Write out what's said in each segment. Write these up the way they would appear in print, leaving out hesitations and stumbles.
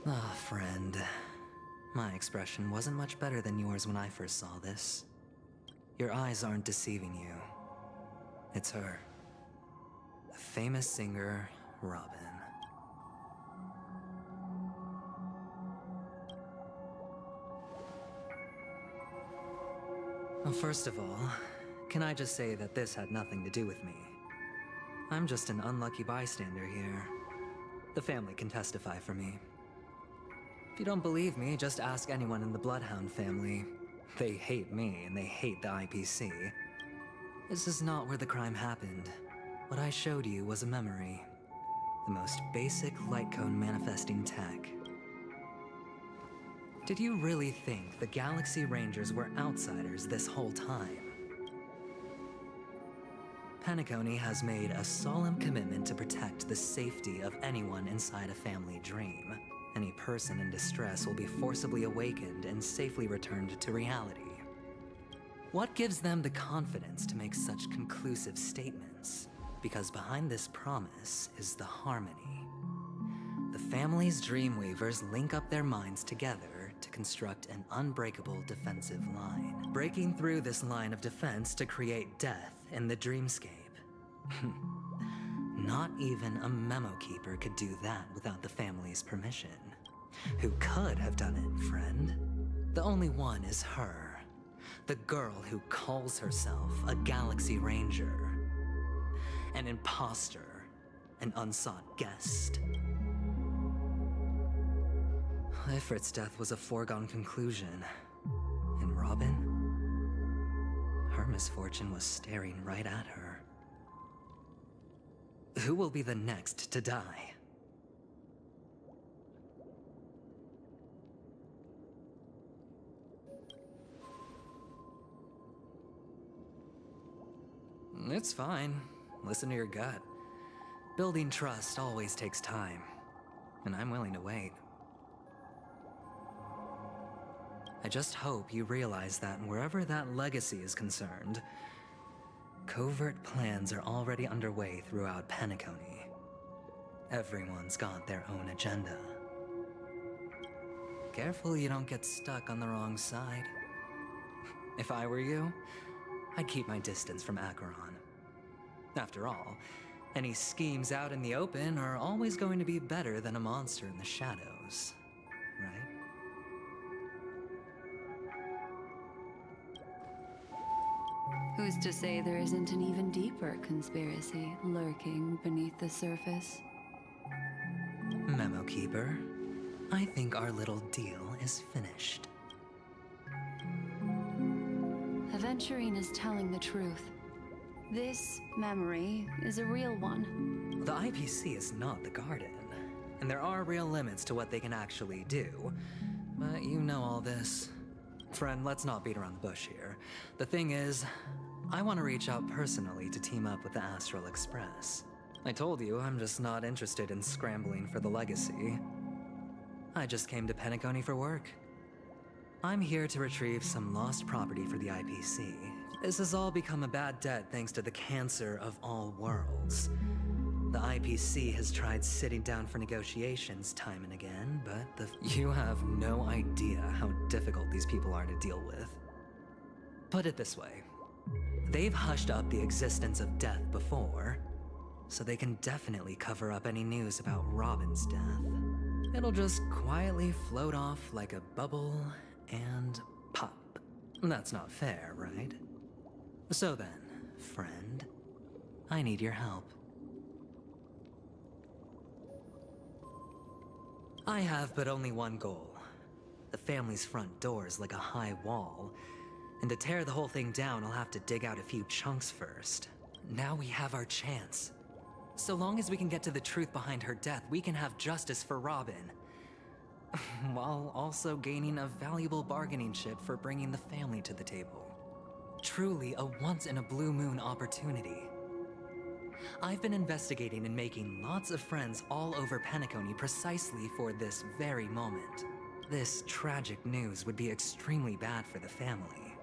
Ah, friend. My expression wasn't much better than yours when I first saw this. Your eyes aren't deceiving you. It's her. The famous singer, Robin. Well, first of all, can I just say that this had nothing to do with me? I'm just an unlucky bystander here. The family can testify for me. If you don't believe me, just ask anyone in the Bloodhound family. They hate me, and they hate the IPC. This is not where the crime happened. What I showed you was a memory. The most basic light cone manifesting tech. Did you really think the Galaxy Rangers were outsiders this whole time? Penacony has made a solemn commitment to protect the safety of anyone inside a family dream. Any person in distress will be forcibly awakened and safely returned to reality. What gives them the confidence to make such conclusive statements? Because behind this promise is the harmony. The family's Dreamweavers link up their minds together to construct an unbreakable defensive line, breaking through this line of defense to create death in the dreamscape. Not even a memo keeper could do that without the family's permission. Who could have done it, friend? The only one is her. The girl who calls herself a Galaxy Ranger. An imposter. An unsought guest. Ifrit's death was a foregone conclusion. And Robin? Her misfortune was staring right at her. Who will be the next to die? It's fine. Listen to your gut. Building trust always takes time, and I'm willing to wait. I just hope you realize that wherever that legacy is concerned, covert plans are already underway throughout Penacony. Everyone's got their own agenda. Careful you don't get stuck on the wrong side. If I were you, I'd keep my distance from Acheron. After all, any schemes out in the open are always going to be better than a monster in the shadows, right? Who's to say there isn't an even deeper conspiracy lurking beneath the surface? Memo Keeper, I think our little deal is finished. Aventurine is telling the truth. This memory is a real one. The IPC is not the Garden, and there are real limits to what they can actually do. But you know all this. Friend, let's not beat around the bush here. The thing is, I want to reach out personally to team up with the Astral Express. I told you I'm just not interested in scrambling for the legacy. I just came to Penacony for work. I'm here to retrieve some lost property for the IPC. This has all become a bad debt thanks to the cancer of all worlds. The IPC has tried sitting down for negotiations time and again, but you have no idea how difficult these people are to deal with. Put it this way. They've hushed up the existence of death before, so they can definitely cover up any news about Robin's death. It'll just quietly float off like a bubble and pop. That's not fair, right? So then, friend, I need your help. I have but only one goal. The family's front door is like a high wall, and to tear the whole thing down, I'll have to dig out a few chunks first. Now we have our chance. So long as we can get to the truth behind her death, we can have justice for Robin. While also gaining a valuable bargaining chip for bringing the family to the table. Truly a once-in-a-blue-moon opportunity. I've been investigating and making lots of friends all over Penacony precisely for this very moment. This tragic news would be extremely bad for the family,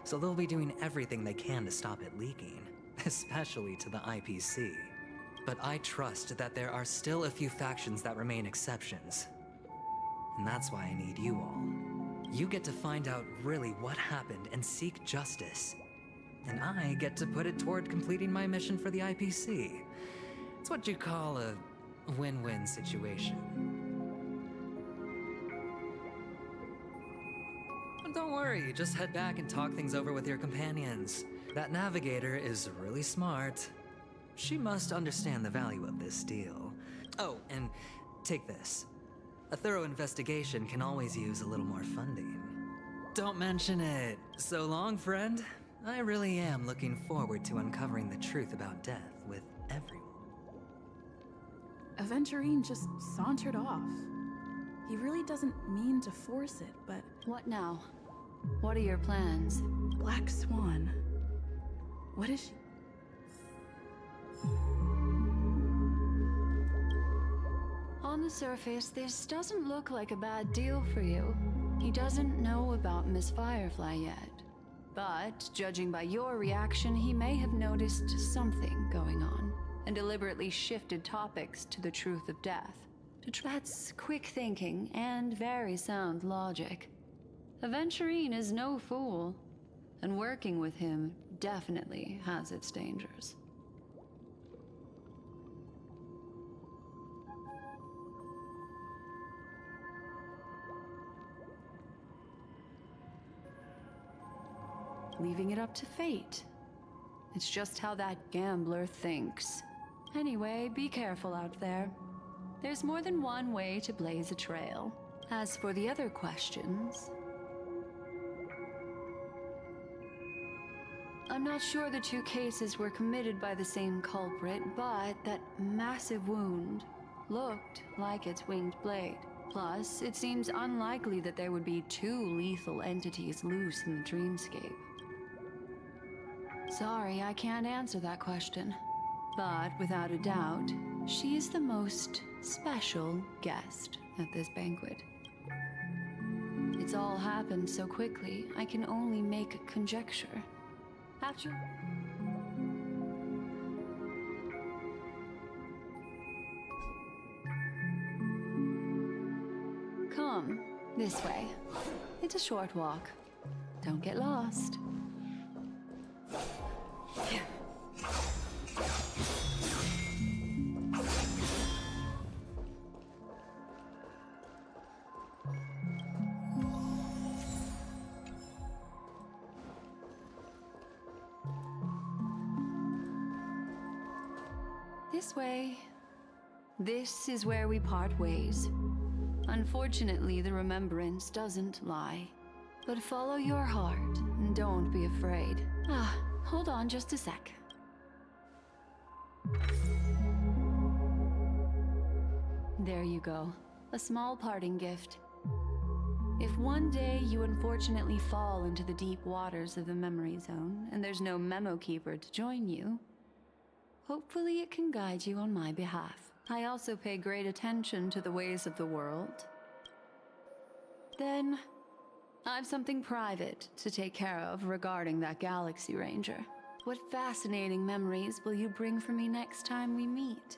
so they'll be doing everything they can to stop it leaking, especially to the IPC. But I trust that there are still a few factions that remain exceptions. And that's why I need you all. You get to find out really what happened and seek justice. And I get to put it toward completing my mission for the IPC. It's what you call a win-win situation. But don't worry, just head back and talk things over with your companions. That navigator is really smart. She must understand the value of this deal. Oh, and take this. A thorough investigation can always use a little more funding. Don't mention it. So long, friend. I really am looking forward to uncovering the truth about death with everyone. Aventurine just sauntered off. He really doesn't mean to force it, but... What now? What are your plans? Black Swan. What is she... On the surface, this doesn't look like a bad deal for you. He doesn't know about Miss Firefly yet. But, judging by your reaction, he may have noticed something going on, and deliberately shifted topics to the truth of death. That's quick thinking and very sound logic. Aventurine is no fool, and working with him definitely has its dangers. Leaving it up to fate. It's just how that gambler thinks. Anyway, be careful out there. There's more than one way to blaze a trail. As for the other questions... I'm not sure the two cases were committed by the same culprit, but that massive wound looked like its winged blade. Plus, it seems unlikely that there would be two lethal entities loose in the dreamscape. Sorry, I can't answer that question. But without a doubt, she is the most special guest at this banquet. It's all happened so quickly, I can only make conjecture. After... Come, this way. It's a short walk. Don't get lost. This way. This is where we part ways. Unfortunately, the remembrance doesn't lie. But follow your heart, and don't be afraid. Hold on just a sec. There you go. A small parting gift. If one day you unfortunately fall into the deep waters of the memory zone, and there's no memo keeper to join you, hopefully it can guide you on my behalf. I also pay great attention to the ways of the world. Then, I've something private to take care of regarding that Galaxy Ranger. What fascinating memories will you bring for me next time we meet?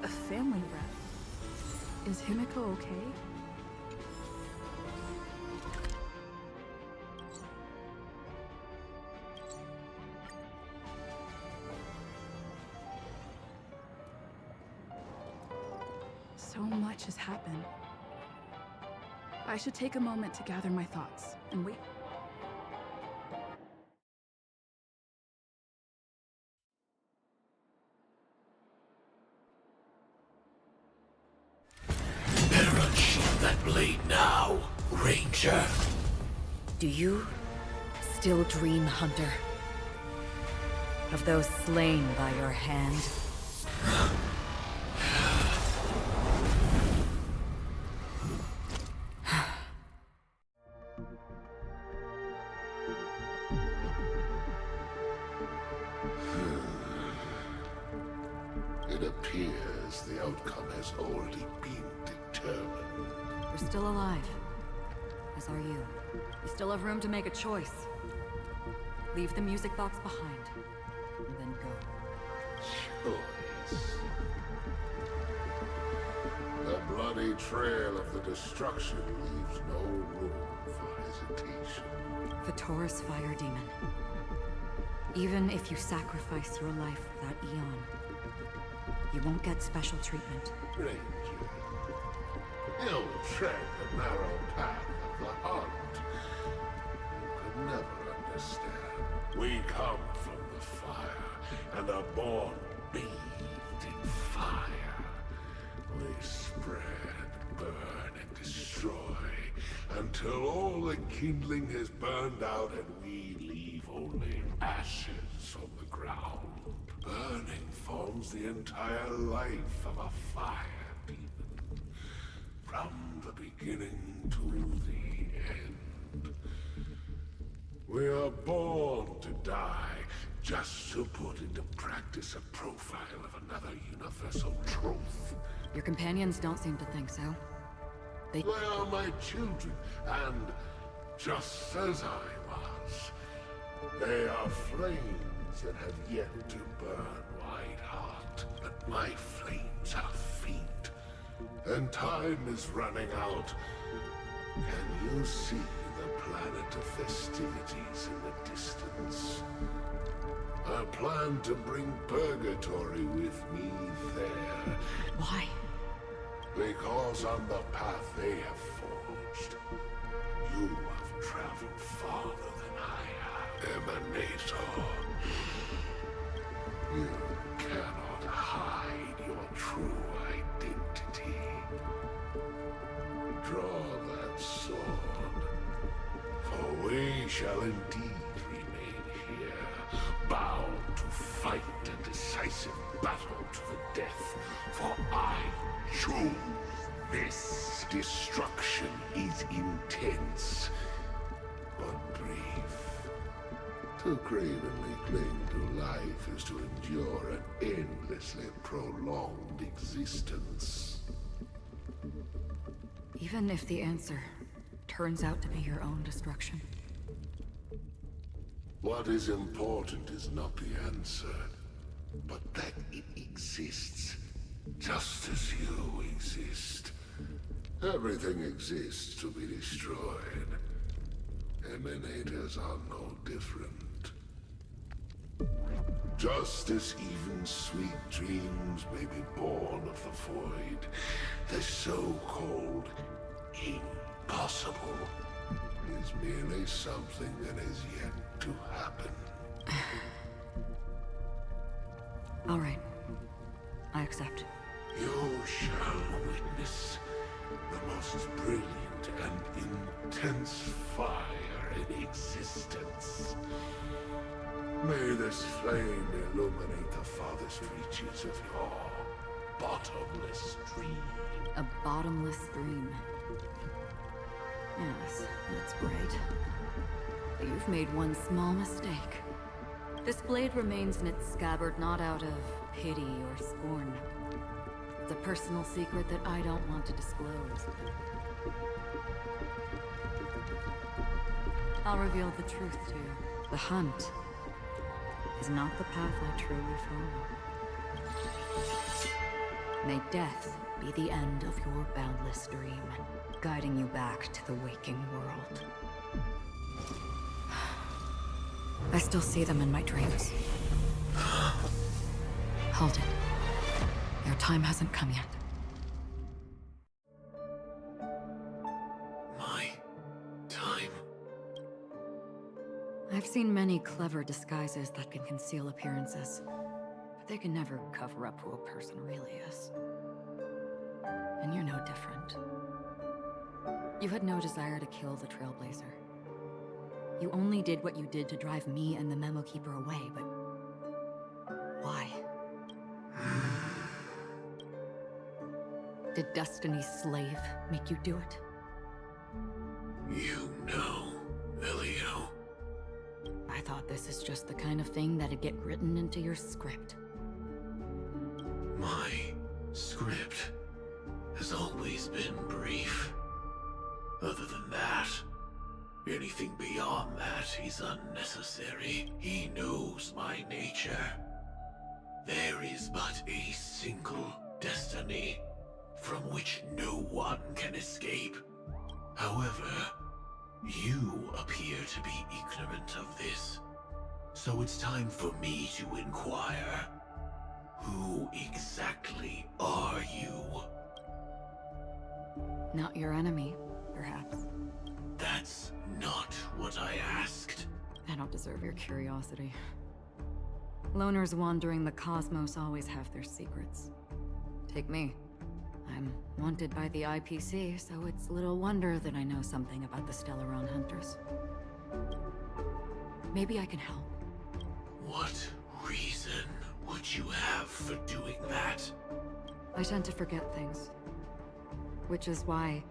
A family rep. Is Himiko okay? So much has happened. I should take a moment to gather my thoughts and wait. Better unsheath that blade now, Ranger. Do you still dream, Hunter? Of those slain by your hand? It appears the outcome has already been determined. You're still alive. As are you. You still have room to make a choice. Leave the music box behind, and then go. Choice. The bloody trail of the destruction leaves no room for hesitation. The Taurus Fire Demon. Even if you sacrifice your life for that eon, you won't get special treatment. Ranger, you'll tread the narrow path of the hunt. You could never understand. We come from the fire, and are born bathed in fire. We spread, burn, and destroy, until all the kindling has burned out and we leave only ashes on the ground. Burning forms the entire life of a fire demon, from the beginning to the end. We are born to die, just to put into practice a profile of another universal truth. Your companions don't seem to think so. They are my children, and just as I was, they are flames that have yet to burn white hot. But my flames are feet, and time is running out. Can you see the planet of festivities in the distance? I plan to bring purgatory with me there. Why? Because on the path they have forged, you have traveled farther than I have, Emanator. You cannot hide your true identity. Draw that sword, for we shall indeed remain here, bound to fight a decisive battle to the death, for I choose this. Destruction is intense, but brief. To cravenly cling to life is to endure an endlessly prolonged existence. Even if the answer turns out to be your own destruction. What is important is not the answer, but that it exists, just as you exist. Everything exists to be destroyed. Emanators are no different. Just as even sweet dreams may be born of the void, the so-called impossible is merely something that is yet to happen. All right. I accept. You shall witness the most brilliant and intense fire in existence. May this flame illuminate the farthest reaches of your bottomless dream. A bottomless dream. Yes, that's great. But you've made one small mistake. This blade remains in its scabbard not out of pity or scorn. It's a personal secret that I don't want to disclose. I'll reveal the truth to you. The hunt is not the path I truly follow. May death be the end of your boundless dream, guiding you back to the waking world. I still see them in my dreams. Hold it. Your time hasn't come yet. My time? I've seen many clever disguises that can conceal appearances, but they can never cover up who a person really is. And you're no different. You had no desire to kill the Trailblazer. You only did what you did to drive me and the Memo Keeper away, but why? Did Destiny's slave make you do it? You know, Elio. I thought this is just the kind of thing that'd get written into your script. My script has always been brief. Other than that, anything beyond that is unnecessary. He knows my nature. There is but a single destiny from which no one can escape. However, you appear to be ignorant of this. So it's time for me to inquire. Who exactly are you? Not your enemy, perhaps. That's not what I asked. I don't deserve your curiosity. Loners wandering the cosmos always have their secrets. Take me. I'm wanted by the IPC, so it's little wonder that I know something about the Stellaron Hunters. Maybe I can help. What reason would you have for doing that? I tend to forget things. Which is why,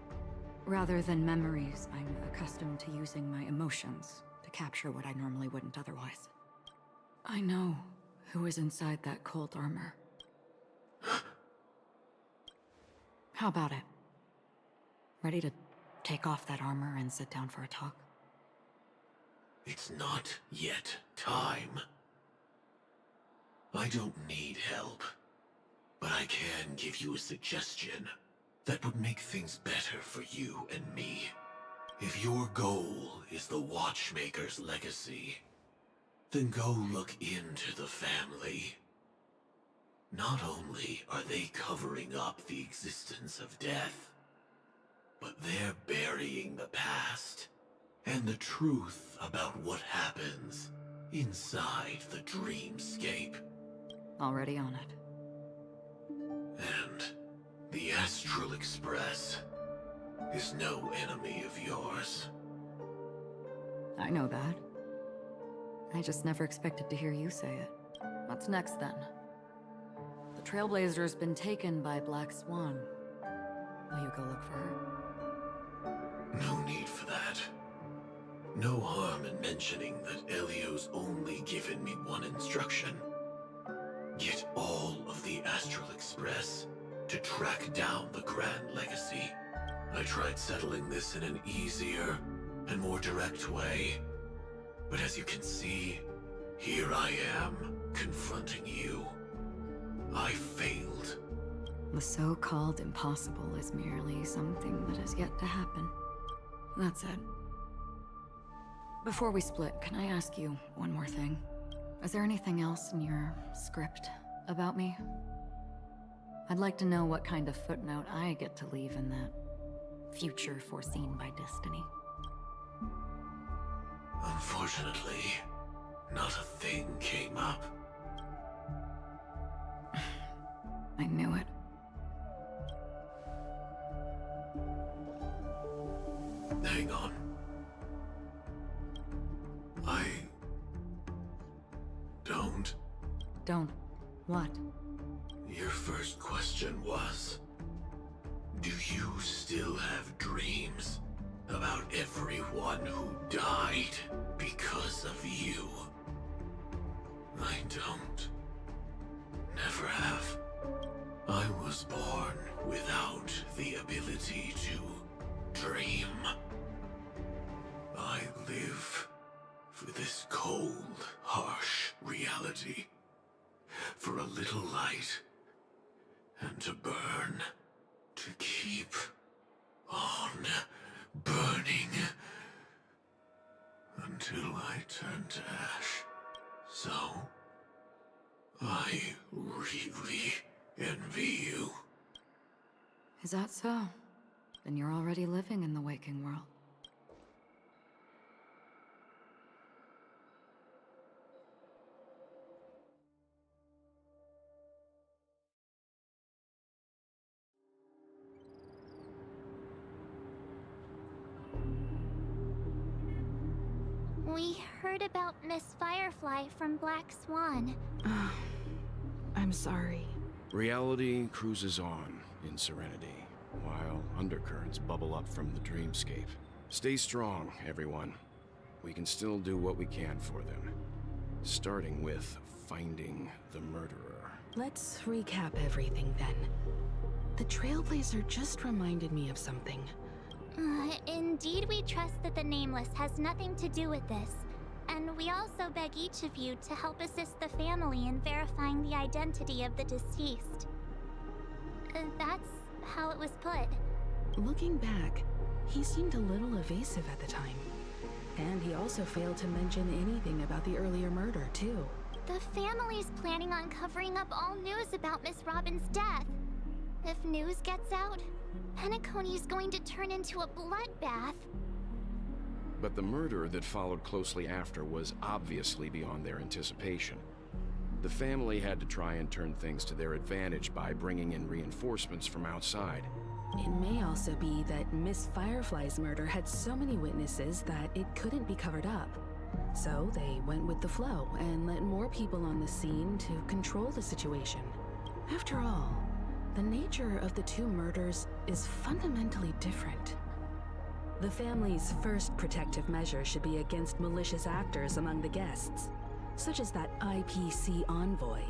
rather than memories, I'm accustomed to using my emotions to capture what I normally wouldn't otherwise. I know who is inside that cold armor. How about it? Ready to take off that armor and sit down for a talk? It's not yet time. I don't need help, but I can give you a suggestion that would make things better for you and me. If your goal is the Watchmaker's legacy, then go look into the family. Not only are they covering up the existence of death, but they're burying the past and the truth about what happens inside the dreamscape. Already on it. And the Astral Express is no enemy of yours. I know that. I just never expected to hear you say it. What's next, then? The Trailblazer's been taken by Black Swan. Will you go look for her? No need for that. No harm in mentioning that Elio's only given me one instruction. Get all of the Astral Express to track down the Grand Legacy. I tried settling this in an easier and more direct way, but as you can see, here I am, confronting you. I failed. The so-called impossible is merely something that has yet to happen. That's it. Before we split, can I ask you one more thing? Is there anything else in your script about me? I'd like to know what kind of footnote I get to leave in that future foreseen by destiny. Unfortunately, not a thing came up. I knew it. Hang on. I don't. Don't. What? Your first question was, do you still have dreams about everyone who died because of you? I don't. Never have. I was born without the ability to dream. I live for this cold, harsh reality. For a little light and to burn, to keep on burning until I turn to ash. So, I really envy you. Is that so? Then you're already living in the waking world. We heard about Miss Firefly from Black Swan. I'm sorry. Reality cruises on in serenity, while undercurrents bubble up from the dreamscape. Stay strong, everyone. We can still do what we can for them. Starting with finding the murderer. Let's recap everything then. The Trailblazer just reminded me of something. Indeed, we trust that the Nameless has nothing to do with this. And we also beg each of you to help assist the family in verifying the identity of the deceased. That's how it was put. Looking back, he seemed a little evasive at the time. And he also failed to mention anything about the earlier murder, too. The family's planning on covering up all news about Miss Robin's death. If news gets out, Penacony's going to turn into a bloodbath. But the murder that followed closely after was obviously beyond their anticipation. The family had to try and turn things to their advantage by bringing in reinforcements from outside. It may also be that Miss Firefly's murder had so many witnesses that it couldn't be covered up. So they went with the flow and let more people on the scene to control the situation. After all, the nature of the two murders is fundamentally different. The family's first protective measure should be against malicious actors among the guests, such as that IPC envoy.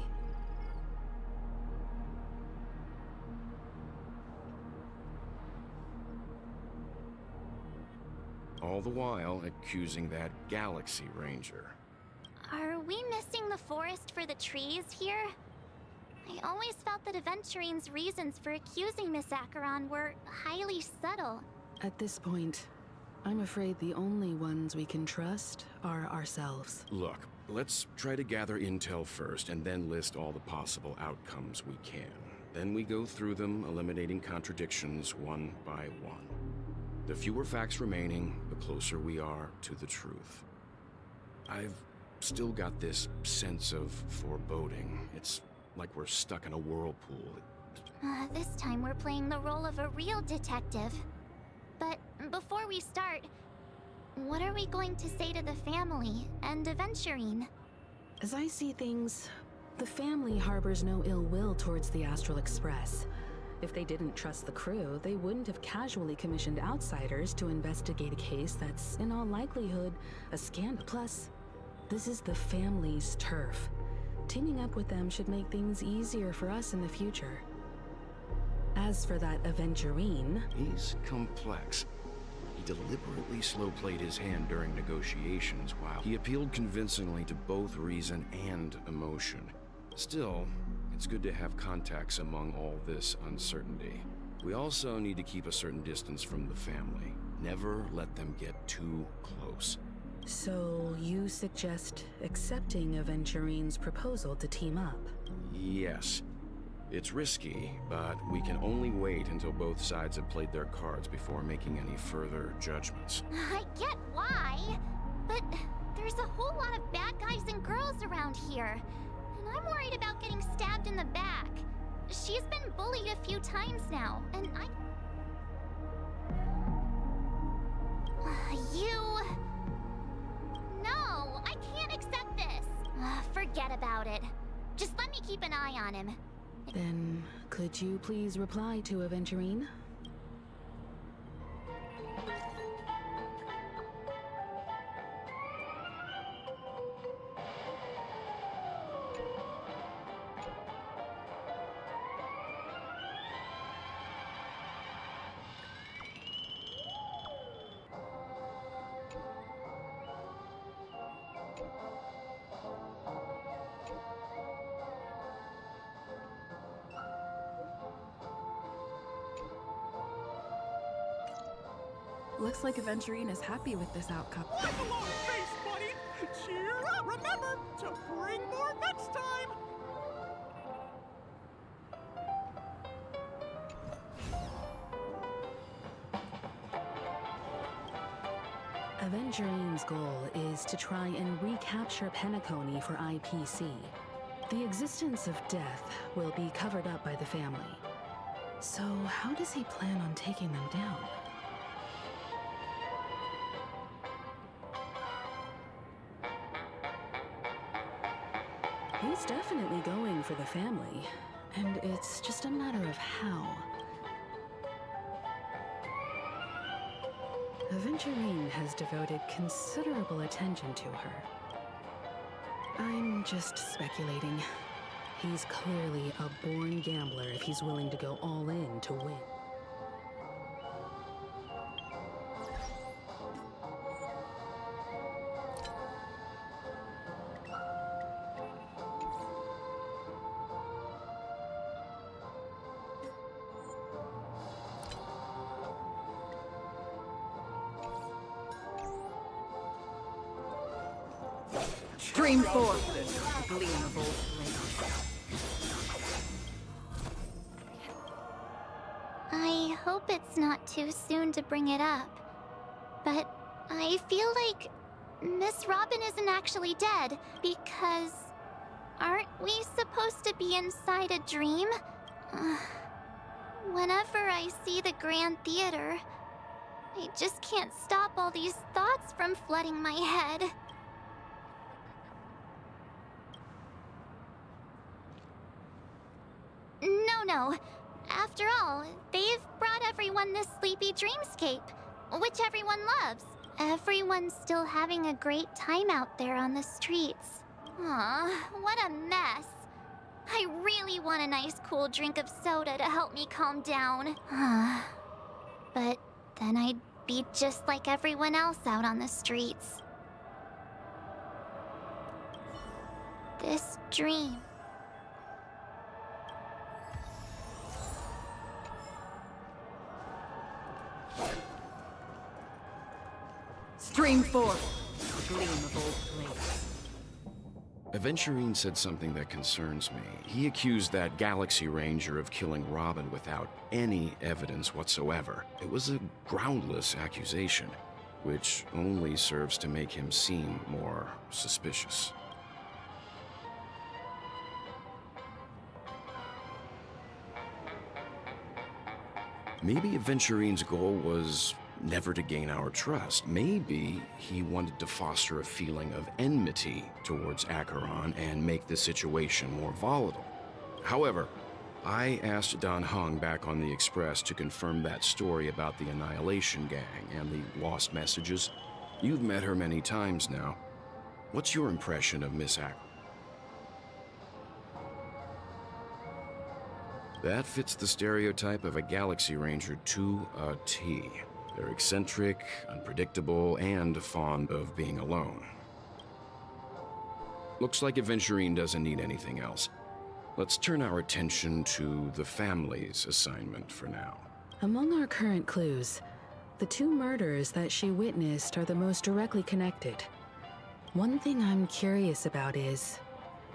All the while accusing that Galaxy Ranger. Are we missing the forest for the trees here? I always felt that Aventurine's reasons for accusing Miss Acheron were highly subtle. At this point, I'm afraid the only ones we can trust are ourselves. Look, let's try to gather intel first and then list all the possible outcomes we can. Then we go through them, eliminating contradictions one by one. The fewer facts remaining, the closer we are to the truth. I've still got this sense of foreboding. It's like we're stuck in a whirlpool. This time we're playing the role of a real detective. But before we start, what are we going to say to the family and Aventurine? As I see things, the family harbors no ill will towards the Astral Express. If they didn't trust the crew, they wouldn't have casually commissioned outsiders to investigate a case that's, in all likelihood, a scandal. Plus, this is the family's turf. Teaming up with them should make things easier for us in the future. As for that Aventurine... He's complex. He deliberately slow-played his hand during negotiations while he appealed convincingly to both reason and emotion. Still, it's good to have contacts among all this uncertainty. We also need to keep a certain distance from the family. Never let them get too close. So, you suggest accepting Aventurine's proposal to team up? Yes. It's risky, but we can only wait until both sides have played their cards before making any further judgments. I get why, but there's a whole lot of bad guys and girls around here. And I'm worried about getting stabbed in the back. She's been bullied a few times now, and No, I can't accept this. Forget about it. Just let me keep an eye on him. Then, could you please reply to Aventurine? Looks like Aventurine is happy with this outcome. Wipe a long face, buddy! Cheer up! Remember to bring more next time! Aventurine's goal is to try and recapture Penacony for IPC. The existence of death will be covered up by the family. So how does he plan on taking them down? He's definitely going for the family, and it's just a matter of how. Aventurine has devoted considerable attention to her. I'm just speculating. He's clearly a born gambler if he's willing to go all in to win. Dream forth, gleam of old flame. I hope it's not too soon to bring it up, but I feel like Miss Robin isn't actually dead, because aren't we supposed to be inside a dream? Whenever I see the Grand Theater, I just can't stop all these thoughts from flooding my head. No. After all, they've brought everyone this sleepy dreamscape, which everyone loves. Everyone's still having a great time out there on the streets. Aw, what a mess. I really want a nice cool drink of soda to help me calm down. But then I'd be just like everyone else out on the streets. This dream. Stream forth, gleam of old flame. Aventurine said something that concerns me. He accused that Galaxy Ranger of killing Robin without any evidence whatsoever. It was a groundless accusation, which only serves to make him seem more suspicious. Maybe Aventurine's goal was never to gain our trust. Maybe he wanted to foster a feeling of enmity towards Acheron and make the situation more volatile. However, I asked Dan Heng back on the Express to confirm that story about the Annihilation Gang and the lost messages. You've met her many times now. What's your impression of Miss Acheron? That fits the stereotype of a Galaxy Ranger to a T. They're eccentric, unpredictable, and fond of being alone. Looks like Aventurine doesn't need anything else. Let's turn our attention to the family's assignment for now. Among our current clues, the two murders that she witnessed are the most directly connected. One thing I'm curious about is,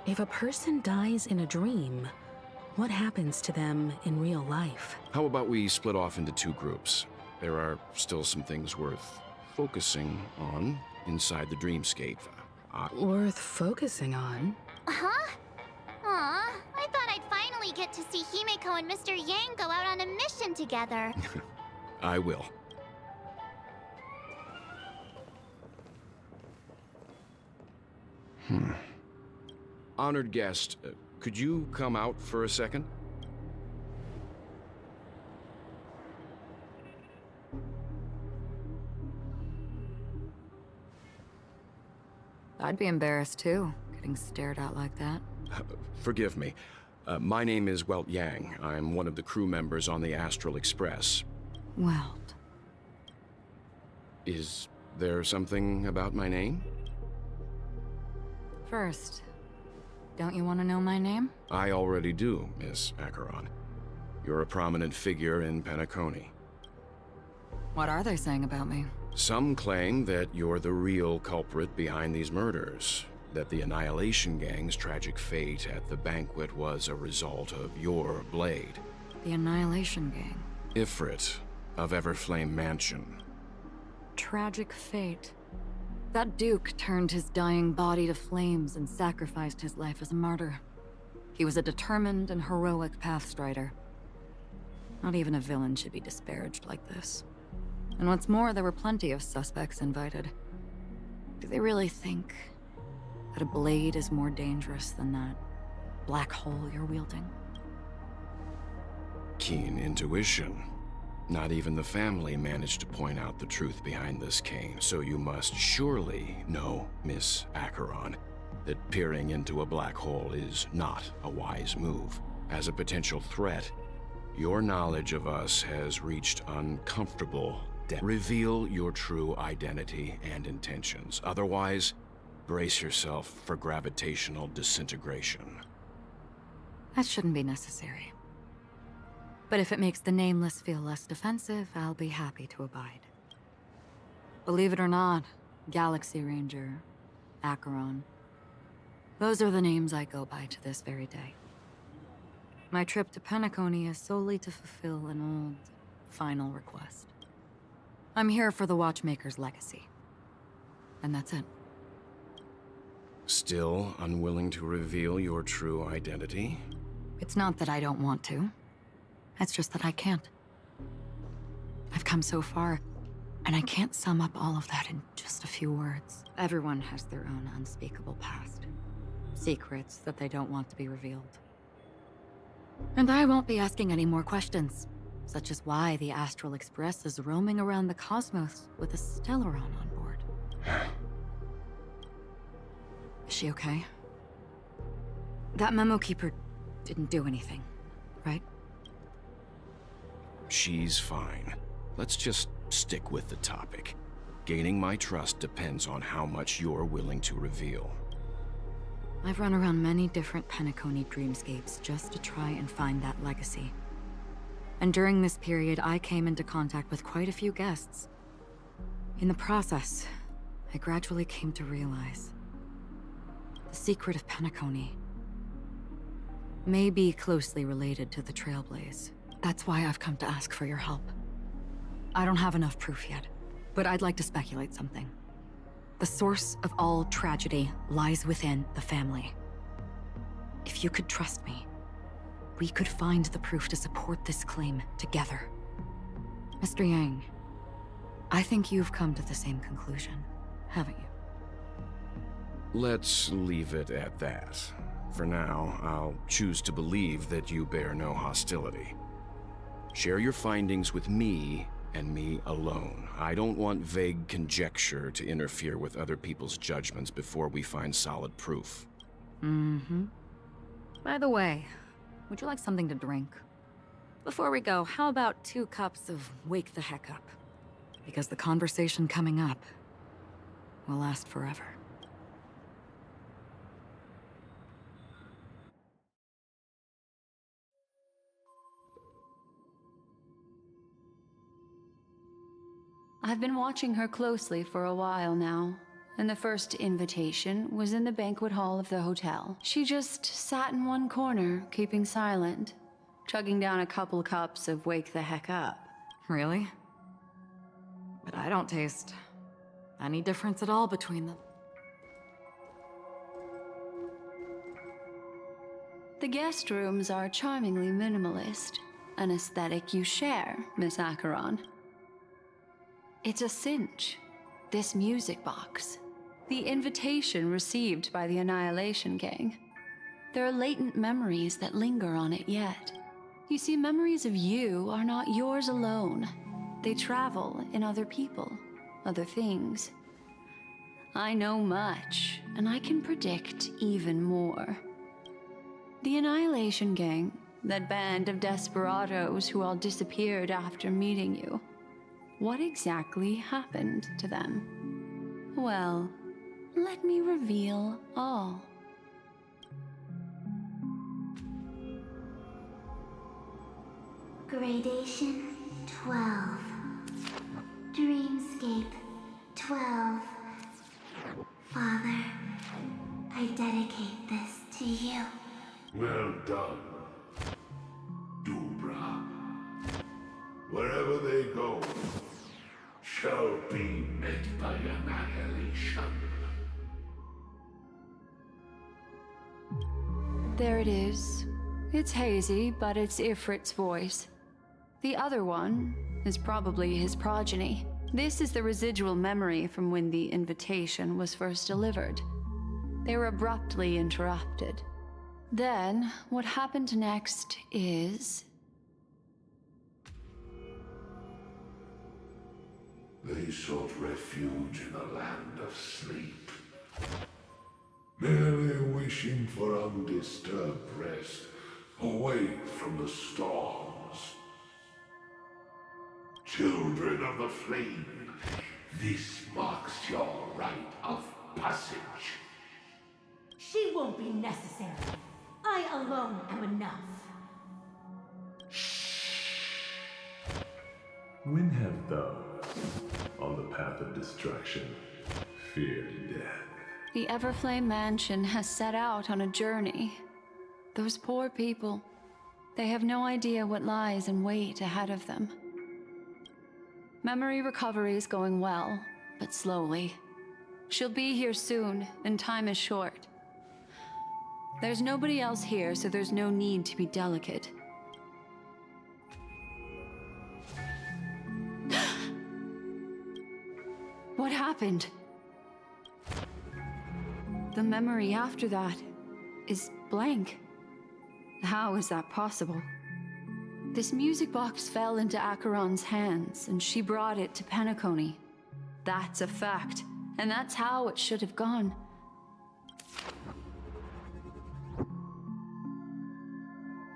if a person dies in a dream, what happens to them in real life? How about we split off into two groups? There are still some things worth focusing on inside the dreamscape. Worth focusing on? Huh? Aw, I thought I'd finally get to see Himeko and Mr. Yang go out on a mission together. I will. Honored guest, could you come out for a second? I'd be embarrassed too, getting stared at like that. Forgive me. My name is Welt Yang. I'm one of the crew members on the Astral Express. Welt. Is there something about my name? First, don't you want to know my name? I already do, Miss Acheron. You're a prominent figure in Penacony. What are they saying about me? Some claim that you're the real culprit behind these murders, that the Annihilation Gang's tragic fate at the banquet was a result of your blade. The Annihilation Gang. Ifrit of Everflame Mansion. Tragic fate. That Duke turned his dying body to flames and sacrificed his life as a martyr. He was a determined and heroic pathstrider. Not even a villain should be disparaged like this. And what's more, there were plenty of suspects invited. Do they really think that a blade is more dangerous than that black hole you're wielding? Keen intuition. Not even the family managed to point out the truth behind this cane, so you must surely know, Miss Acheron, that peering into a black hole is not a wise move. As a potential threat, your knowledge of us has reached uncomfortable depth. Reveal your true identity and intentions. Otherwise, brace yourself for gravitational disintegration. That shouldn't be necessary. But if it makes the Nameless feel less defensive, I'll be happy to abide. Believe it or not, Galaxy Ranger, Acheron, those are the names I go by to this very day. My trip to Penacony is solely to fulfill an old, final request. I'm here for the Watchmaker's legacy. And that's it. Still unwilling to reveal your true identity? It's not that I don't want to. It's just that I can't. I've come so far, and I can't sum up all of that in just a few words. Everyone has their own unspeakable past. Secrets that they don't want to be revealed. And I won't be asking any more questions, such as why the Astral Express is roaming around the cosmos with a Stellaron on board. Is she okay? That memo keeper didn't do anything, right? She's fine. Let's just stick with the topic. Gaining my trust depends on how much you're willing to reveal. I've run around many different Penacony dreamscapes just to try and find that legacy. And during this period, I came into contact with quite a few guests. In the process, I gradually came to realize the secret of Penacony may be closely related to the Trailblaze. That's why I've come to ask for your help. I don't have enough proof yet, but I'd like to speculate something. The source of all tragedy lies within the family. If you could trust me, we could find the proof to support this claim together. Mr. Yang, I think you've come to the same conclusion, haven't you? Let's leave it at that. For now, I'll choose to believe that you bear no hostility. Share your findings with me, and me alone. I don't want vague conjecture to interfere with other people's judgments before we find solid proof. Mm-hmm. By the way, would you like something to drink? Before we go, how about 2 cups of Wake the Heck Up? Because the conversation coming up will last forever. I've been watching her closely for a while now, and the first invitation was in the banquet hall of the hotel. She just sat in one corner, keeping silent, chugging down a couple cups of Wake the Heck Up. Really? But I don't taste any difference at all between them. The guest rooms are charmingly minimalist, an aesthetic you share, Miss Acheron. It's a cinch, this music box. The invitation received by the Annihilation Gang. There are latent memories that linger on it yet. You see, memories of you are not yours alone. They travel in other people, other things. I know much, and I can predict even more. The Annihilation Gang, that band of desperados who all disappeared after meeting you. What exactly happened to them? Well, let me reveal all. Gradation 12. Dreamscape 12. Father, I dedicate this to you. Well done, Dubra. Wherever they go, shall be met by annihilation. There it is. It's hazy, but it's Ifrit's voice. The other one is probably his progeny. This is the residual memory from when the invitation was first delivered. They were abruptly interrupted. Then, what happened next is... They sought refuge in a land of sleep, merely wishing for undisturbed rest, away from the storms. Children of the Flame, this marks your rite of passage. She won't be necessary. I alone am enough. When have those on the path of destruction feared death? The Everflame Mansion has set out on a journey. Those poor people, they have no idea what lies in wait ahead of them. Memory recovery is going well, but slowly. She'll be here soon, and time is short. There's nobody else here, so there's no need to be delicate. What happened? The memory after that is blank. How is that possible? This music box fell into Acheron's hands, and she brought it to Penacony. That's a fact, and that's how it should have gone.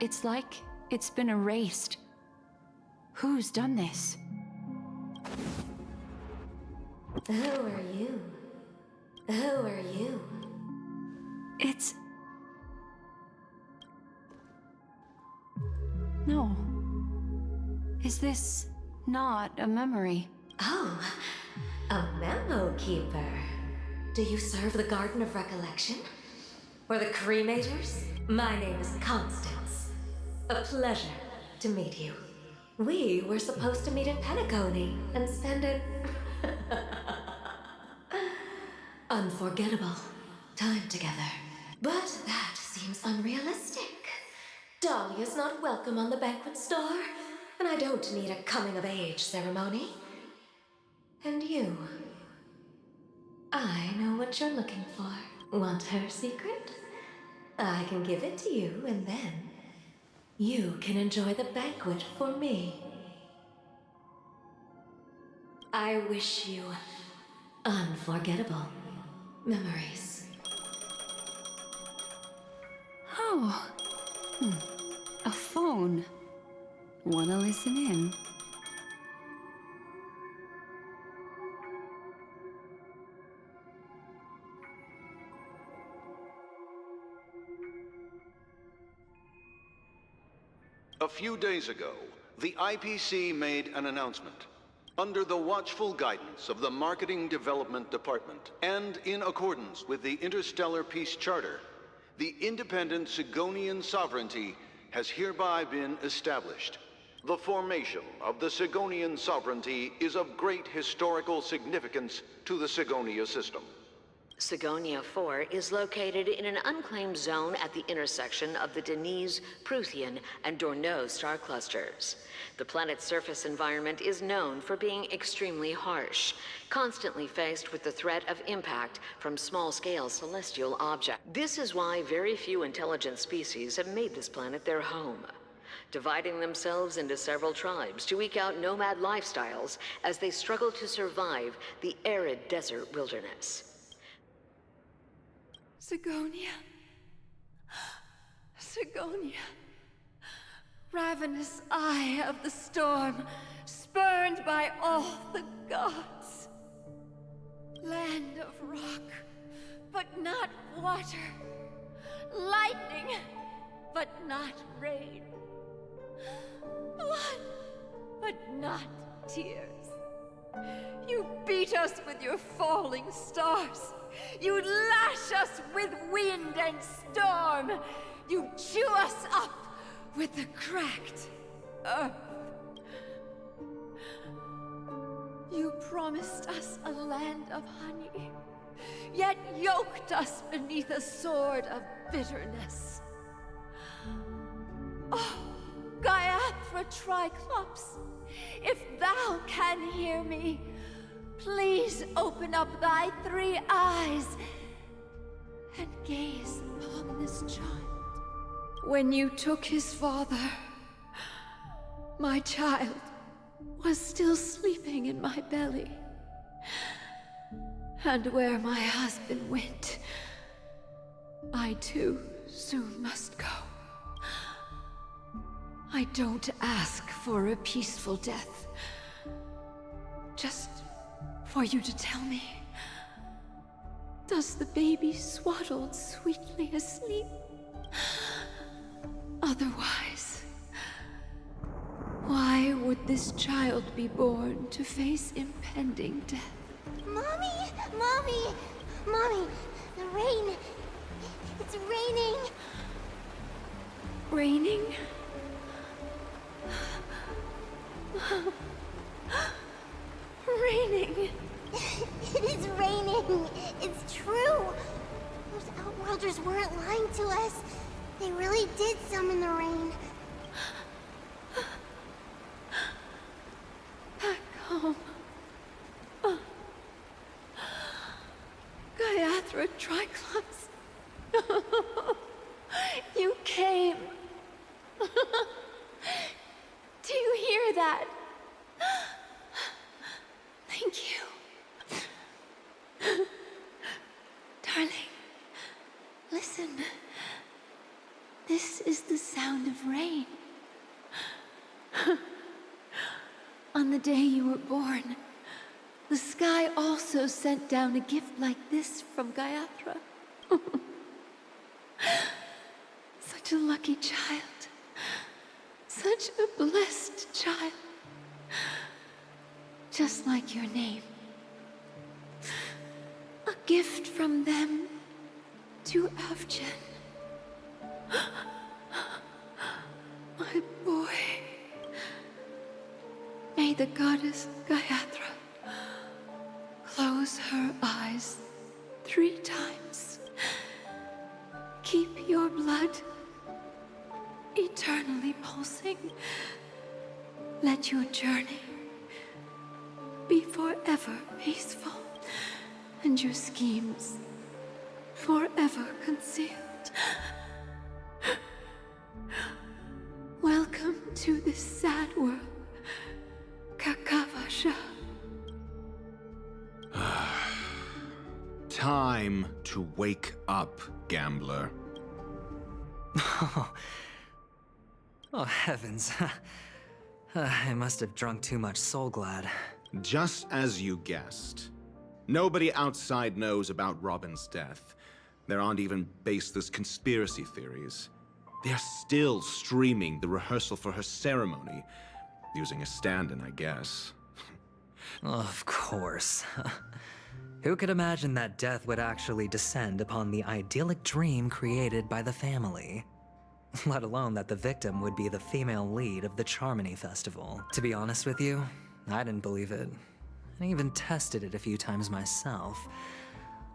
It's like it's been erased. Who's done this? Who are you? Who are you? It's... No. Is this not a memory? Oh, a memo keeper. Do you serve the Garden of Recollection? Or the Cremators? My name is Constance. A pleasure to meet you. We were supposed to meet in Penacony and spend an unforgettable time together. But that seems unrealistic. Dahlia's not welcome on the banquet star, and I don't need a coming-of-age ceremony. And you? I know what you're looking for. Want her secret? I can give it to you, and then you can enjoy the banquet for me. I wish you unforgettable memories. Oh. A phone. Wanna listen in? A few days ago, the IPC made an announcement. Under the watchful guidance of the Marketing Development Department, and in accordance with the Interstellar Peace Charter, the independent Sigonian sovereignty has hereby been established. The formation of the Sigonian sovereignty is of great historical significance to the Sigonia system. Sigonia 4 is located in an unclaimed zone at the intersection of the Denise, Prothean, and Dorneau star clusters. The planet's surface environment is known for being extremely harsh, constantly faced with the threat of impact from small-scale celestial objects. This is why very few intelligent species have made this planet their home, dividing themselves into several tribes to eke out nomad lifestyles as they struggle to survive the arid desert wilderness. Sigonia. Sigonia. Ravenous eye of the storm, spurned by all the gods. Land of rock, but not water. Lightning, but not rain. Blood, but not tears. You beat us with your falling stars. You lash us with wind and storm. You chew us up with the cracked earth. You promised us a land of honey, yet yoked us beneath a sword of bitterness. Oh, Gaiathra Triclops, if thou can hear me, please open up thy 3 eyes and gaze upon this child. When you took his father, my child was still sleeping in my belly. And where my husband went, I too soon must go. I don't ask for a peaceful death. Just for you to tell me, does the baby swaddled sweetly asleep? Otherwise, why would this child be born to face impending death? Mommy! Mommy! Mommy! The rain! It's raining! Raining? Raining! It is raining! It's true! Those Outworlders weren't lying to us. They really did summon the rain. Back home. Gaiathra Triclops. You came. Do you hear that? Thank you. Darling, listen. This is the sound of rain. On the day you were born, the sky also sent down a gift like this from Gaiathra. Such a lucky child. Such a blessed child. Just like your name. A gift from them to Avgen. My boy. May the goddess Gaiathra close her eyes 3 times. Keep your blood eternally pulsing. Let your journey be forever peaceful, and your schemes forever concealed. Welcome to this sad world, Kakavasha. Time to wake up, gambler. Oh, heavens. I must have drunk too much Soul Glad. Just as you guessed. Nobody outside knows about Robin's death. There aren't even baseless conspiracy theories. They're still streaming the rehearsal for her ceremony, using a stand-in, I guess. Of course. Who could imagine that death would actually descend upon the idyllic dream created by the family? Let alone that the victim would be the female lead of the Charmony Festival. To be honest with you, I didn't believe it. I even tested it a few times myself.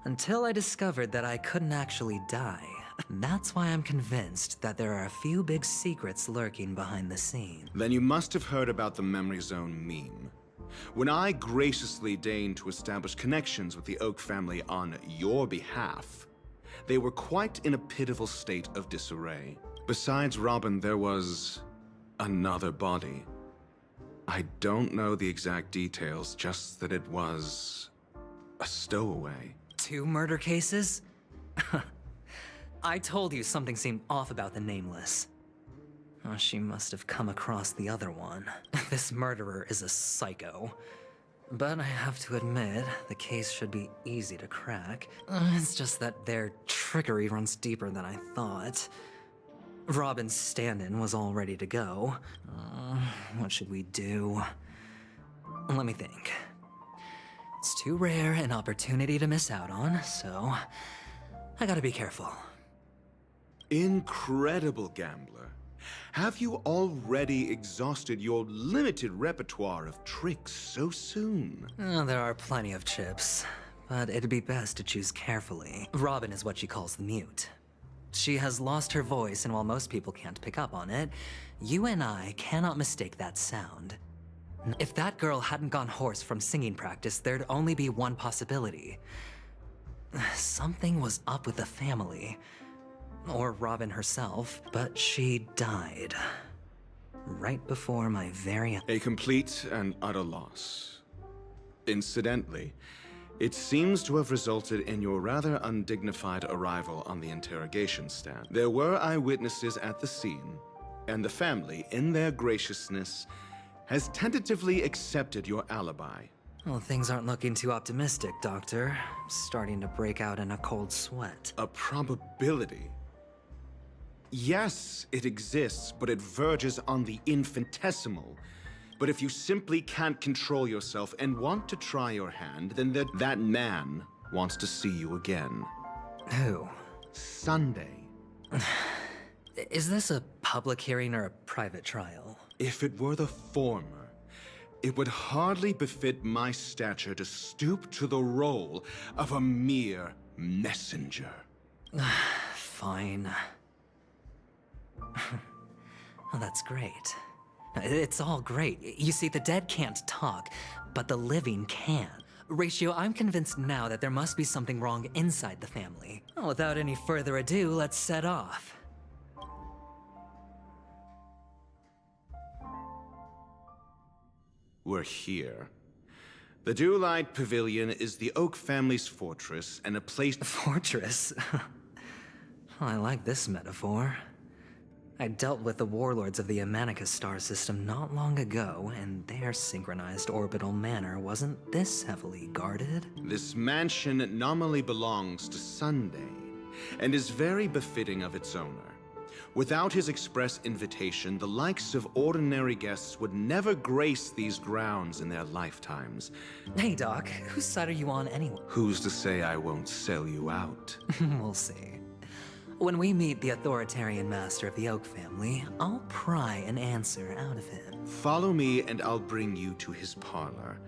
Until I discovered that I couldn't actually die. That's why I'm convinced that there are a few big secrets lurking behind the scenes. Then you must have heard about the Memory Zone meme. When I graciously deigned to establish connections with the Oak family on your behalf, they were quite in a pitiful state of disarray. Besides Robin, there was another body. I don't know the exact details, just that it was a stowaway. 2 murder cases? I told you something seemed off about the Nameless. Oh, she must have come across the other one. This murderer is a psycho. But I have to admit, the case should be easy to crack. It's just that their trickery runs deeper than I thought. Robin's stand-in was all ready to go. What should we do? Let me think. It's too rare an opportunity to miss out on, so I gotta be careful. Incredible gambler. Have you already exhausted your limited repertoire of tricks so soon? There are plenty of chips, but it'd be best to choose carefully. Robin is what she calls the mute. She has lost her voice, and while most people can't pick up on it, you and I cannot mistake that sound. If that girl hadn't gone hoarse from singing practice, there'd only be one possibility. Something was up with the family. Or Robin herself, but she died. Right before my very... A complete and utter loss. Incidentally, it seems to have resulted in your rather undignified arrival on the interrogation stand. There were eyewitnesses at the scene, and the family, in their graciousness, has tentatively accepted your alibi. Well, things aren't looking too optimistic, Doctor. I'm starting to break out in a cold sweat. A probability? Yes, it exists, but it verges on the infinitesimal. But if you simply can't control yourself and want to try your hand, then that man wants to see you again. Who? Sunday. Is this a public hearing or a private trial? If it were the former, it would hardly befit my stature to stoop to the role of a mere messenger. Fine. Oh, that's great. It's all great. You see, the dead can't talk, but the living can. Ratio, I'm convinced now that there must be something wrong inside the family. Well, without any further ado, let's set off. We're here. The Dewlight Pavilion is the Oak family's fortress and a place... Fortress? I like this metaphor. I dealt with the warlords of the Amanicus star system not long ago, and their synchronized orbital manor wasn't this heavily guarded. This mansion nominally belongs to Sunday, and is very befitting of its owner. Without his express invitation, the likes of ordinary guests would never grace these grounds in their lifetimes. Hey, Doc, whose side are you on anyway? Who's to say I won't sell you out? We'll see. When we meet the authoritarian master of the Oak family, I'll pry an answer out of him. Follow me and I'll bring you to his parlor.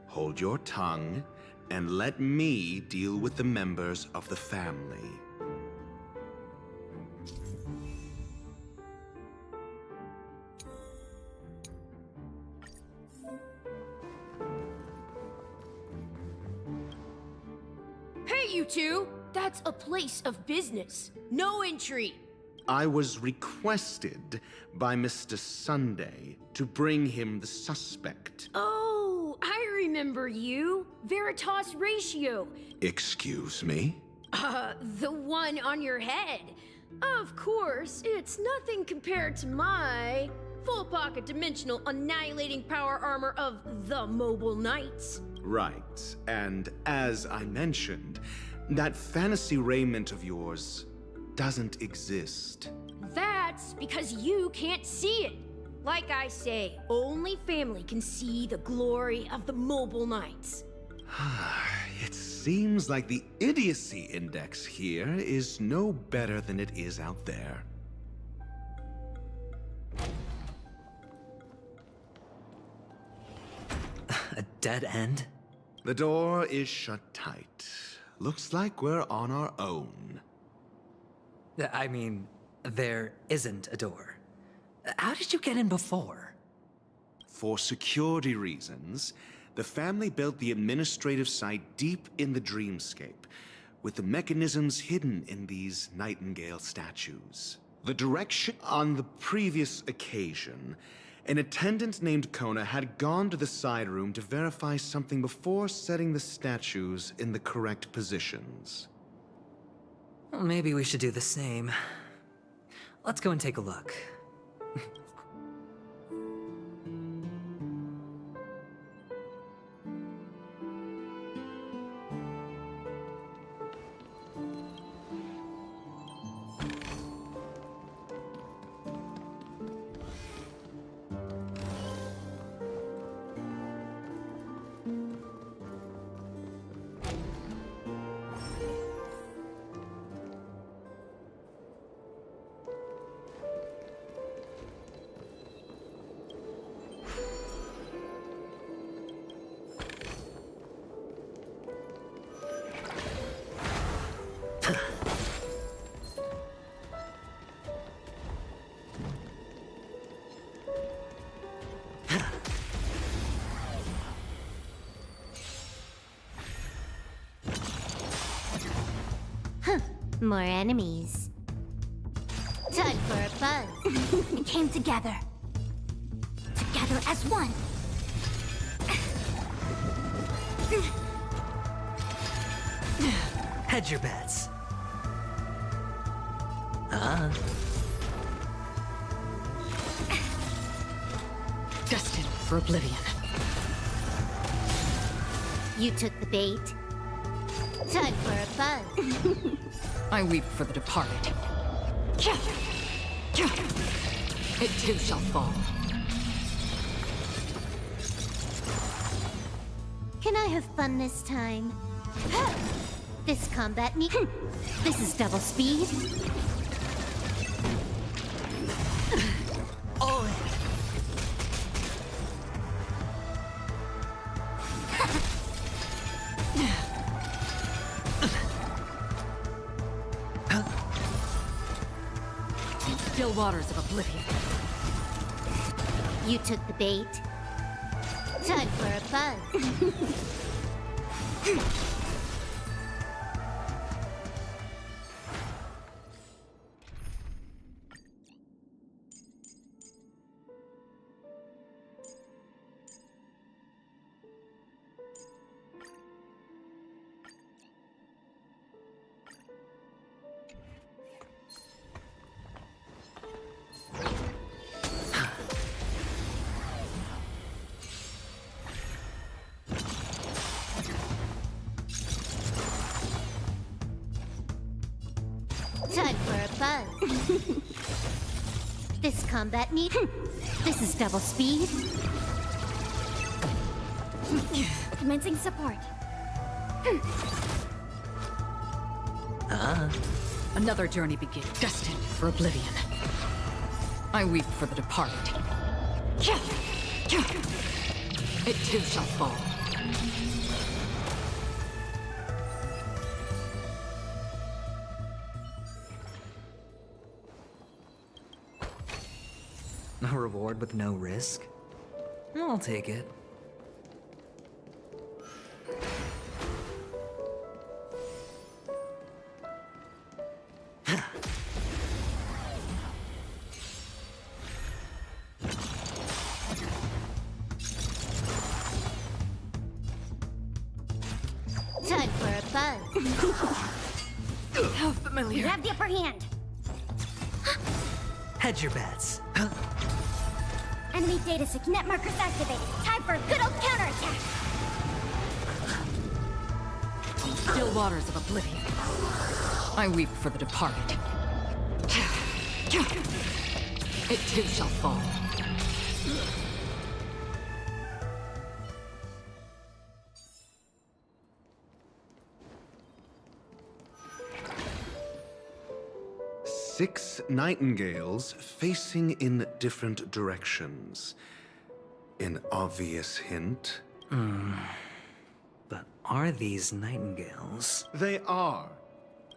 Hold your tongue and let me deal with the members of the family. Hey, you two! That's a place of business. No entry. I was requested by Mr. Sunday to bring him the suspect. Oh, I remember you. Veritas Ratio. Excuse me? The one on your head. Of course, it's nothing compared to my full pocket dimensional annihilating power armor of the Mobile Knights. Right, and as I mentioned, that fantasy raiment of yours doesn't exist. That's because you can't see it. Like I say, only family can see the glory of the Mobile Knights. It seems like the idiocy index here is no better than it is out there. A dead end? The door is shut tight. Looks like we're on our own. I mean, there isn't a door. How did you get in before? For security reasons, the family built the administrative site deep in the dreamscape, with the mechanisms hidden in these Nightingale statues. The direction on the previous occasion, an attendant named Kona had gone to the side room to verify something before setting the statues in the correct positions. Well, maybe we should do the same. Let's go and take a look. More enemies. Time for a buzz. We came together. Together as one. Hedge your bets. Destined for oblivion. You took the bait. Time for a buzz. I weep for the departed. It too shall fall. Can I have fun this time? This combat me. This is double speed. All in. Still waters of oblivion. You took the bait. Time for a buzz. Time for a buzz. This combat need. This is double speed. Commencing support. Another journey begins. Destined for oblivion. I weep for the departed. It too shall fall. A reward with no risk? I'll take it. Time for a buzz. How familiar. You have the upper hand. Hedge your bets. Enemy data sig net markers activated. Time for a good old counterattack. Still waters of oblivion. I weep for the departed. It too shall fall. Six nightingales facing in different directions. An obvious hint. But are these nightingales? They are.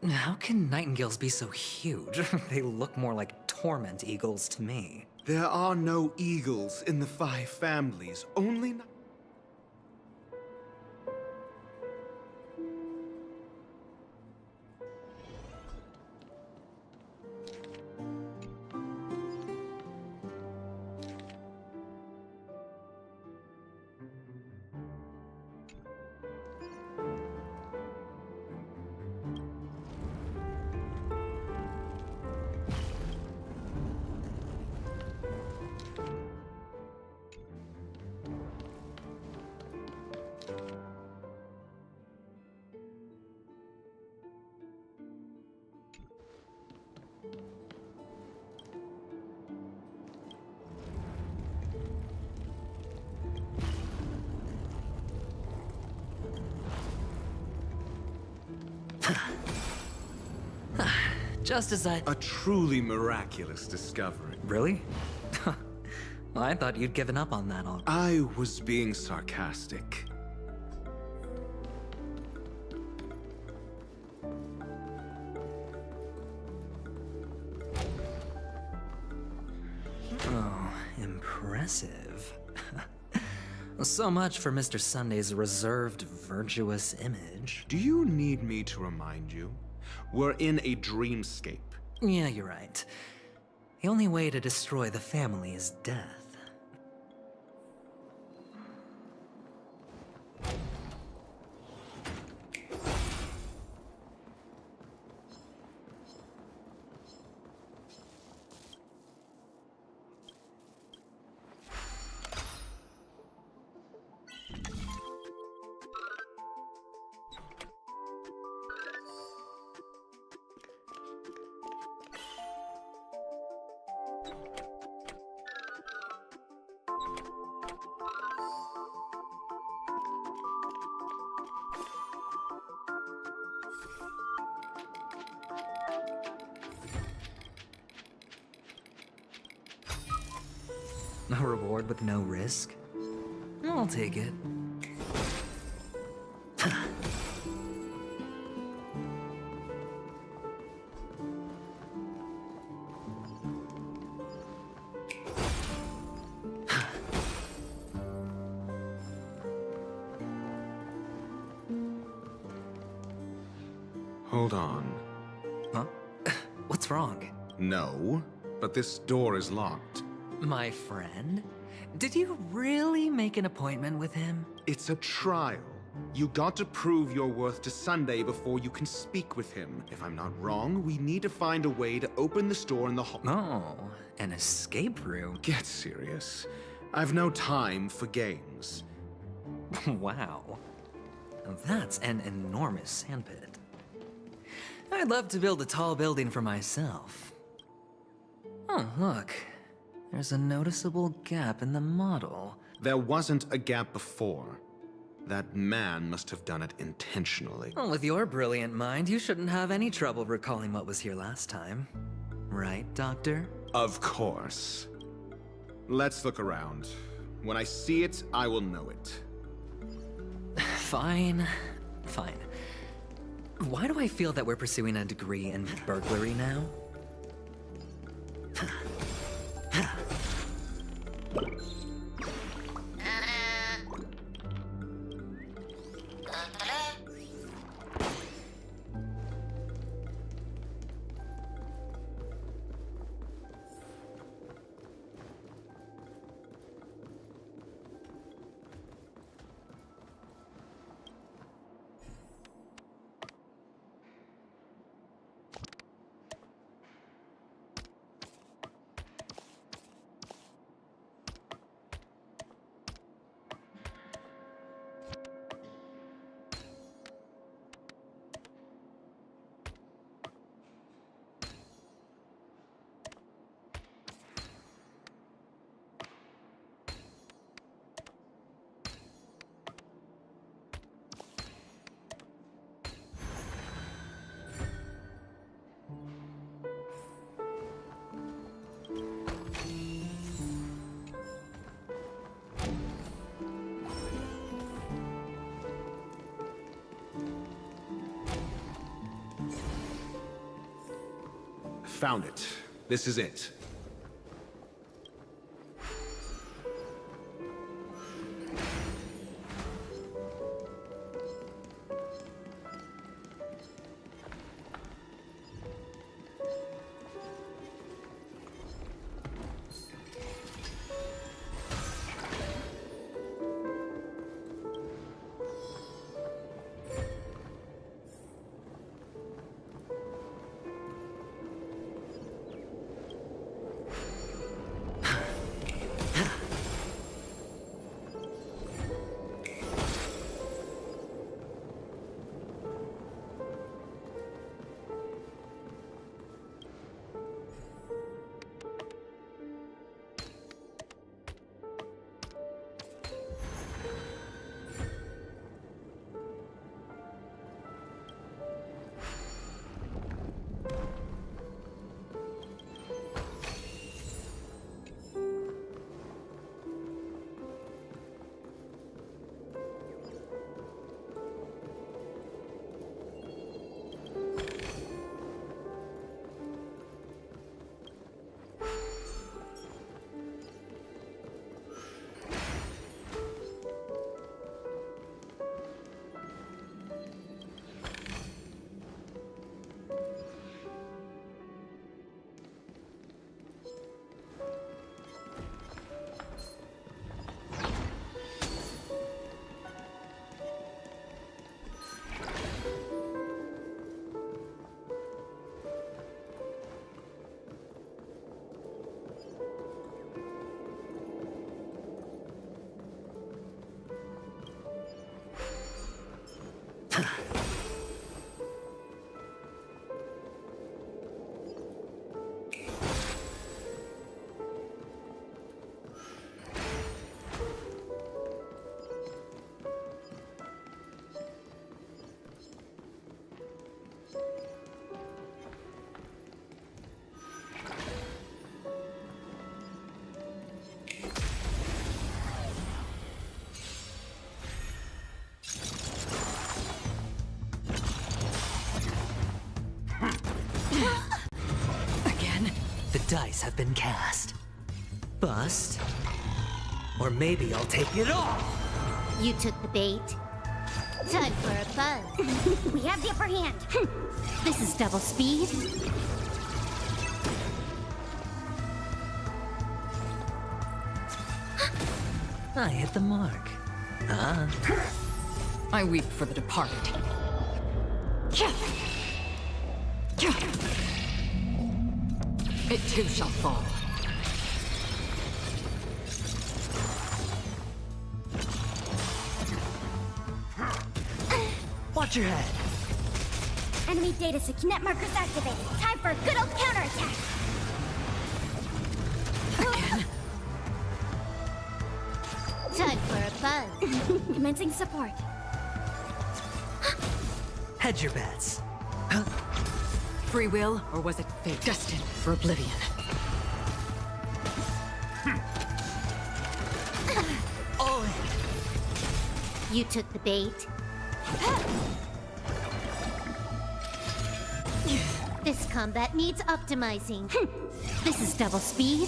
How can nightingales be so huge? They look more like torment eagles to me. There are no eagles in the 5 families, only Just as I... A truly miraculous discovery. Really? Well, I thought you'd given up on that all. I was being sarcastic. Oh, impressive. So much for Mr. Sunday's reserved, virtuous image. Do you need me to remind you? We're in a dreamscape. Yeah, you're right. The only way to destroy the family is death. A reward with no risk? I'll take it. Hold on. Huh? What's wrong? No, but this door is locked. My friend? Did you really make an appointment with him? It's a trial. You got to prove your worth to Sunday before you can speak with him. If I'm not wrong, we need to find a way to open this door in the hall. Oh, an escape room? Get serious. I've no time for games. Wow. That's an enormous sandpit. I'd love to build a tall building for myself. Oh, look. There's a noticeable gap in the model. There wasn't a gap before. That man must have done it intentionally. Well, with your brilliant mind, you shouldn't have any trouble recalling what was here last time. Right, Doctor? Of course. Let's look around. When I see it, I will know it. Fine. Fine. Why do I feel that we're pursuing a degree in burglary now? Found it. This is it. dice have been cast. Bust. Or maybe I'll take it all! You took the bait. Time for a buzz. We have the upper hand. This is double speed. I hit the mark. I weep for the departed. It too shall fall. Watch your head. Enemy data net markers activated. Time for a good old counterattack. Again. Time for a buzz. Commencing support. Hedge your bets. Free will, or was it fate? Destined for oblivion. All in. You took the bait. This combat needs optimizing. This is double speed.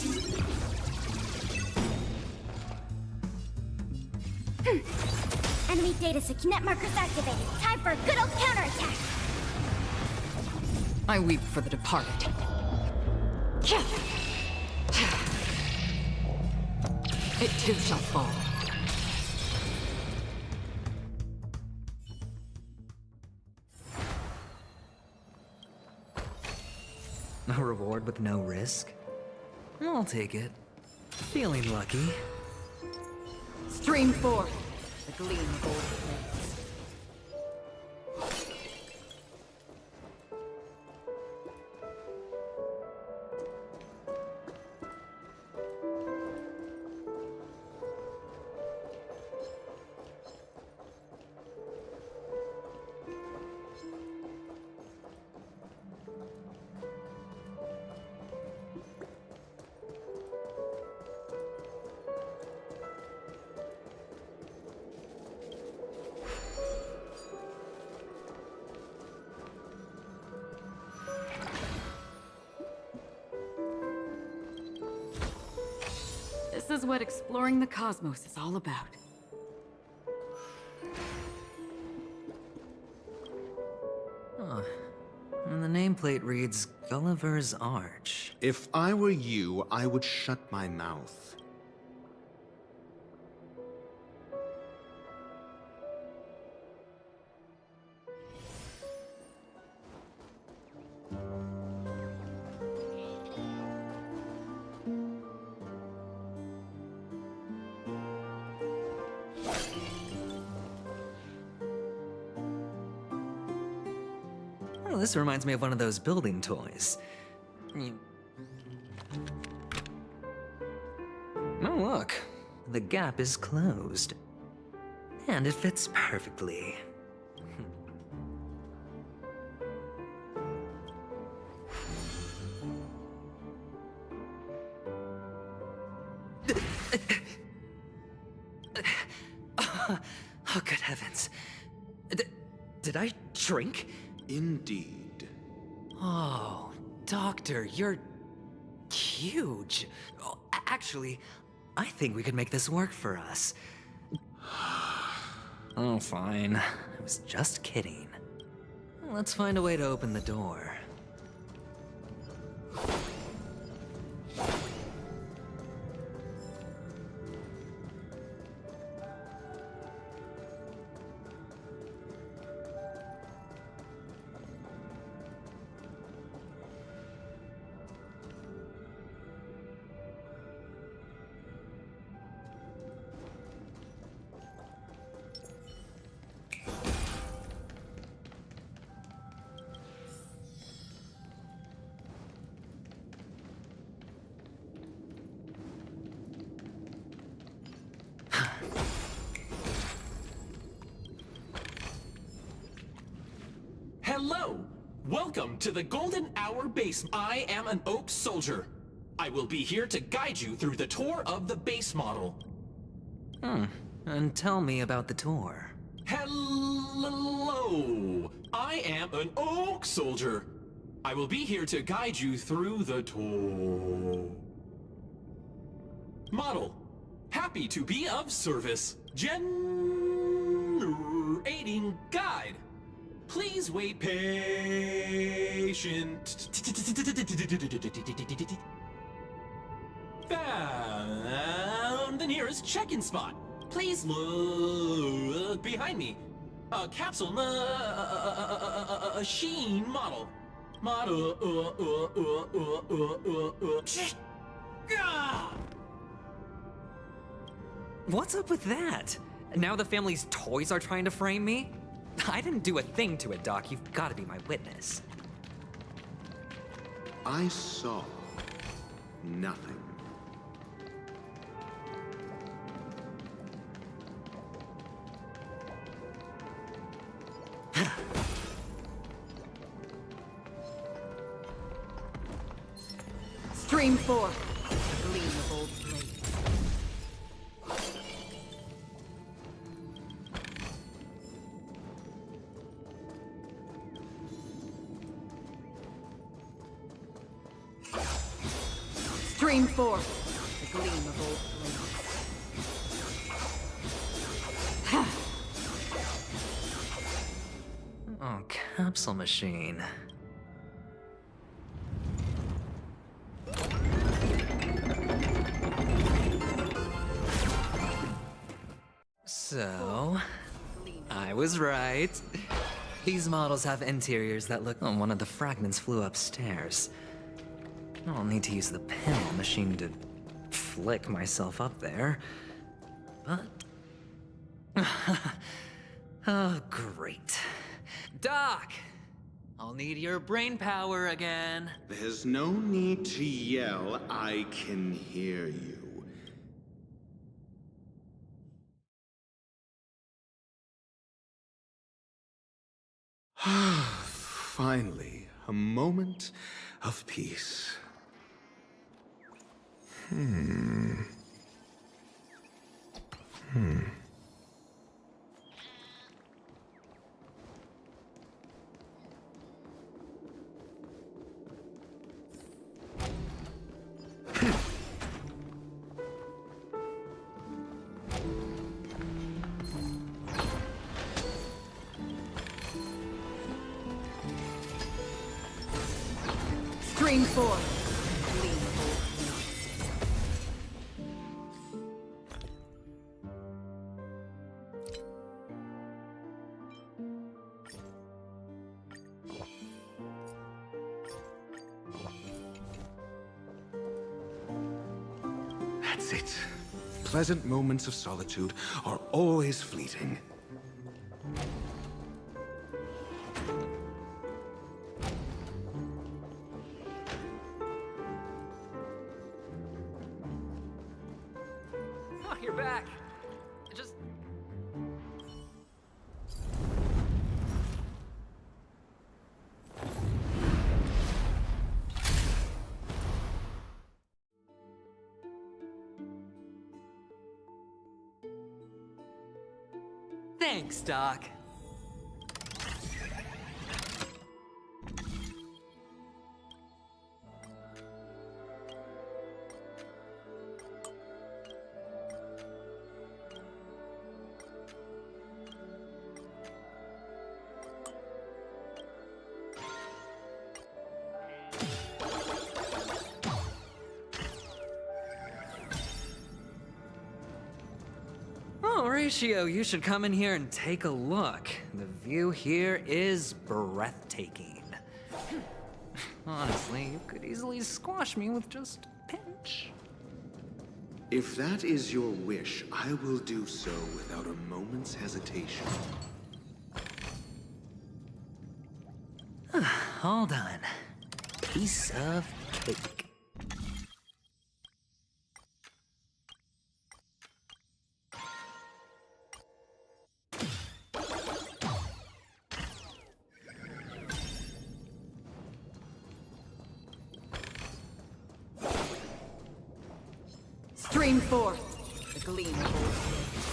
Enemy data net markers activated. Time for a good old counterattack. I weep for the departed. It too shall fall. A reward with no risk? I'll take it. Feeling lucky. Stream forth the gleam gold flakes. This is what exploring the cosmos is all about. Huh. And the nameplate reads Gulliver's Arch. If I were you, I would shut my mouth. Oh, this reminds me of one of those building toys. Oh, look. The gap is closed. And it fits perfectly. Oh, good heavens. Did I shrink? Indeed. Oh, Doctor, you're huge. Oh, actually, I think we could make this work for us. Oh, fine. I was just kidding. Let's find a way to open the door. Hello! Welcome to the Golden Hour base. I am an Oak Soldier. I will be here to guide you through the tour of the base model. And tell me about the tour. Hello! I am an Oak Soldier. I will be here to guide you through the tour. Model, happy to be of service. Generating guide. Please wait patient. Found the nearest check-in spot. Please look behind me. A capsule machine model. What's up with that? Now the family's toys are trying to frame me? I didn't do a thing to it, Doc. You've got to be my witness. I saw nothing. Stream 4. A gleam of old blades. Stream 4. A gleam of old blades. Oh, capsule machine. So, I was right. These models have interiors that look... Oh, one of the fragments flew upstairs. I'll need to use the pinball machine to flick myself up there. But... oh, great. Doc! I'll need your brain power again. There's no need to yell. I can hear you. Finally, a moment of peace. Stream 4. That's it. Pleasant moments of solitude are always fleeting. Oh, you're back. Just... Thanks, Doc. Oh, Ratio, you should come in here and take a look. The view here is breathtaking. Honestly, you could easily squash me with just a pinch. If that is your wish, I will do so without a moment's hesitation. All done. Piece of cake. Stream 4. The gleam of old blades.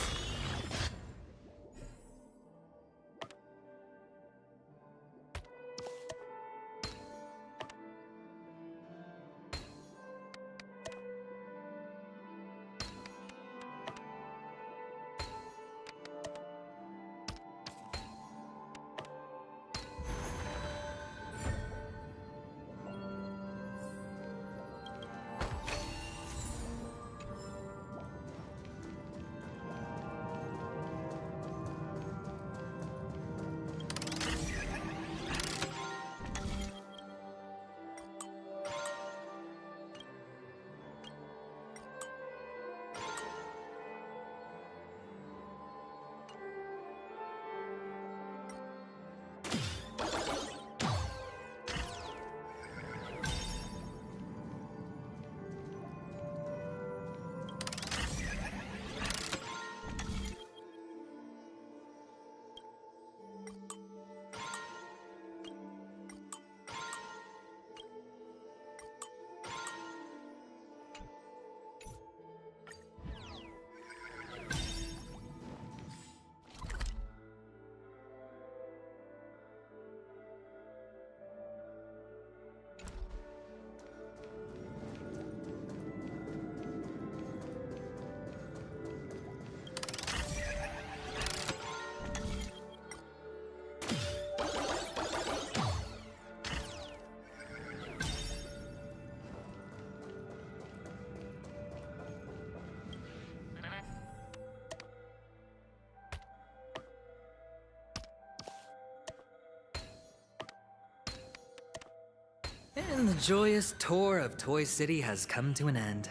And the joyous tour of Toy City has come to an end.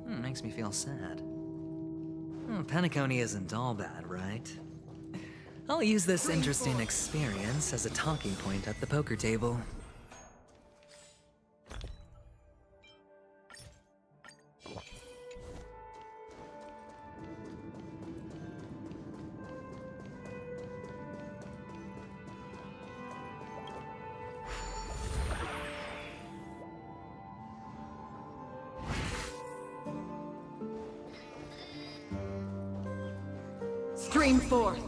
Makes me feel sad. Penacony isn't all bad, right? I'll use this interesting experience as a talking point at the poker table. Stream forth.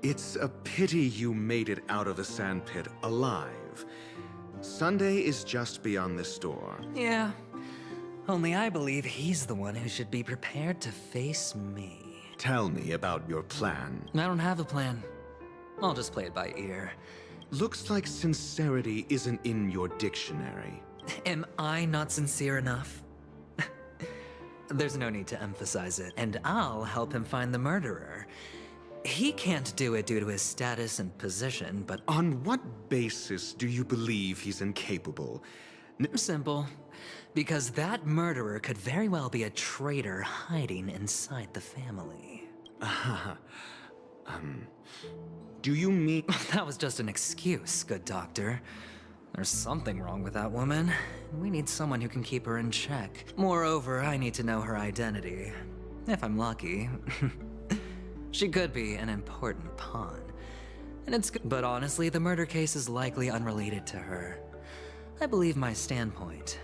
It's a pity you made it out of the sandpit alive. Sunday is just beyond this door. Yeah. Only I believe he's the one who should be prepared to face me. Tell me about your plan. I don't have a plan. I'll just play it by ear. Looks like sincerity isn't in your dictionary. Am I not sincere enough? There's no need to emphasize it, and I'll help him find the murderer. He can't do it due to his status and position, but... On what basis do you believe he's incapable? Simple. Because that murderer could very well be a traitor hiding inside the family. Do you mean... That was just an excuse, good doctor. There's something wrong with that woman. We need someone who can keep her in check. Moreover, I need to know her identity. If I'm lucky. She could be an important pawn. And it's good. But honestly, the murder case is likely unrelated to her. I believe my standpoint.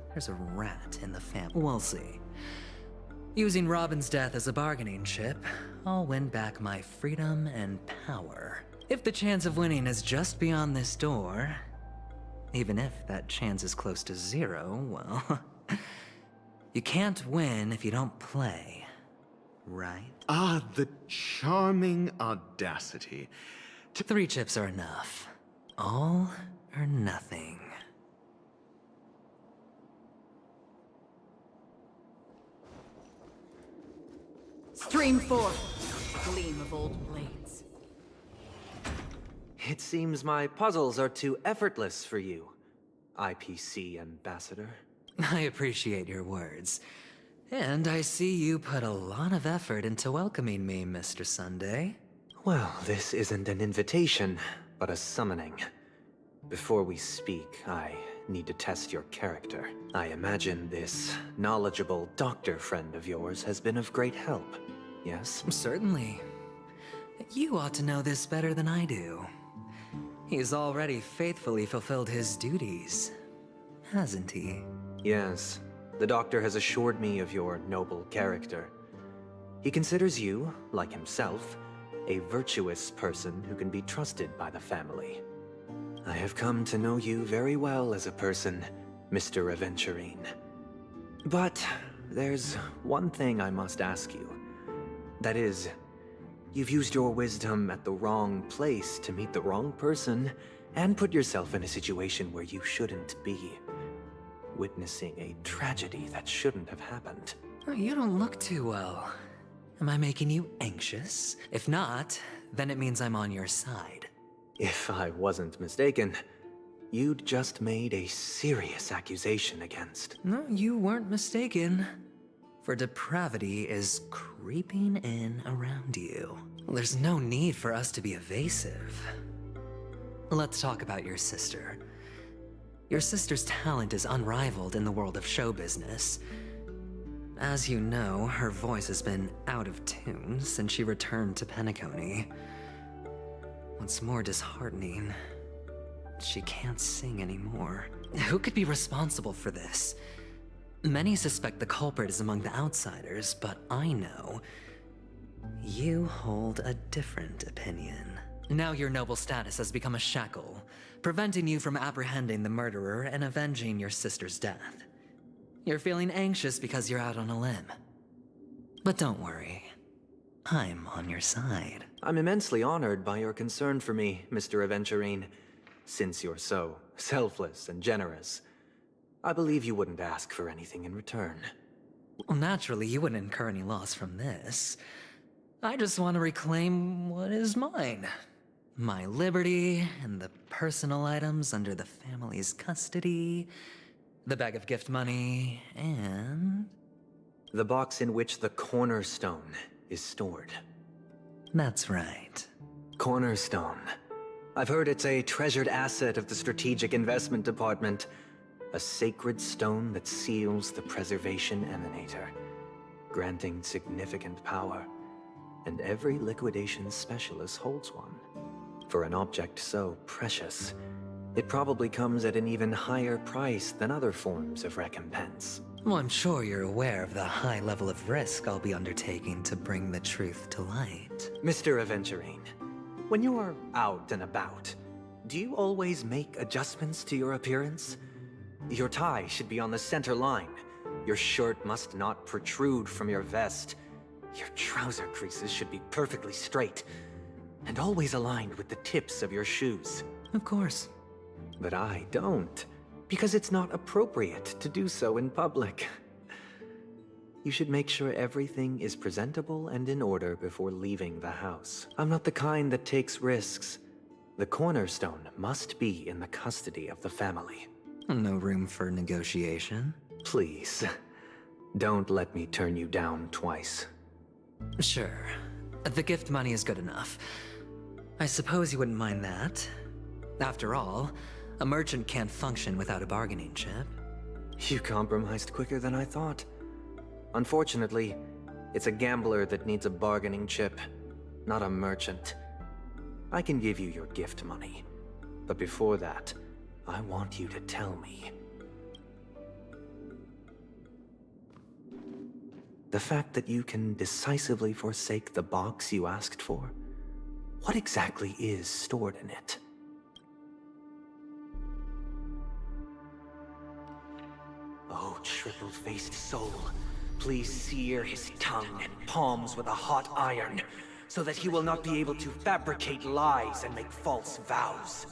There's a rat in the family. We'll see. Using Robin's death as a bargaining chip, I'll win back my freedom and power. If the chance of winning is just beyond this door, even if that chance is close to zero, well, you can't win if you don't play, right? Ah, the charming audacity. 3 chips are enough. All or nothing. Stream forth. Gleam of old blades. It seems my puzzles are too effortless for you, IPC Ambassador. I appreciate your words. And I see you put a lot of effort into welcoming me, Mr. Sunday. Well, this isn't an invitation, but a summoning. Before we speak, I need to test your character. I imagine this knowledgeable doctor friend of yours has been of great help, yes? Certainly. You ought to know this better than I do. He's already faithfully fulfilled his duties, hasn't he? Yes. The doctor has assured me of your noble character. He considers you, like himself, a virtuous person who can be trusted by the family. I have come to know you very well as a person, Mr. Aventurine. But there's one thing I must ask you. That is, you've used your wisdom at the wrong place to meet the wrong person and put yourself in a situation where you shouldn't be. Witnessing a tragedy that shouldn't have happened. You don't look too well. Am I making you anxious? If not, then it means I'm on your side. If I wasn't mistaken, you'd just made a serious accusation against... No, you weren't mistaken. For depravity is creeping in around you. There's no need for us to be evasive. Let's talk about your sister. Your sister's talent is unrivaled in the world of show business. As you know, her voice has been out of tune since she returned to Penacony. What's more disheartening, she can't sing anymore. Who could be responsible for this? Many suspect the culprit is among the outsiders, but I know you hold a different opinion. Now your noble status has become a shackle, preventing you from apprehending the murderer and avenging your sister's death. You're feeling anxious because you're out on a limb. But don't worry, I'm on your side. I'm immensely honored by your concern for me, Mr. Aventurine. Since you're so selfless and generous, I believe you wouldn't ask for anything in return. Well, naturally, you wouldn't incur any loss from this. I just want to reclaim what is mine. my liberty, and the personal items under the family's custody, the bag of gift money, and... The box in which the cornerstone is stored. That's right. Cornerstone. I've heard it's a treasured asset of the Strategic Investment Department. A sacred stone that seals the Preservation Emanator, granting significant power. And every liquidation specialist holds one. For an object so precious, it probably comes at an even higher price than other forms of recompense. Well, I'm sure you're aware of the high level of risk I'll be undertaking to bring the truth to light. Mr. Aventurine, when you are out and about, do you always make adjustments to your appearance? Your tie should be on the center line. Your shirt must not protrude from your vest. Your trouser creases should be perfectly straight, and always aligned with the tips of your shoes. Of course. But I don't, because it's not appropriate to do so in public. You should make sure everything is presentable and in order before leaving the house. I'm not the kind that takes risks. The cornerstone must be in the custody of the family. No room for negotiation. Please, don't let me turn you down twice. Sure. The gift money is good enough. I suppose you wouldn't mind that. After all, a merchant can't function without a bargaining chip. You compromised quicker than I thought. Unfortunately, it's a gambler that needs a bargaining chip, not a merchant. I can give you your gift money, but before that, I want you to tell me. The fact that you can decisively forsake the box you asked for, what exactly is stored in it? Oh, triple-faced soul, please sear his tongue and palms with a hot iron, so that he will not be able to fabricate lies and make false vows.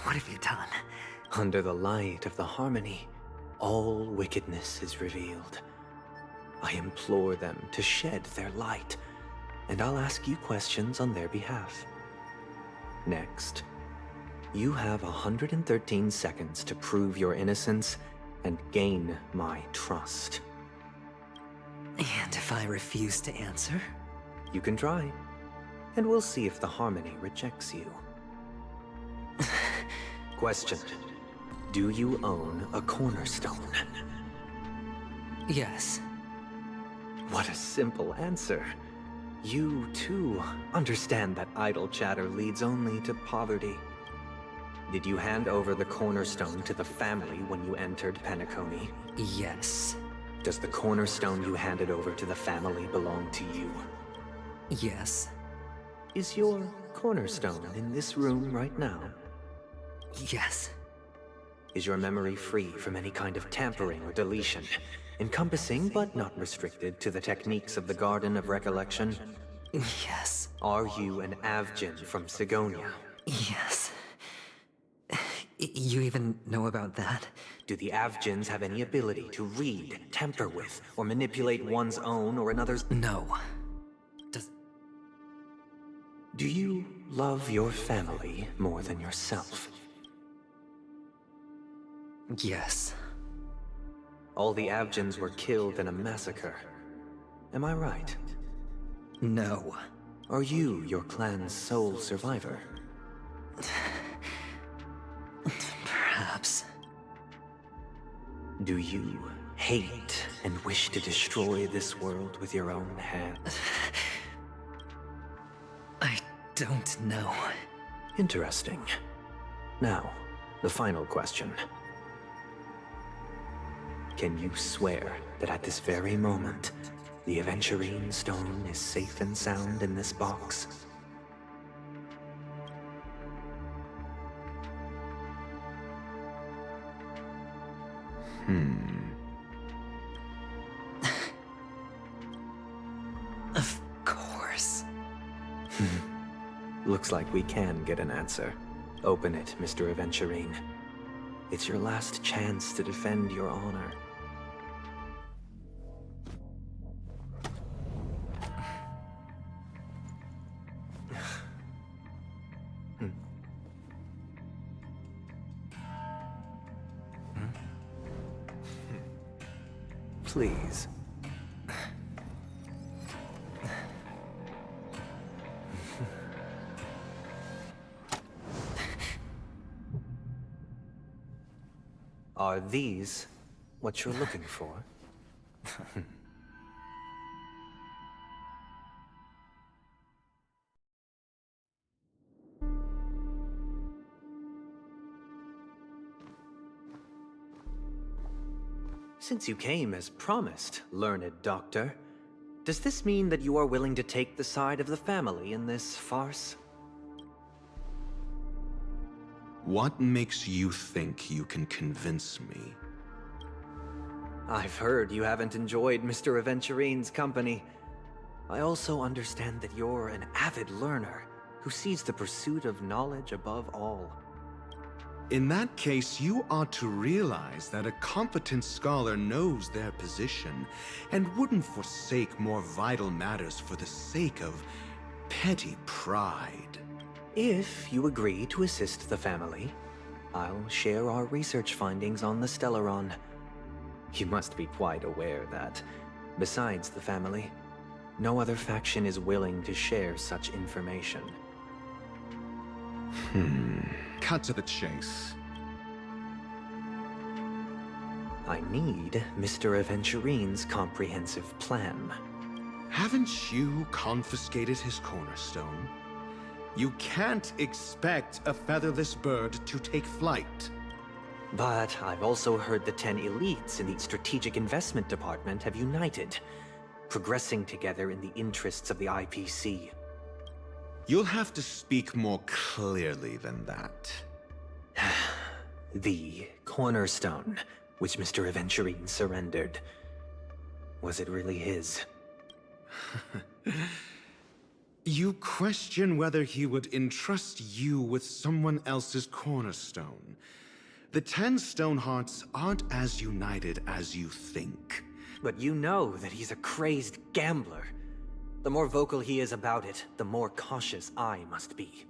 What have you done? Under the light of the harmony, all wickedness is revealed. I implore them to shed their light, and I'll ask you questions on their behalf. Next, you have 113 seconds to prove your innocence and gain my trust. And if I refuse to answer? You can try, and we'll see if the harmony rejects you. Question. Do you own a cornerstone? Yes. What a simple answer. You, too, understand that idle chatter leads only to poverty. Did you hand over the cornerstone to the family when you entered Penacony? Yes. Does the cornerstone you handed over to the family belong to you? Yes. Is your cornerstone in this room right now? Yes. Is your memory free from any kind of tampering or deletion, encompassing but not restricted to the techniques of the Garden of Recollection? Yes. Are you an Avgin from Sigonia? Yes. You even know about that? Do the Avgins have any ability to read, tamper with, or manipulate one's own or another's? No. Do you love your family more than yourself? Yes. All the Avgins were killed in a massacre. Am I right? No. Are you your clan's sole survivor? Perhaps. Do you hate and wish to destroy this world with your own hand? I don't know. Interesting. Now, the final question. Can you swear that at this very moment, the Aventurine stone is safe and sound in this box? Of course. Looks like we can get an answer. Open it, Mr. Aventurine. It's your last chance to defend your honor. Please. Are these what you're looking for? Since you came as promised, learned doctor, does this mean that you are willing to take the side of the family in this farce? What makes you think you can convince me? I've heard you haven't enjoyed Mr. Aventurine's company. I also understand that you're an avid learner who sees the pursuit of knowledge above all. In that case, you ought to realize that a competent scholar knows their position and wouldn't forsake more vital matters for the sake of petty pride. If you agree to assist the family, I'll share our research findings on the Stellaron. You must be quite aware that, besides the family, no other faction is willing to share such information. Cut to the chase. I need Mr. Aventurine's comprehensive plan. Haven't you confiscated his cornerstone? You can't expect a featherless bird to take flight. But I've also heard the 10 elites in the Strategic Investment Department have united, progressing together in the interests of the IPC. You'll have to speak more clearly than that. The cornerstone, which Mr. Aventurine surrendered. Was it really his? You question whether he would entrust you with someone else's cornerstone. The 10 Stonehearts aren't as united as you think. But you know that he's a crazed gambler. The more vocal he is about it, the more cautious I must be.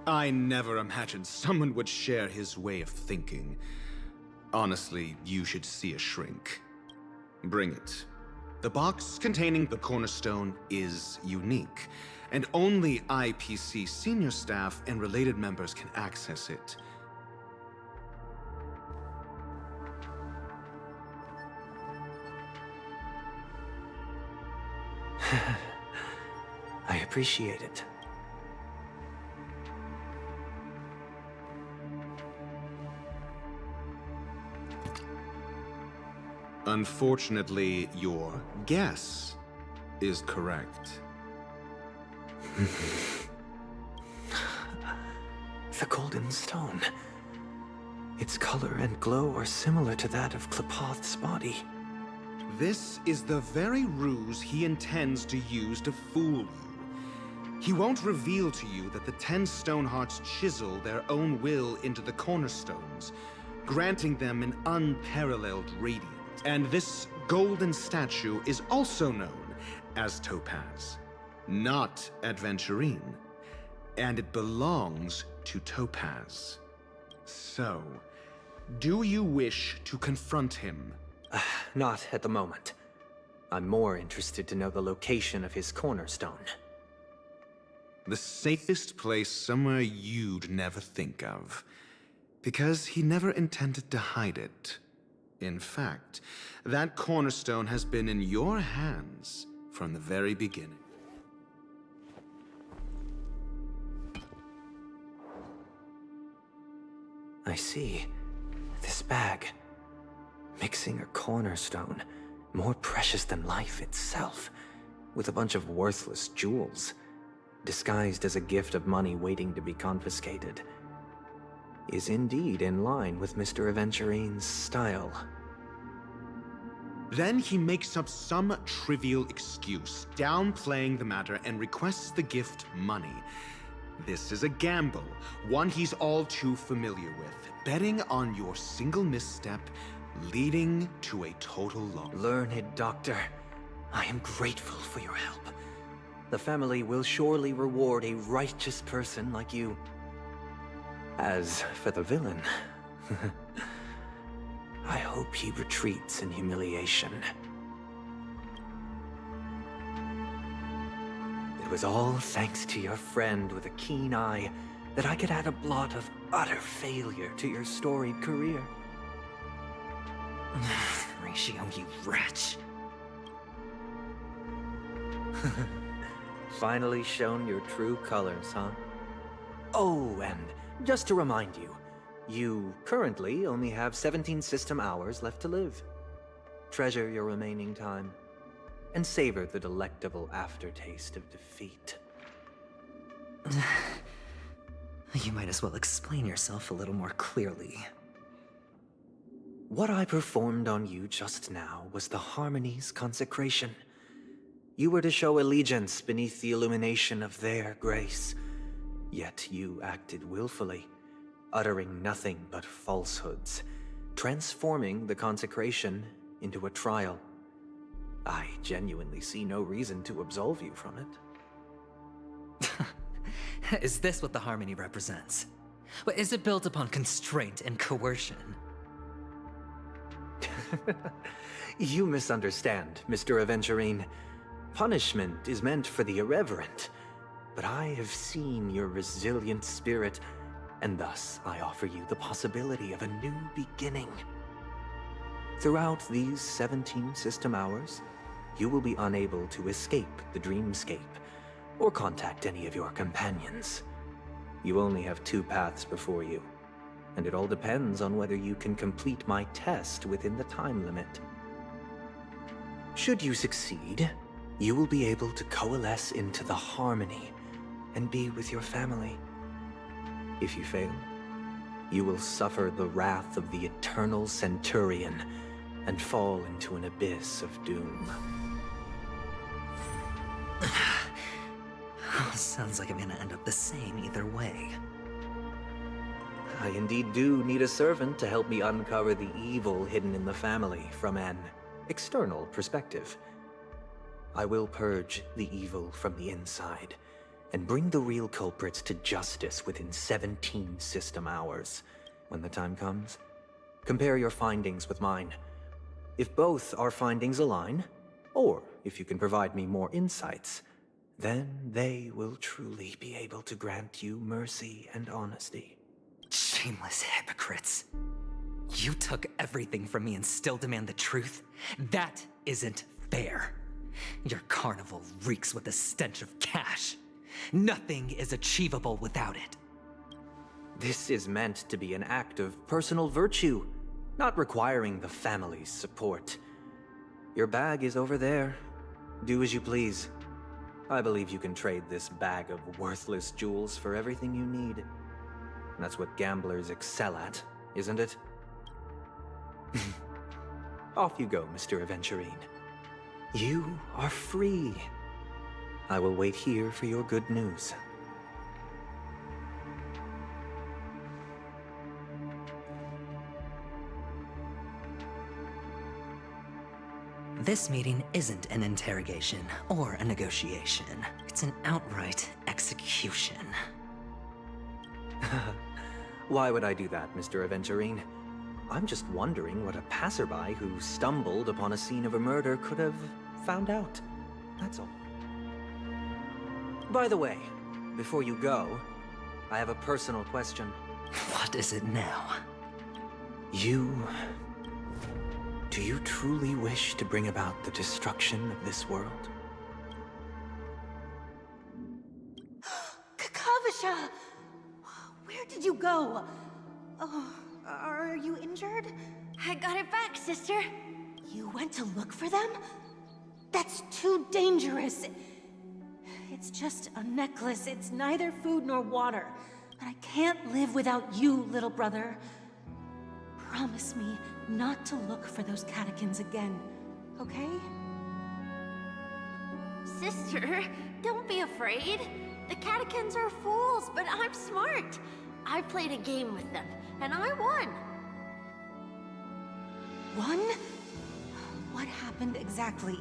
I never imagined someone would share his way of thinking. Honestly, you should see a shrink. Bring it. The box containing the cornerstone is unique, and only IPC senior staff and related members can access it. I appreciate it. Unfortunately, your guess is correct. The golden stone. Its color and glow are similar to that of Klepoth's body. This is the very ruse he intends to use to fool you. He won't reveal to you that the 10 Stonehearts chisel their own will into the cornerstones, granting them an unparalleled radiance. And this golden statue is also known as Topaz, not Aventurine. And it belongs to Topaz. So, do you wish to confront him? Not at the moment. I'm more interested to know the location of his cornerstone. The safest place somewhere you'd never think of. Because he never intended to hide it. In fact, that cornerstone has been in your hands from the very beginning. I see. This bag. Mixing a cornerstone, more precious than life itself, with a bunch of worthless jewels, disguised as a gift of money waiting to be confiscated, is indeed in line with Mr. Aventurine's style. Then he makes up some trivial excuse, downplaying the matter, and requests the gift money. This is a gamble, one he's all too familiar with, betting on your single misstep, leading to a total loss. Learned doctor, I am grateful for your help. The family will surely reward a righteous person like you. As for the villain, I hope hope he retreats in humiliation. It was all thanks to your friend with a keen eye that I could add a blot of utter failure to your storied career. Ratio, you wretch. Finally shown your true colors, huh? Oh, and just to remind you, you currently only have 17 system hours left to live. Treasure your remaining time, and savor the delectable aftertaste of defeat. You might as well explain yourself a little more clearly. What I performed on you just now was the Harmony's consecration. You were to show allegiance beneath the illumination of their grace. Yet you acted willfully, uttering nothing but falsehoods, transforming the consecration into a trial. I genuinely see no reason to absolve you from it. Is this what the Harmony represents? But is it built upon constraint and coercion? You misunderstand, Mr. Aventurine. Punishment is meant for the irreverent, but I have seen your resilient spirit, and thus I offer you the possibility of a new beginning. Throughout these 17 system hours, you will be unable to escape the dreamscape, or contact any of your companions. You only have 2 paths before you, and it all depends on whether you can complete my test within the time limit. Should you succeed, you will be able to coalesce into the Harmony and be with your family. If you fail, you will suffer the wrath of the eternal Centurion and fall into an abyss of doom. Sounds like I'm gonna end up the same either way. I indeed do need a servant to help me uncover the evil hidden in the family from an external perspective. I will purge the evil from the inside and bring the real culprits to justice within 17 system hours. When the time comes, compare your findings with mine. If both our findings align, or if you can provide me more insights, then they will truly be able to grant you mercy and honesty. Shameless hypocrites. You took everything from me and still demand the truth? That isn't fair. Your carnival reeks with the stench of cash. Nothing is achievable without it. This is meant to be an act of personal virtue, not requiring the family's support. Your bag is over there. Do as you please. I believe you can trade this bag of worthless jewels for everything you need. That's what gamblers excel at, isn't it? Off you go, Mr. Aventurine. You are free. I will wait here for your good news. This meeting isn't an interrogation or a negotiation. It's an outright execution. Why would I do that, Mr. Aventurine? I'm just wondering what a passerby who stumbled upon a scene of a murder could have found out. That's all. By the way, before you go, I have a personal question. What is it now? Do you truly wish to bring about the destruction of this world? Kakavasha! Where did you go? Oh, are you injured? I got it back, sister. You went to look for them? That's too dangerous. It's just a necklace. It's neither food nor water. But I can't live without you, little brother. Promise me not to look for those catechins again, okay? Sister, don't be afraid. The catechins are fools, but I'm smart. I played a game with them, and I won. Won? What happened exactly?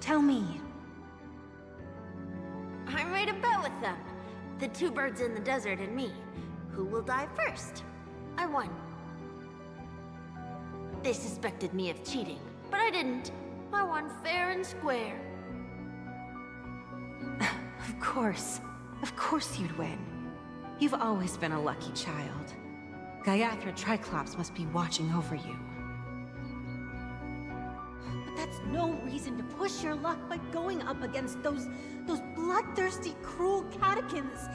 Tell me. I made a bet with them. The 2 birds in the desert and me. Who will die first? I won. They suspected me of cheating, but I didn't. I won fair and square. Of course. Of course you'd win. You've always been a lucky child. Gaiathra Triclops must be watching over you. But that's no reason to push your luck by going up against those bloodthirsty, cruel catechins.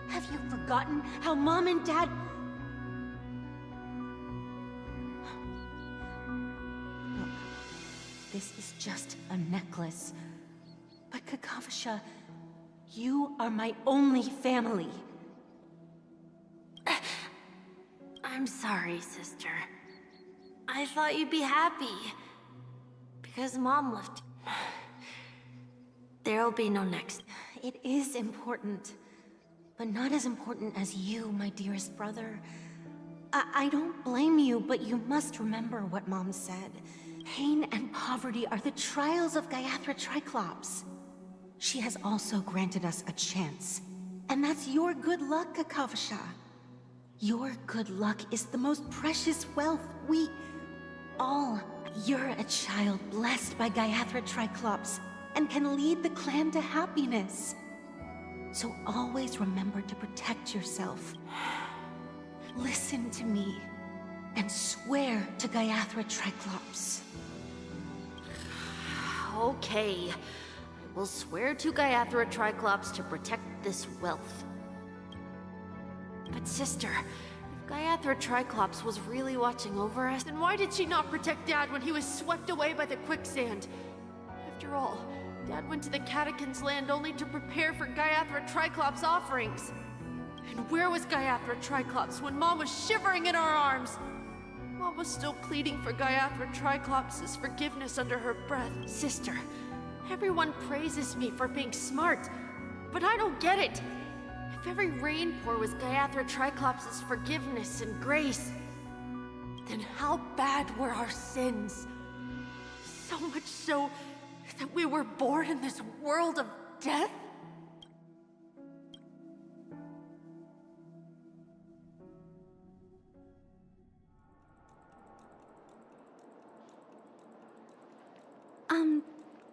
Have you forgotten how Mom and Dad... Look, this is just a necklace. But Kakavasha, you are my only family. I'm sorry, sister. I thought you'd be happy. Because Mom left. There'll be no next. It is important. But not as important as you, my dearest brother. I don't blame you, but you must remember what Mom said. Pain and poverty are the trials of Gaiathra Triclops. She has also granted us a chance. And that's your good luck, Kakavasha. Your good luck is the most precious wealth we all... You're a child blessed by Gaiathra Triclops and can lead the clan to happiness. So always remember to protect yourself. Listen to me and swear to Gaiathra Triclops. Okay. I will swear to Gaiathra Triclops to protect this wealth. But sister, if Gaiathra Triclops was really watching over us, then why did she not protect Dad when he was swept away by the quicksand? After all, Dad went to the Catechins' land only to prepare for Gaiathra Triclops' offerings. And where was Gaiathra Triclops when Mom was shivering in our arms? Mom was still pleading for Gaiathra Triclops' forgiveness under her breath. Sister, everyone praises me for being smart, but I don't get it. If every rainpour was Gaiathra Triclops' forgiveness and grace, then how bad were our sins? So much so that we were born in this world of death?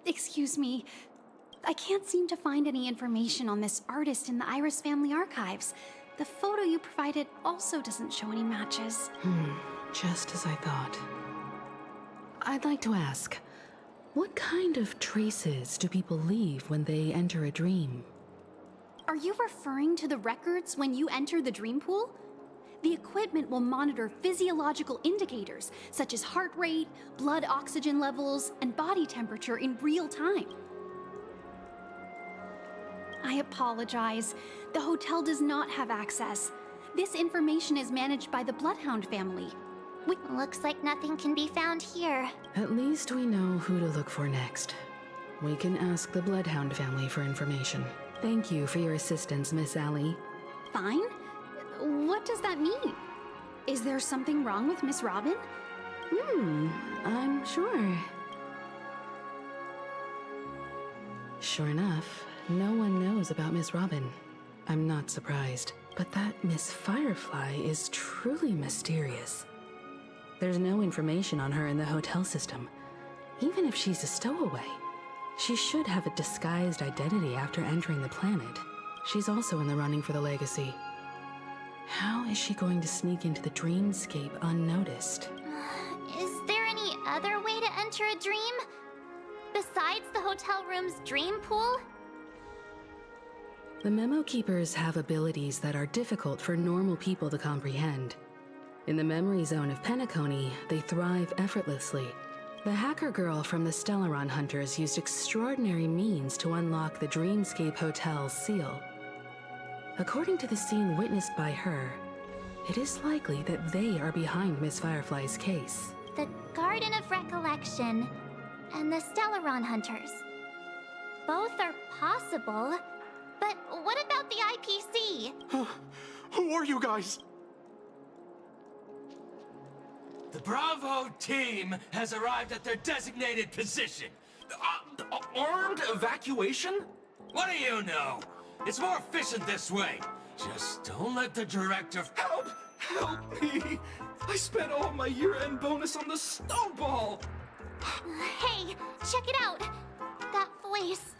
Excuse me. I can't seem to find any information on this artist in the Iris family archives. The photo you provided also doesn't show any matches. Just as I thought. I'd like to ask, what kind of traces do people leave when they enter a dream? Are you referring to the records when you enter the dream pool? The equipment will monitor physiological indicators, such as heart rate, blood oxygen levels, and body temperature in real time. I apologize. The hotel does not have access. This information is managed by the Bloodhound family. Looks like nothing can be found here. At least we know who to look for next. We can ask the Bloodhound family for information. Thank you for your assistance, Miss Allie. Fine? What does that mean? Is there something wrong with Miss Robin? I'm sure. Sure enough, no one knows about Miss Robin. I'm not surprised, but that Miss Firefly is truly mysterious. There's no information on her in the hotel system. Even if she's a stowaway, she should have a disguised identity after entering the planet. She's also in the running for the legacy. How is she going to sneak into the dreamscape unnoticed? Is there any other way to enter a dream? Besides the hotel room's dream pool? The Memo Keepers have abilities that are difficult for normal people to comprehend. In the memory zone of Penacony, they thrive effortlessly. The hacker girl from the Stellaron Hunters used extraordinary means to unlock the Dreamscape Hotel's seal. According to the scene witnessed by her, it is likely that they are behind Miss Firefly's case. The Garden of Recollection and the Stellaron Hunters. Both are possible, but what about the IPC? Who are you guys? The Bravo team has arrived at their designated position. Armed evacuation? What do you know? It's more efficient this way. Just don't let the director... Help! Help me! I spent all my year-end bonus on the snowball! Hey, check it out! That voice.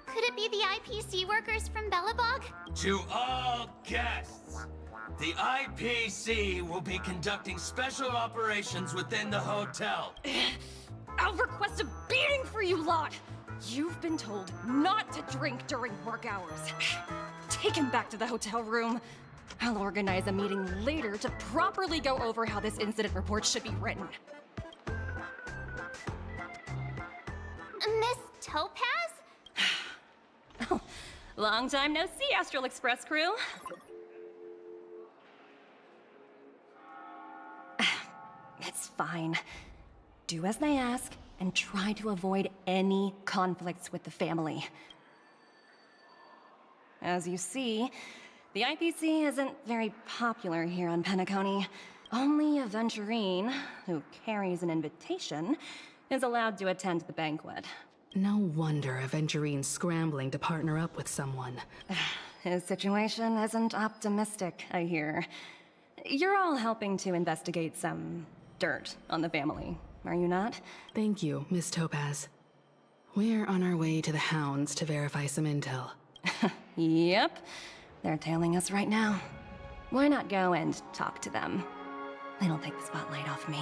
Could it be the IPC workers from Bellabog? To all guests, the IPC will be conducting special operations within the hotel. I'll request a beating for you lot! You've been told not to drink during work hours. Take him back to the hotel room. I'll organize a meeting later to properly go over how this incident report should be written. Miss Topaz? Oh, long time no see, Astral Express crew. It's fine. Do as they ask, and try to avoid any conflicts with the family. As you see, the IPC isn't very popular here on Penacony. Only a Venturine, who carries an invitation, is allowed to attend the banquet. No wonder Aventurine's scrambling to partner up with someone. His situation isn't optimistic, I hear. You're all helping to investigate some dirt on the family, are you not? Thank you, Miss Topaz. We're on our way to the Hounds to verify some intel. Yep. They're tailing us right now. Why not go and talk to them? It'll take the spotlight off me.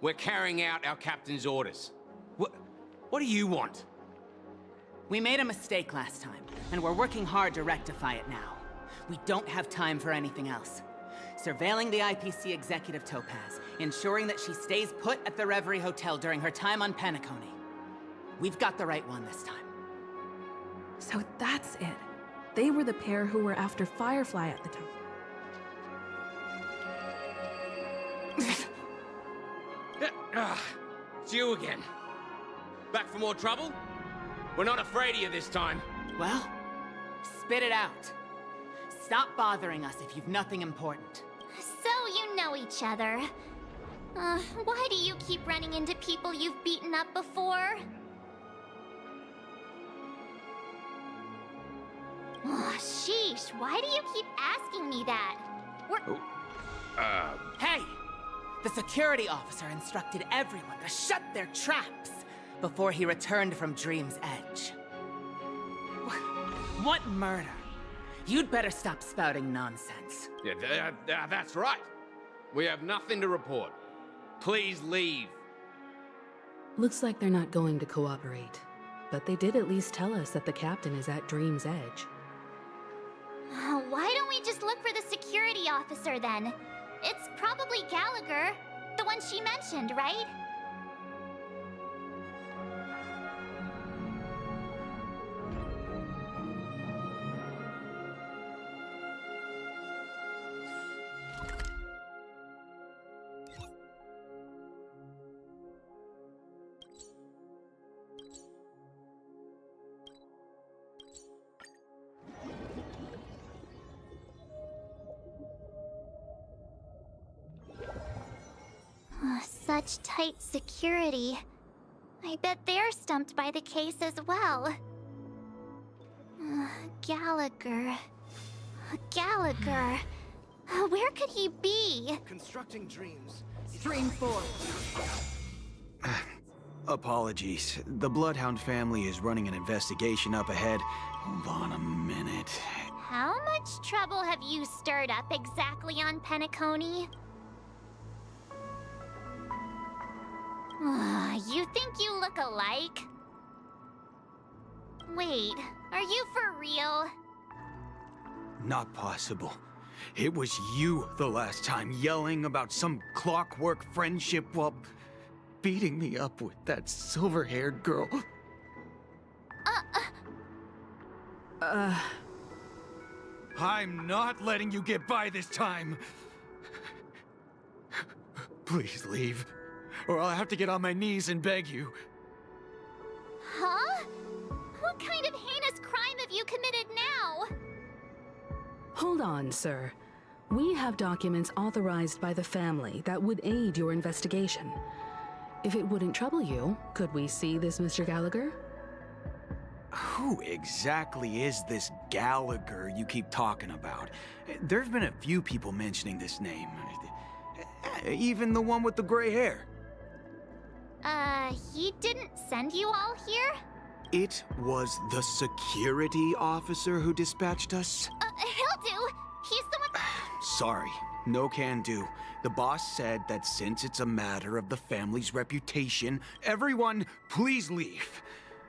We're carrying out our captain's orders. What do you want? We made a mistake last time, and we're working hard to rectify it now. We don't have time for anything else. Surveilling the IPC executive Topaz, ensuring that she stays put at the Reverie Hotel during her time on Penacony. We've got the right one this time. So that's it. They were the pair who were after Firefly at the time. It's you again. Back for more trouble? We're not afraid of you this time. Well, spit it out. Stop bothering us if you've nothing important. So you know each other. Why do you keep running into people you've beaten up before? Oh, sheesh, why do you keep asking me that? Hey! The security officer instructed everyone to shut their traps before he returned from Dream's Edge. What murder? You'd better stop spouting nonsense. Yeah, that's right. We have nothing to report. Please leave. Looks like they're not going to cooperate. But they did at least tell us that the captain is at Dream's Edge. Why don't we just look for the security officer then? It's probably Gallagher, the one she mentioned, right? Such tight security. I bet they're stumped by the case as well. Gallagher. Gallagher. Where could he be? Constructing dreams. Dream 4. Apologies. The Bloodhound family is running an investigation up ahead. Hold on a minute. How much trouble have you stirred up exactly on Penacony? You think you look alike? Wait, are you for real? Not possible. It was you the last time, yelling about some clockwork friendship while beating me up with that silver-haired girl. I'm not letting you get by this time. Please leave, or I'll have to get on my knees and beg you. Huh? What kind of heinous crime have you committed now? Hold on, sir. We have documents authorized by the family that would aid your investigation. If it wouldn't trouble you, could we see this Mr. Gallagher? Who exactly is this Gallagher you keep talking about? There've been a few people mentioning this name. Even the one with the gray hair. He didn't send you all here? It was the security officer who dispatched us? He'll do. He's the one— Sorry, no can do. The boss said that since it's a matter of the family's reputation, everyone, please leave.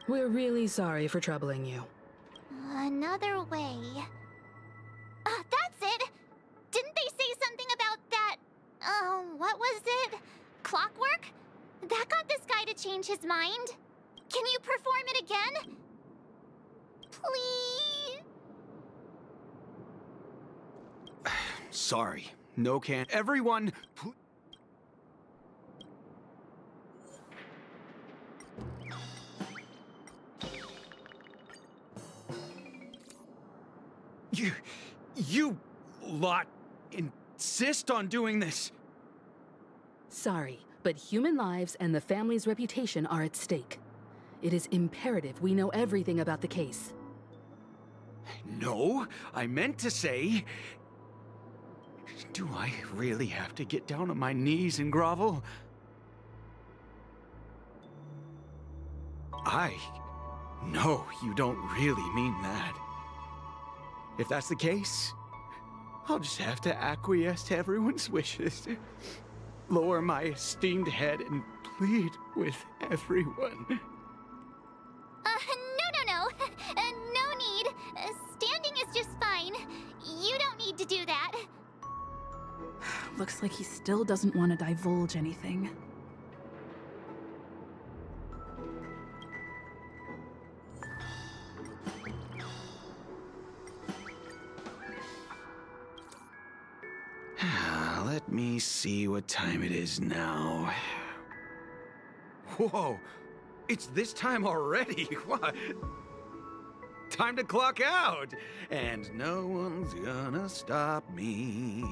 We're really sorry for troubling you. Another way. That's it! Didn't they say something about that, what was it? Clockwork? That got this guy to change his mind. Can you perform it again? Please? Sorry, no can. Everyone, You lot insist on doing this. Sorry, but human lives and the family's reputation are at stake. It is imperative we know everything about the case. No, I meant to say... Do I really have to get down on my knees and grovel? No, you don't really mean that. If that's the case, I'll just have to acquiesce to everyone's wishes. Lower my esteemed head and plead with everyone. No. No need. Standing is just fine. You don't need to do that. Looks like he still doesn't want to divulge anything. Let me see what time it is now. Whoa, it's this time already. What? Time to clock out. And no one's gonna stop me.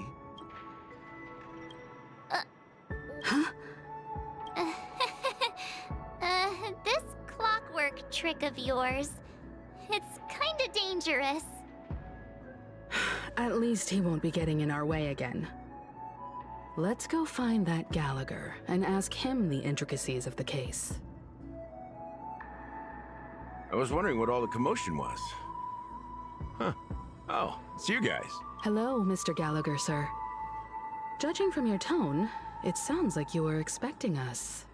This clockwork trick of yours, it's kinda dangerous. At least he won't be getting in our way again. Let's go find that Gallagher and ask him the intricacies of the case. I was wondering what all the commotion was. Huh. Oh, it's you guys. Hello, Mr. Gallagher, sir. Judging from your tone, it sounds like you were expecting us.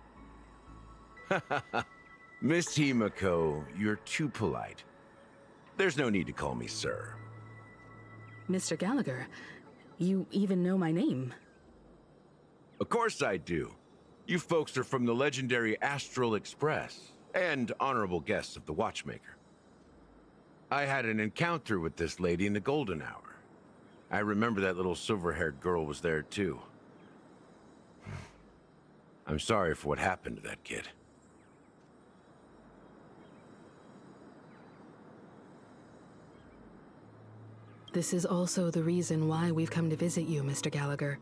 Miss Himiko, you're too polite. There's no need to call me sir. Mr. Gallagher, you even know my name. Of course I do. You folks are from the legendary Astral Express, and honorable guests of the Watchmaker. I had an encounter with this lady in the golden hour. I remember that little silver-haired girl was there too. I'm sorry for what happened to that kid. This is also the reason why we've come to visit you, Mr. Gallagher.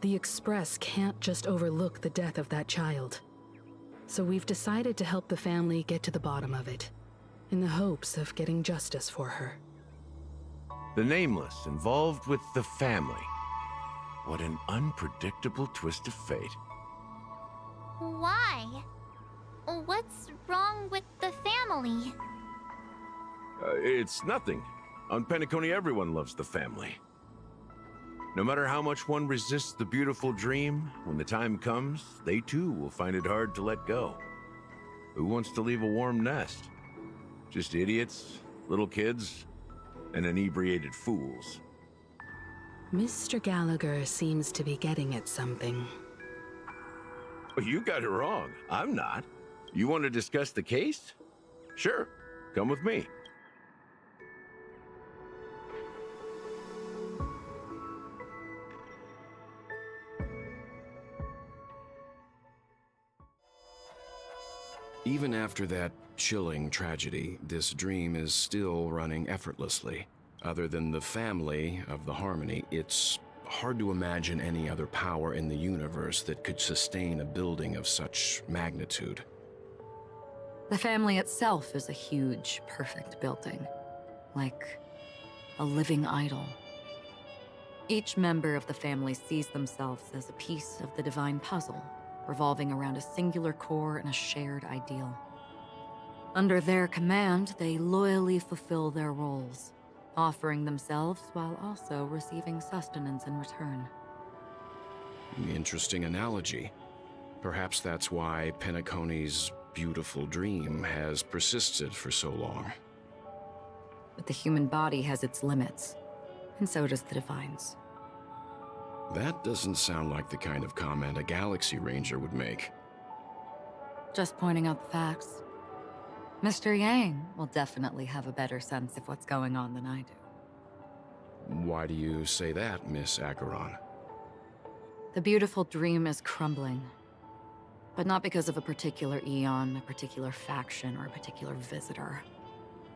The Express can't just overlook the death of that child. So we've decided to help the family get to the bottom of it, in the hopes of getting justice for her. The Nameless involved with the family. What an unpredictable twist of fate. Why? What's wrong with the family? It's nothing. On Penacony, everyone loves the family. No matter how much one resists the beautiful dream, when the time comes, they too will find it hard to let go. Who wants to leave a warm nest? Just idiots, little kids, and inebriated fools. Mr. Gallagher seems to be getting at something. You got it wrong. I'm not. You want to discuss the case? Sure. Come with me. Even after that chilling tragedy, this dream is still running effortlessly. Other than the family of the Harmony, it's hard to imagine any other power in the universe that could sustain a building of such magnitude. The family itself is a huge, perfect building. Like a living idol. Each member of the family sees themselves as a piece of the divine puzzle, revolving around a singular core and a shared ideal. Under their command, they loyally fulfill their roles, offering themselves while also receiving sustenance in return. Interesting analogy. Perhaps that's why Penacony's beautiful dream has persisted for so long. But the human body has its limits, and so does the Divine's. That doesn't sound like the kind of comment a Galaxy Ranger would make. Just pointing out the facts. Mr. Yang will definitely have a better sense of what's going on than I do. Why do you say that, Miss Acheron? The beautiful dream is crumbling. But not because of a particular eon, a particular faction, or a particular visitor.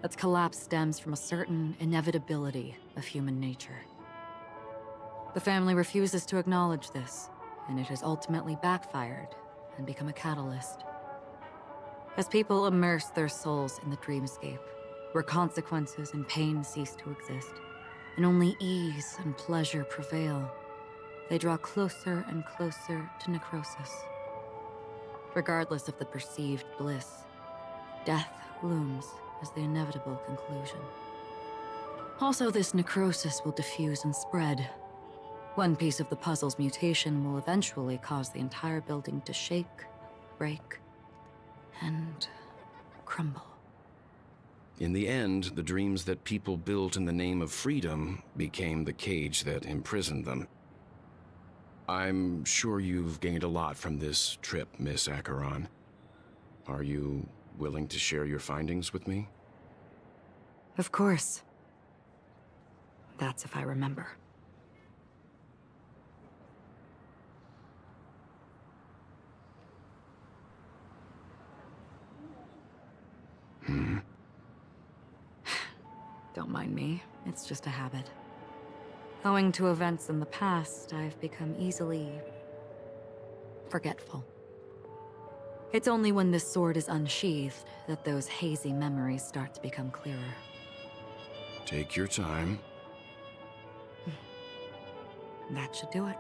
Its collapse stems from a certain inevitability of human nature. The family refuses to acknowledge this, and it has ultimately backfired and become a catalyst. As people immerse their souls in the dreamscape, where consequences and pain cease to exist, and only ease and pleasure prevail, they draw closer and closer to necrosis. Regardless of the perceived bliss, death looms as the inevitable conclusion. Also, this necrosis will diffuse and spread. One piece of the puzzle's mutation will eventually cause the entire building to shake, break, and crumble. In the end, the dreams that people built in the name of freedom became the cage that imprisoned them. I'm sure you've gained a lot from this trip, Miss Acheron. Are you willing to share your findings with me? Of course. That's if I remember. Don't mind me, it's just a habit. Owing to events in the past, I've become easily forgetful. It's only when this sword is unsheathed that those hazy memories start to become clearer. Take your time. That should do it.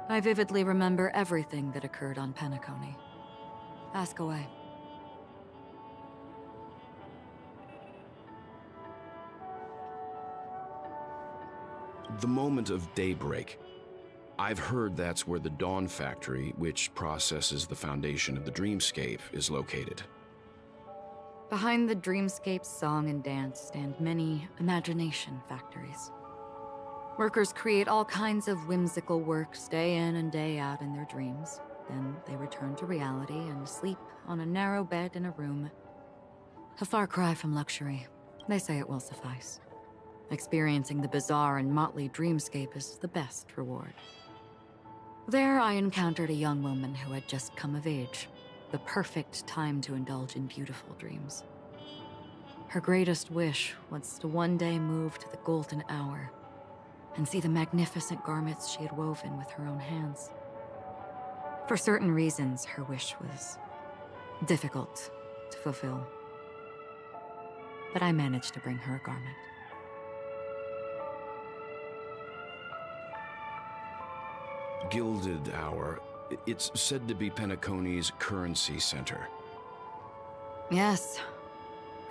I vividly remember everything that occurred on Penacony. Ask away. The moment of daybreak. I've heard that's where the Dawn Factory, which processes the foundation of the dreamscape, is located. Behind the dreamscape's song and dance stand many imagination factories. Workers create all kinds of whimsical works day in and day out in their dreams. Then they return to reality and sleep on a narrow bed in a room. A far cry from luxury. They say it will suffice. Experiencing the bizarre and motley dreamscape is the best reward. There I encountered a young woman who had just come of age. The perfect time to indulge in beautiful dreams. Her greatest wish was to one day move to the golden hour and see the magnificent garments she had woven with her own hands. For certain reasons, her wish was difficult to fulfill. But I managed to bring her a garment. Gilded Hour. It's said to be Penacony's currency center. Yes.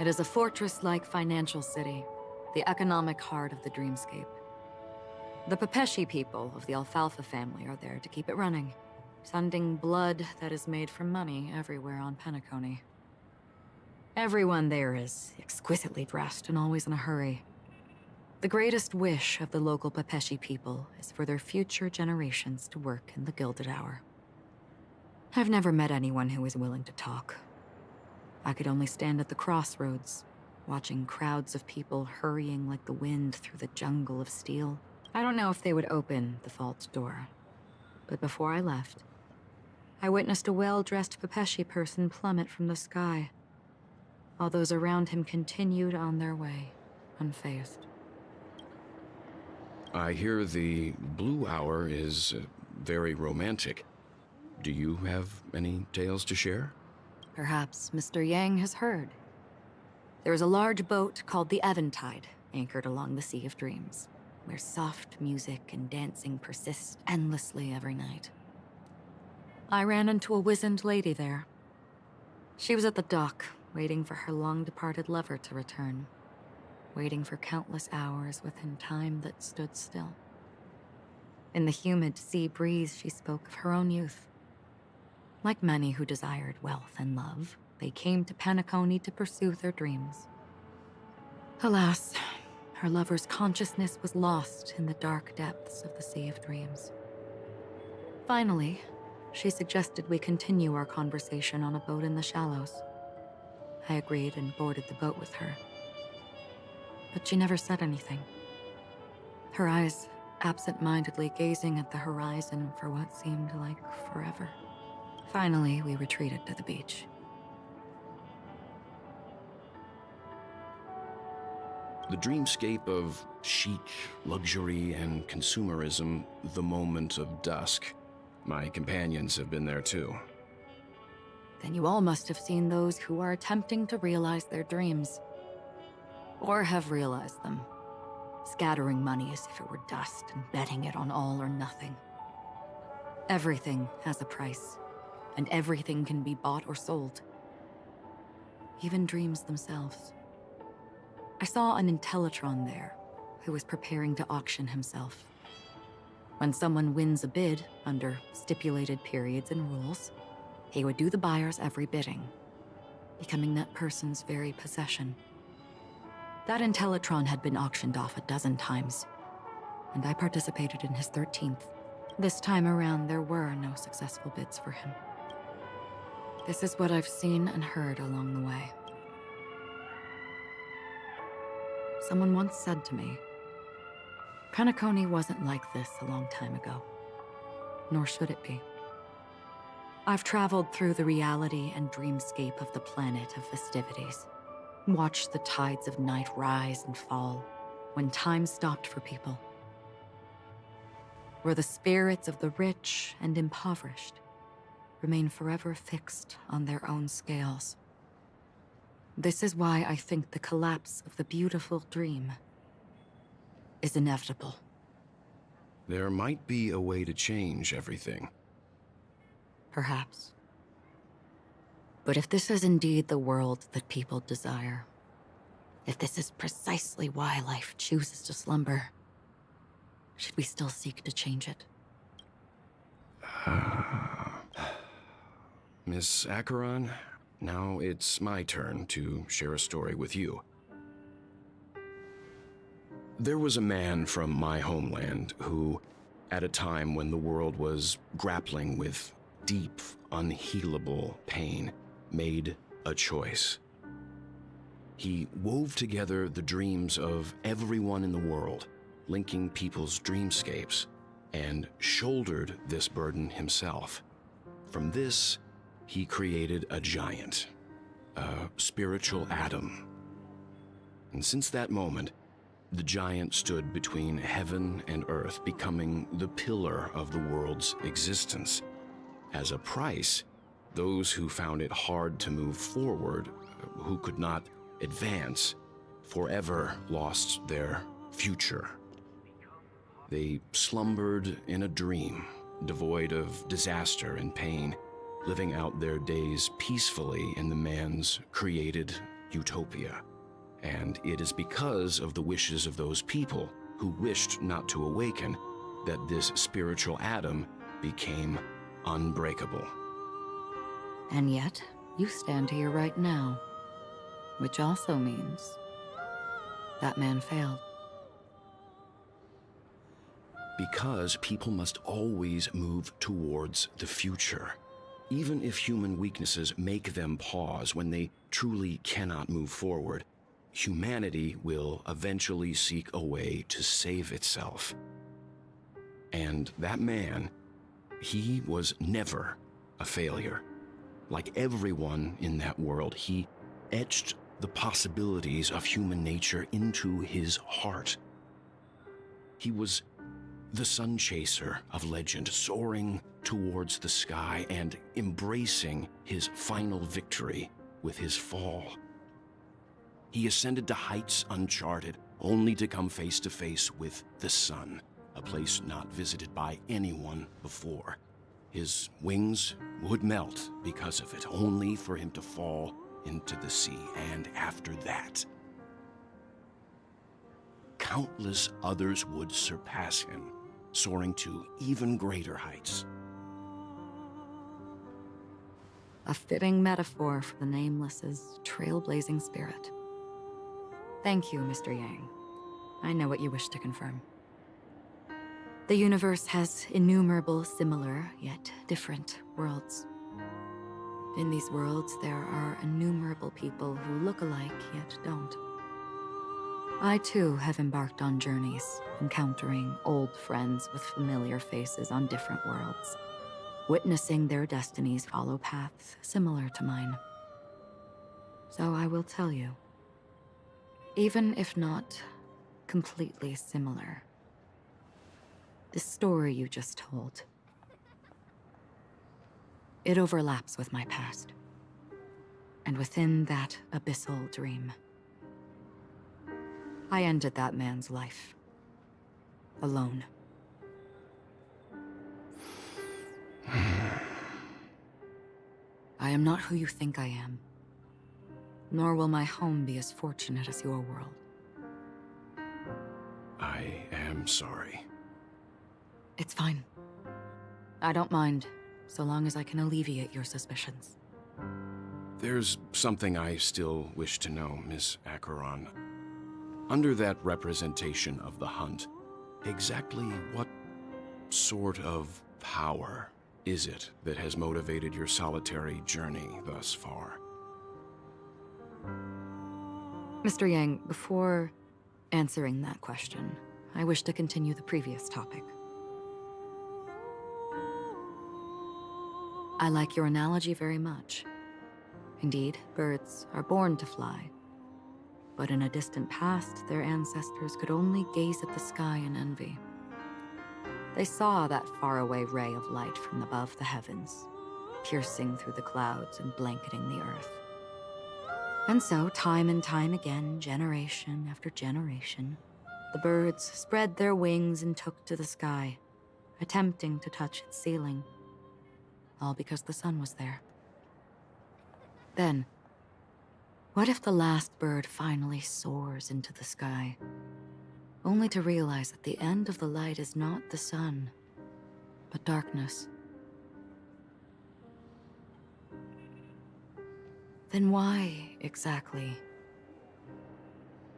It is a fortress-like financial city, the economic heart of the dreamscape. The Pepeshi people of the Alfalfa family are there to keep it running, sending blood that is made from money everywhere on Penacony. Everyone there is exquisitely dressed and always in a hurry. The greatest wish of the local Pepeshi people is for their future generations to work in the Gilded Hour. I've never met anyone who is willing to talk. I could only stand at the crossroads, watching crowds of people hurrying like the wind through the jungle of steel. I don't know if they would open the vault door, but before I left, I witnessed a well-dressed Pepeshi person plummet from the sky, while those around him continued on their way, unfazed. I hear the Blue Hour is very romantic. Do you have any tales to share? Perhaps Mr. Yang has heard. There is a large boat called the Eventide, anchored along the Sea of Dreams, where soft music and dancing persist endlessly every night. I ran into a wizened lady there. She was at the dock, waiting for her long-departed lover to return, waiting for countless hours within time that stood still. In the humid sea breeze, she spoke of her own youth. Like many who desired wealth and love, they came to Penacony to pursue their dreams. Alas, her lover's consciousness was lost in the dark depths of the Sea of Dreams. Finally, she suggested we continue our conversation on a boat in the shallows. I agreed and boarded the boat with her. But she never said anything. Her eyes absent-mindedly gazing at the horizon for what seemed like forever. Finally, we retreated to the beach. The dreamscape of chic, luxury, and consumerism, the moment of dusk. My companions have been there too. Then you all must have seen those who are attempting to realize their dreams. Or have realized them. Scattering money as if it were dust and betting it on all or nothing. Everything has a price, and everything can be bought or sold. Even dreams themselves. I saw an Intellitron there, who was preparing to auction himself. When someone wins a bid, under stipulated periods and rules, he would do the buyer's every bidding, becoming that person's very possession. That Intellitron had been auctioned off 12 times, and I participated in his 13th. This time around, there were no successful bids for him. This is what I've seen and heard along the way. Someone once said to me, Penacony wasn't like this a long time ago, nor should it be. I've traveled through the reality and dreamscape of the planet of festivities, watched the tides of night rise and fall when time stopped for people, where the spirits of the rich and impoverished remain forever fixed on their own scales. This is why I think the collapse of the beautiful dream is inevitable. There might be a way to change everything. Perhaps. But if this is indeed the world that people desire, if this is precisely why life chooses to slumber, should we still seek to change it? Miss Acheron, now it's my turn to share a story with you. There was a man from my homeland who, at a time when the world was grappling with deep, unhealable pain, made a choice. He wove together the dreams of everyone in the world, linking people's dreamscapes, and shouldered this burden himself. From this, he created a giant, a spiritual atom. And since that moment, the giant stood between heaven and earth, becoming the pillar of the world's existence. As a price, those who found it hard to move forward, who could not advance, forever lost their future. They slumbered in a dream, devoid of disaster and pain, living out their days peacefully in the man's created utopia. And it is because of the wishes of those people who wished not to awaken that this spiritual atom became unbreakable. And yet, you stand here right now, which also means that man failed. Because people must always move towards the future. Even if human weaknesses make them pause when they truly cannot move forward, humanity will eventually seek a way to save itself. And that man, he was never a failure. Like everyone in that world, he etched the possibilities of human nature into his heart. He was the sun chaser of legend, soaring towards the sky and embracing his final victory with his fall. He ascended to heights uncharted, only to come face to face with the sun, a place not visited by anyone before. His wings would melt because of it, only for him to fall into the sea. And after that, countless others would surpass him, soaring to even greater heights. A fitting metaphor for the Nameless's trailblazing spirit. Thank you, Mr. Yang. I know what you wish to confirm. The universe has innumerable similar, yet different worlds. In these worlds, there are innumerable people who look alike, yet don't. I too have embarked on journeys, encountering old friends with familiar faces on different worlds, witnessing their destinies follow paths similar to mine. So I will tell you, even if not completely similar, the story you just told, it overlaps with my past. And within that abyssal dream, I ended that man's life. Alone. I am not who you think I am. Nor will my home be as fortunate as your world. I am sorry. It's fine. I don't mind, so long as I can alleviate your suspicions. There's something I still wish to know, Miss Acheron. Under that representation of the hunt, exactly what sort of power is it that has motivated your solitary journey thus far? Mr. Yang, before answering that question, I wish to continue the previous topic. I like your analogy very much. Indeed, birds are born to fly. But in a distant past, their ancestors could only gaze at the sky in envy. They saw that faraway ray of light from above the heavens, piercing through the clouds and blanketing the earth. And so, time and time again, generation after generation, the birds spread their wings and took to the sky, attempting to touch its ceiling. All because the sun was there. Then, what if the last bird finally soars into the sky, only to realize that the end of the light is not the sun, but darkness? Then why, exactly,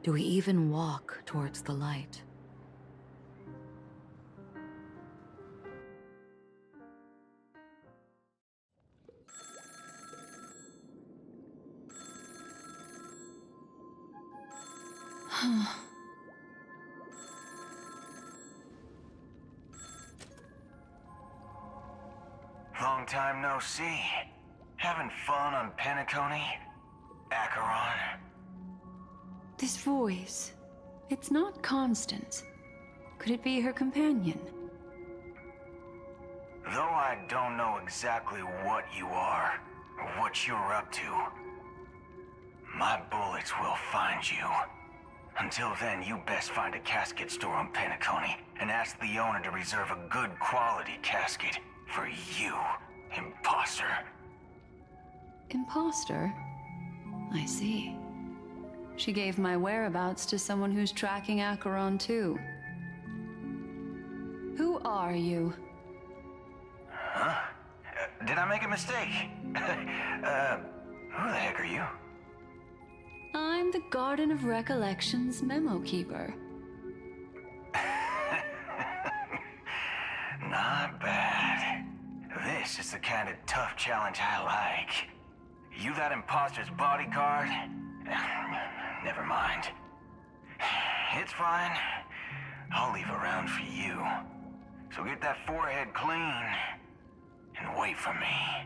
do we even walk towards the light? Long time no see. Having fun on Penacony? Acheron? This voice, it's not Constance. Could it be her companion? Though I don't know exactly what you are, or what you're up to, my bullets will find you. Until then, you best find a casket store on Penacony and ask the owner to reserve a good quality casket for you, imposter. Imposter? I see. She gave my whereabouts to someone who's tracking Acheron too. Who are you? Huh? Did I make a mistake? Who the heck are you? I'm the Garden of Recollection's memo keeper. Not bad. This is the kind of tough challenge I like. You that imposter's bodyguard? Never mind. It's fine. I'll leave a round for you. So get that forehead clean and wait for me.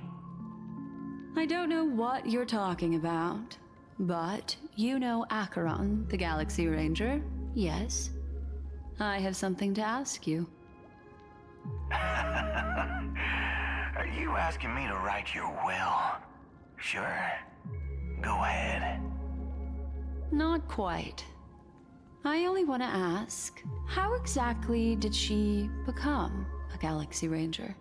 I don't know what you're talking about, but you know Acheron, the Galaxy Ranger, yes? I have something to ask you. Are you asking me to write your will? Sure. Go ahead. Not quite. I only want to ask, how exactly did she become a Galaxy Ranger?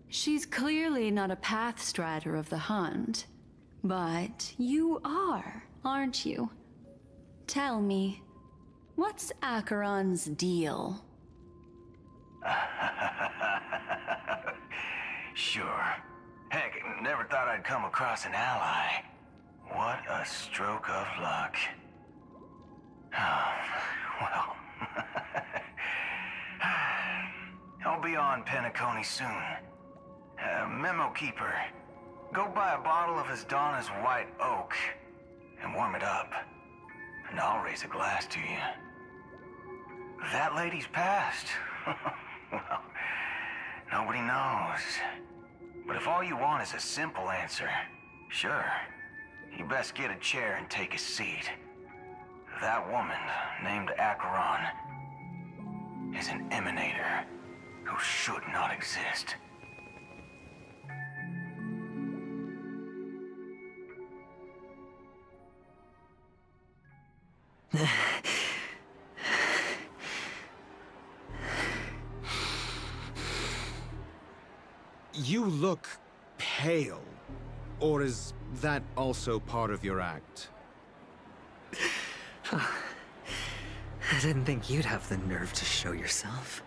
She's clearly not a pathstrider of the Hunt, but you are, aren't you? Tell me, what's Acheron's deal? Sure. Heck, never thought I'd come across an ally. What a stroke of luck. Oh, well. I'll be on Penacony soon. Memo Keeper, go buy a bottle of Donna's White Oak and warm it up. And I'll raise a glass to you. That lady's passed. Well, nobody knows. But if all you want is a simple answer, sure. You best get a chair and take a seat. That woman, named Acheron, is an emanator who should not exist. You look pale. Or is that also part of your act? I didn't think you'd have the nerve to show yourself.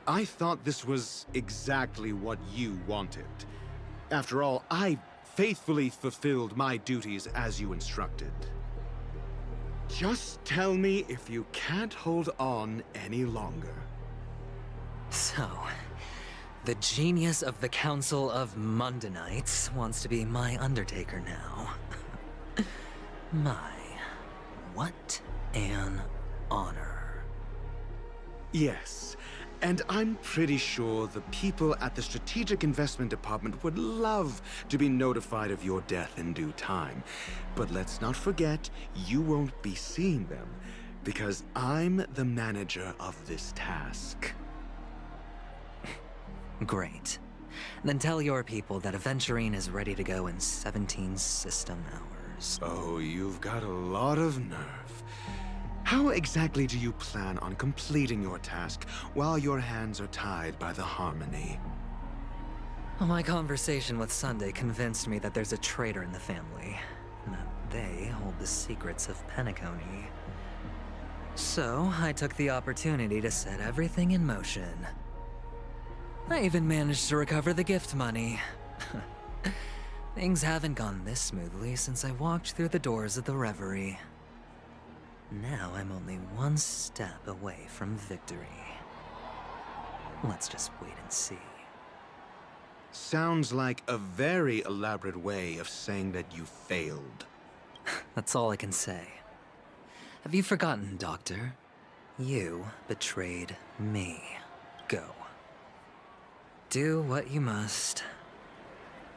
I thought this was exactly what you wanted. After all, I faithfully fulfilled my duties as you instructed. Just tell me if you can't hold on any longer. So, the genius of the Council of Mundanites wants to be my Undertaker now. My, what an honor. Yes, and I'm pretty sure the people at the Strategic Investment Department would love to be notified of your death in due time. But let's not forget, you won't be seeing them, because I'm the manager of this task. Great. Then tell your people that Aventurine is ready to go in 17 system hours. Oh, you've got a lot of nerve. How exactly do you plan on completing your task while your hands are tied by the Harmony? Well, my conversation with Sunday convinced me that there's a traitor in the family, and that they hold the secrets of Penacony. So, I took the opportunity to set everything in motion. I even managed to recover the gift money. Things haven't gone this smoothly since I walked through the doors of the Reverie. Now I'm only one step away from victory. Let's just wait and see. Sounds like a very elaborate way of saying that you failed. That's all I can say. Have you forgotten, Doctor? You betrayed me. Go. Do what you must.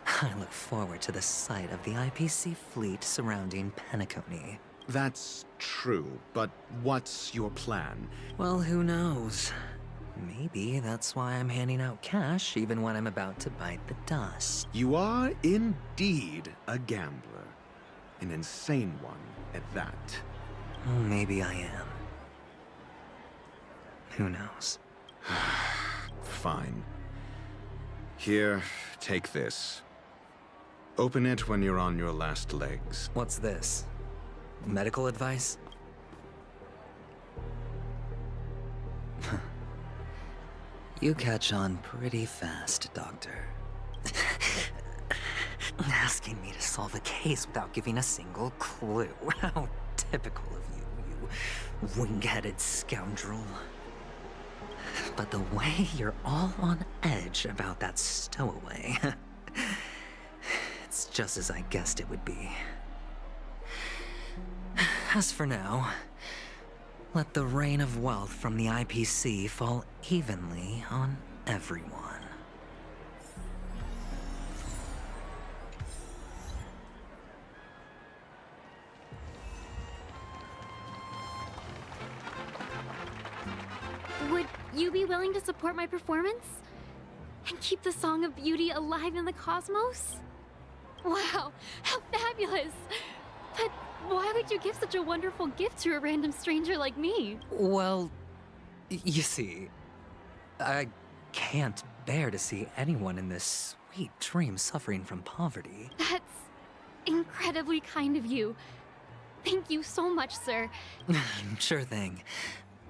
I look forward to the sight of the IPC fleet surrounding Penacony. That's true, but what's your plan? Well, who knows? Maybe that's why I'm handing out cash even when I'm about to bite the dust. You are indeed a gambler. An insane one at that. Maybe I am. Who knows? Fine. Here, take this. Open it when you're on your last legs. What's this? Medical advice? You catch on pretty fast, Doctor. Asking me to solve a case without giving a single clue. How typical of you, you wing-headed scoundrel. But the way you're all on edge about that stowaway, it's just as I guessed it would be. As for now, let the rain of wealth from the IPC fall evenly on everyone. you be willing to support my performance? And keep the Song of Beauty alive in the cosmos? Wow, how fabulous! But why would you give such a wonderful gift to a random stranger like me? Well, you see, I can't bear to see anyone in this sweet dream suffering from poverty. That's incredibly kind of you. Thank you so much, sir. Sure thing.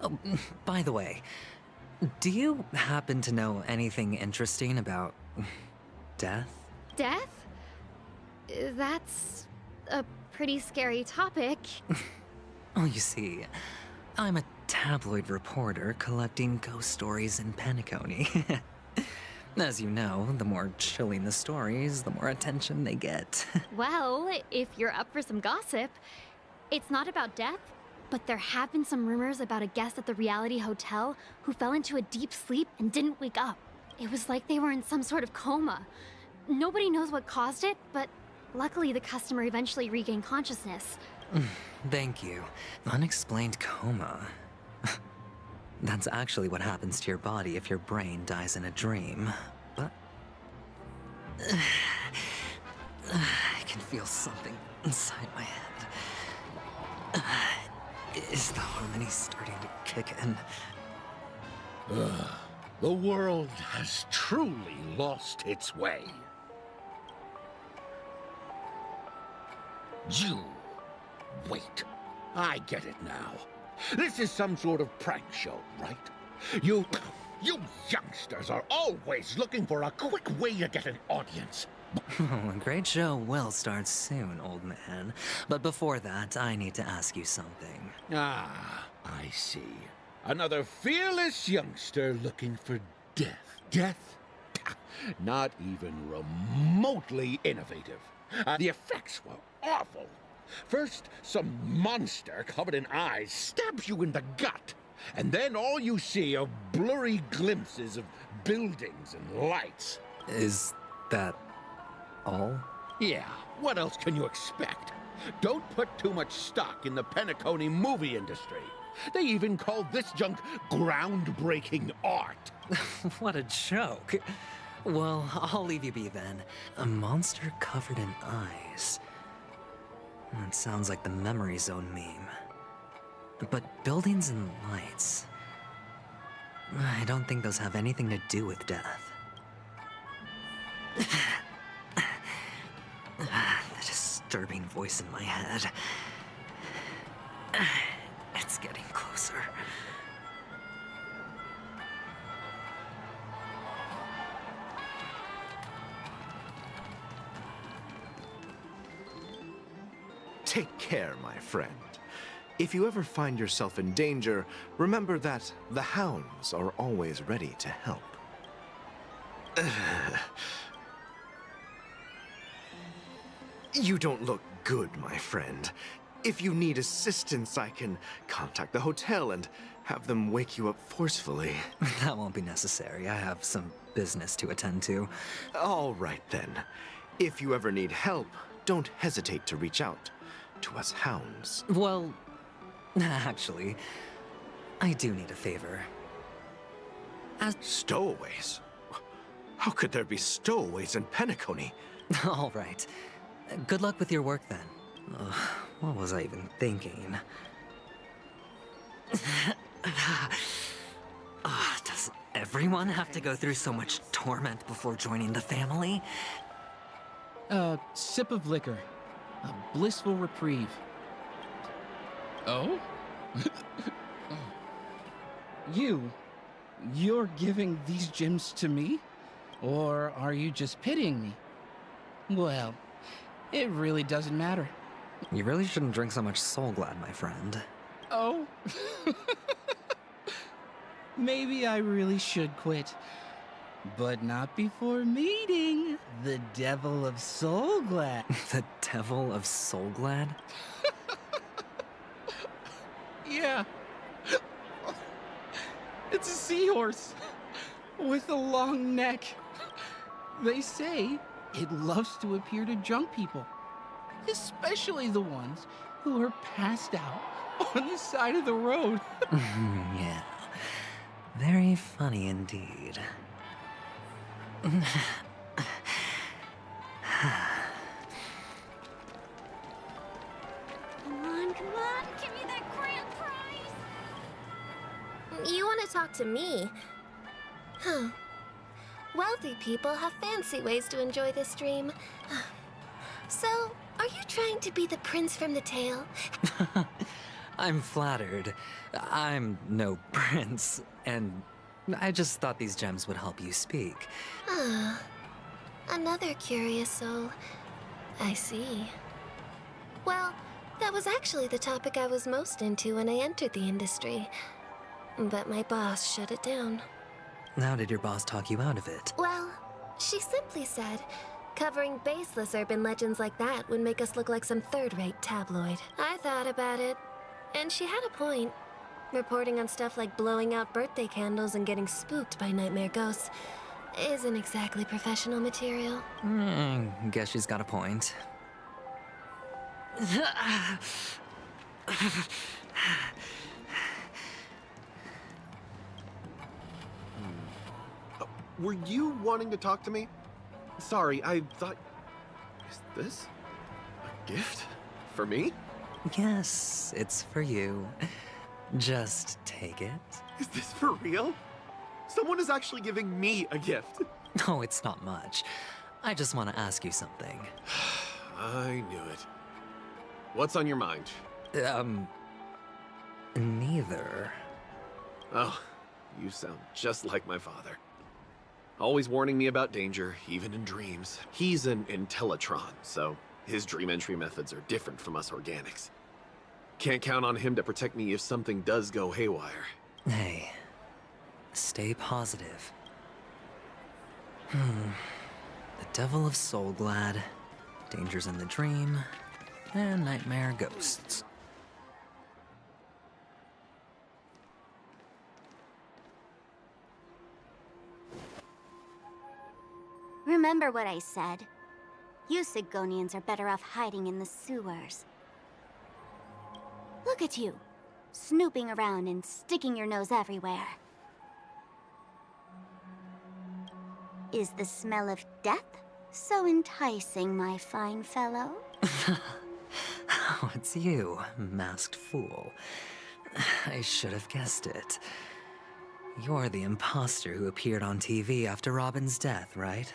Oh, by the way, do you happen to know anything interesting about death? Death? That's a pretty scary topic. Oh, you see, I'm a tabloid reporter collecting ghost stories in Penacony. As you know, the more chilling the stories, the more attention they get. Well, if you're up for some gossip, it's not about death, but there have been some rumors about a guest at the reality hotel who fell into a deep sleep and didn't wake up. It was like they were in some sort of coma. Nobody knows what caused it, but luckily the customer eventually regained consciousness. Thank you. Unexplained coma. That's actually what happens to your body if your brain dies in a dream. But I can feel something inside my head. Is the harmony starting to kick in? The world has truly lost its way. You... Wait. I get it now. This is some sort of prank show, right? You youngsters are always looking for a quick way to get an audience. Oh, a great show will start soon, old man. But before that, I need to ask you something. Ah, I see. Another fearless youngster looking for death. Death? Not even remotely innovative. The effects were awful. First, some monster covered in eyes stabs you in the gut. And then all you see are blurry glimpses of buildings and lights. Is that all? Yeah, what else can you expect? Don't put too much stock in the Penacony movie industry. They even call this junk groundbreaking art. What a joke. Well, I'll leave you be then. A monster covered in eyes. That sounds like the Memory Zone meme. But buildings and lights... I don't think those have anything to do with death. The disturbing voice in my head. It's getting closer. Take care, my friend. If you ever find yourself in danger, remember that the hounds are always ready to help. You don't look good, my friend. If you need assistance, I can contact the hotel and have them wake you up forcefully. That won't be necessary. I have some business to attend to. All right, then. If you ever need help, don't hesitate to reach out to us hounds. Well, actually, I do need a favor. Stowaways? How could there be stowaways in Penacony? All right. Good luck with your work, then. What was I even thinking? Does everyone have to go through so much torment before joining the family? A sip of liquor. A blissful reprieve. Oh? You're giving these gems to me? Or are you just pitying me? Well, it really doesn't matter. You really shouldn't drink so much Soul Glad, my friend. Oh? Maybe I really should quit. But not before meeting the Devil of Soul Glad. The Devil of Soul Glad? Yeah. It's a seahorse with a long neck. They say it loves to appear to drunk people, especially the ones who are passed out on the side of the road. Yeah. Very funny indeed. Come on, give me that grand prize! You want to talk to me? Huh. Wealthy people have fancy ways to enjoy this dream. So, are you trying to be the prince from the tale? I'm flattered. I'm no prince, and I just thought these gems would help you speak. Ah, another curious soul. I see. Well, that was actually the topic I was most into when I entered the industry. But my boss shut it down. How did your boss talk you out of it? Well, she simply said, covering baseless urban legends like that would make us look like some third-rate tabloid. I thought about it, and she had a point. Reporting on stuff like blowing out birthday candles and getting spooked by nightmare ghosts isn't exactly professional material. Guess she's got a point. Were you wanting to talk to me? Sorry, I thought... Is this a gift? For me? Yes, it's for you. Just take it. Is this for real? Someone is actually giving me a gift. No, it's not much. I just want to ask you something. I knew it. What's on your mind? Neither. Oh, you sound just like my father. Always warning me about danger, even in dreams. He's an Intellitron, so his dream entry methods are different from us organics. Can't count on him to protect me if something does go haywire. Hey, stay positive. The Devil of Soulglad, dangers in the dream, and nightmare ghosts. Remember what I said. You Sigonians are better off hiding in the sewers. Look at you, snooping around and sticking your nose everywhere. Is the smell of death so enticing, my fine fellow? Oh, it's you, masked fool. I should have guessed it. You're the imposter who appeared on TV after Robin's death, right?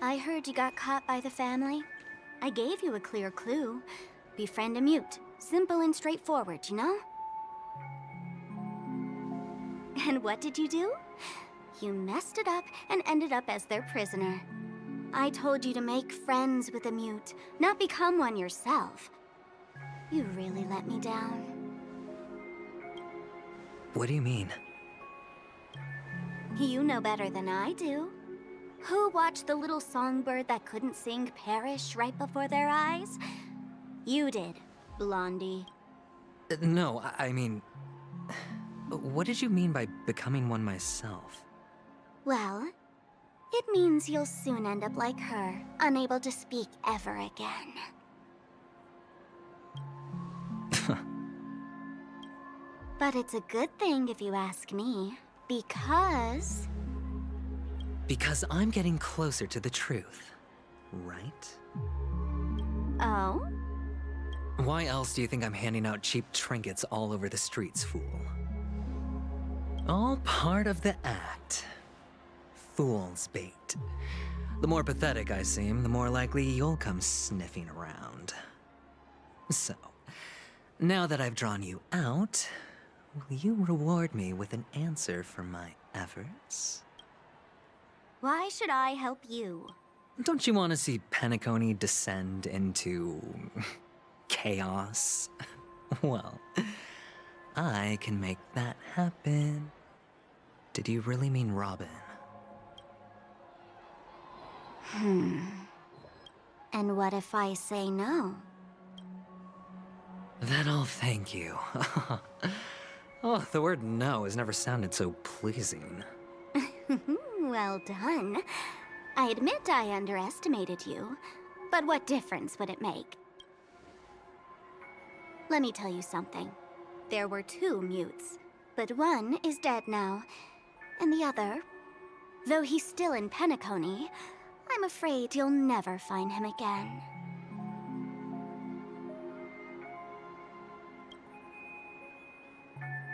I heard you got caught by the family. I gave you a clear clue. Befriend a mute. Simple and straightforward, you know? And what did you do? You messed it up and ended up as their prisoner. I told you to make friends with a mute, not become one yourself. You really let me down. What do you mean? You know better than I do. Who watched the little songbird that couldn't sing perish right before their eyes? You did, Blondie. No, I mean... What did you mean by becoming one myself? Well, it means you'll soon end up like her, unable to speak ever again. But it's a good thing if you ask me, because... Because I'm getting closer to the truth, right? Oh? Why else do you think I'm handing out cheap trinkets all over the streets, fool? All part of the act. Fool's bait. The more pathetic I seem, the more likely you'll come sniffing around. So, now that I've drawn you out, will you reward me with an answer for my efforts? Why should I help you? Don't you want to see Penacony descend into... chaos? Well, I can make that happen. Did you really mean Robin? And what if I say no? Then I'll thank you. Oh, the word no has never sounded so pleasing. Well done. I admit I underestimated you, but what difference would it make? Let me tell you something. There were 2 mutes, but one is dead now. And the other, though he's still in Penacony, I'm afraid you'll never find him again.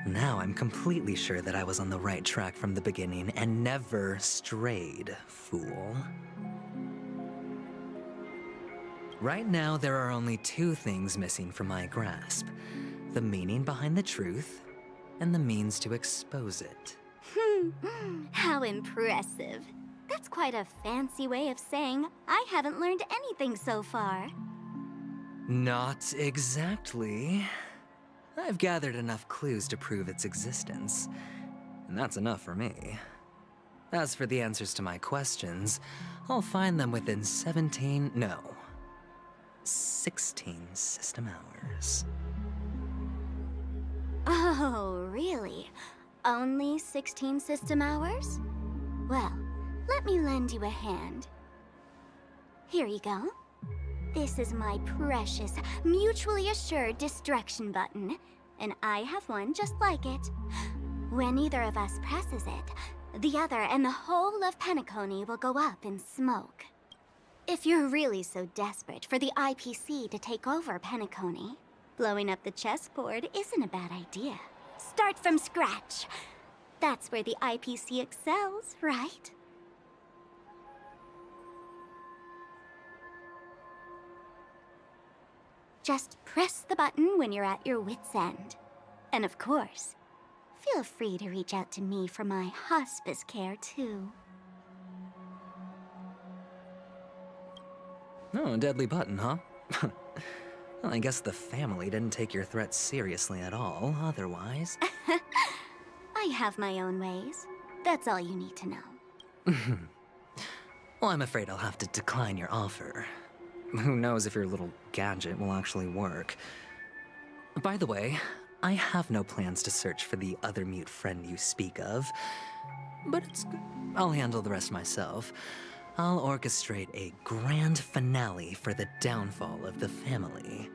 Now I'm completely sure that I was on the right track from the beginning and never strayed, fool. Right now, there are only 2 things missing from my grasp. The meaning behind the truth, and the means to expose it. How impressive. That's quite a fancy way of saying I haven't learned anything so far. Not exactly. I've gathered enough clues to prove its existence, and that's enough for me. As for the answers to my questions, I'll find them within 16 system hours. Oh, really? Only 16 system hours? Well, let me lend you a hand. Here you go. This is my precious, mutually assured destruction button, and I have one just like it. When either of us presses it, the other and the whole of Penacony will go up in smoke. If you're really so desperate for the IPC to take over Penacony, blowing up the chessboard isn't a bad idea. Start from scratch. That's where the IPC excels, right? Just press the button when you're at your wit's end. And of course, feel free to reach out to me for my hospice care, too. Oh, a deadly button, huh? Well, I guess the family didn't take your threats seriously at all, otherwise. I have my own ways. That's all you need to know. Well, I'm afraid I'll have to decline your offer. Who knows if your little gadget will actually work. By the way, I have no plans to search for the other mute friend you speak of. But I'll handle the rest myself. I'll orchestrate a grand finale for the downfall of the family.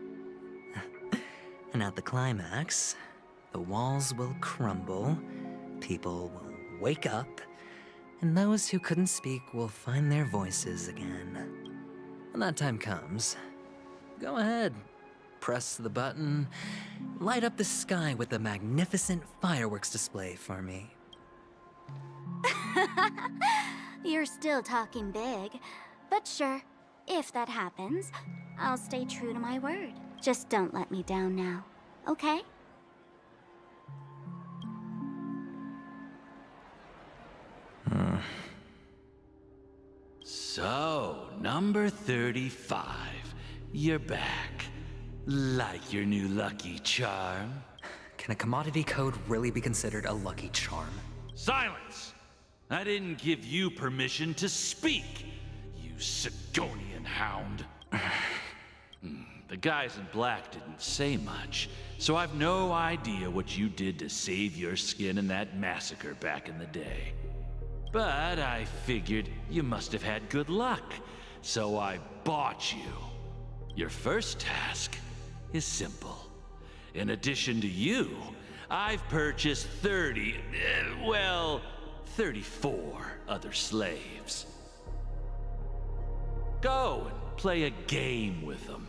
And at the climax, the walls will crumble, people will wake up, and those who couldn't speak will find their voices again. When that time comes, go ahead, press the button, light up the sky with a magnificent fireworks display for me. You're still talking big, but sure, if that happens, I'll stay true to my word. Just don't let me down now, okay? So, number 35. You're back. Like your new lucky charm? Can a commodity code really be considered a lucky charm? Silence! I didn't give you permission to speak, you Sigonian hound. The guys in black didn't say much, so I've no idea what you did to save your skin in that massacre back in the day. But I figured you must have had good luck, so I bought you. Your first task is simple. In addition to you, I've purchased 34 other slaves. Go and play a game with them.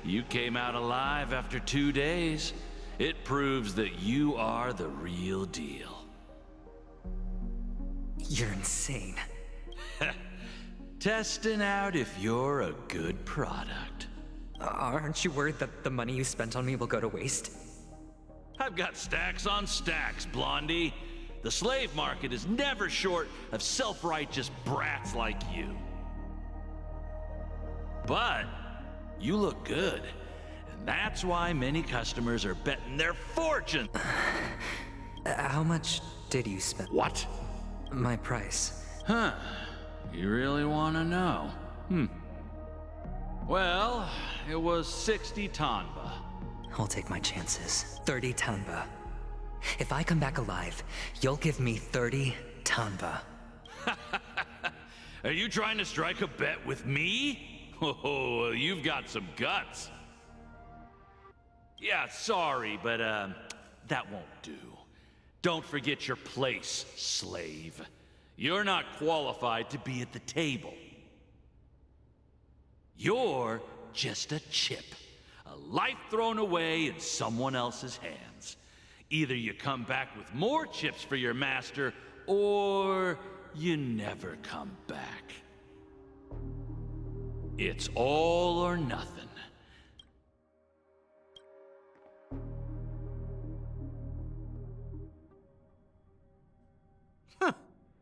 You came out alive after 2 days. It proves that you are the real deal. You're insane. Testing out if you're a good product. Aren't you worried that the money you spent on me will go to waste? I've got stacks on stacks, Blondie. The slave market is never short of self-righteous brats like you. But you look good, and that's why many customers are betting their fortune. How much did you spend? What? My price. Huh. You really want to know? Well, it was 60 tanba. I'll take my chances. 30 tanba. If I come back alive, you'll give me 30 tanba. Are you trying to strike a bet with me? Oh, you've got some guts. Yeah, sorry, but that won't do. Don't forget your place, slave. You're not qualified to be at the table. You're just a chip. A life thrown away in someone else's hands. Either you come back with more chips for your master, or you never come back. It's all or nothing.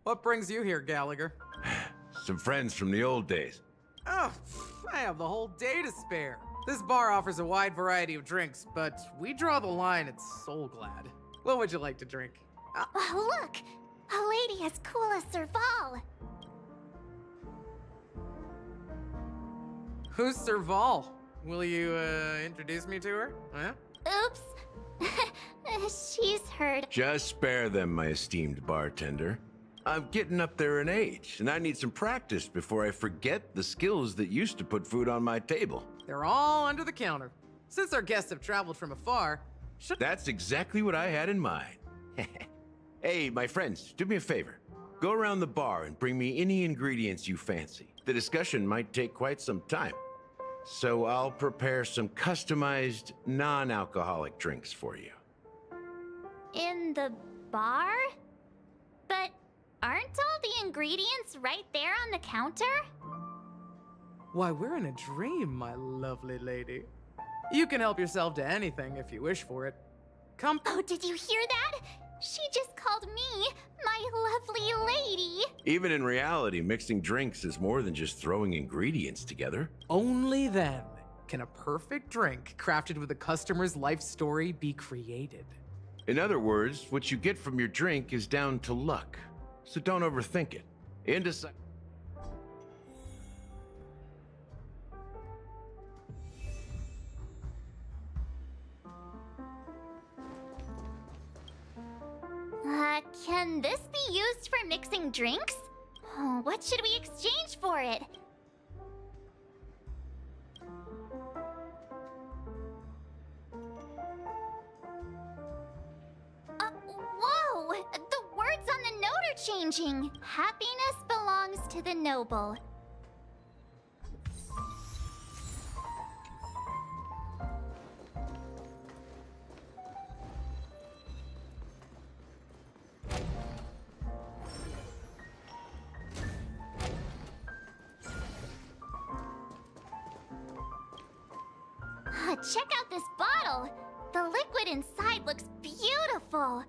What brings you here, Gallagher? Some friends from the old days. Oh, I have the whole day to spare. This bar offers a wide variety of drinks, but we draw the line at Soul Glad. What would you like to drink? Look! A lady as cool as Serval. Who's Serval? Will you, introduce me to her? Huh? Oops. She's heard. Just spare them, my esteemed bartender. I'm getting up there in age, and I need some practice before I forget the skills that used to put food on my table. They're all under the counter. Since our guests have traveled from afar, That's exactly what I had in mind. Hey, my friends, do me a favor. Go around the bar and bring me any ingredients you fancy. The discussion might take quite some time. So I'll prepare some customized, non-alcoholic drinks for you. In the bar? But aren't all the ingredients right there on the counter? Why, we're in a dream, my lovely lady. You can help yourself to anything if you wish for it. Come. Oh, did you hear that? She just called me my lovely lady. Even in reality, mixing drinks is more than just throwing ingredients together. Only then can a perfect drink crafted with a customer's life story be created. In other words, what you get from your drink is down to luck. So don't overthink it. Can this be used for mixing drinks? Oh, what should we exchange for it? Whoa! The words on the note are changing. Happiness belongs to the noble. Check out this bottle! The liquid inside looks beautiful.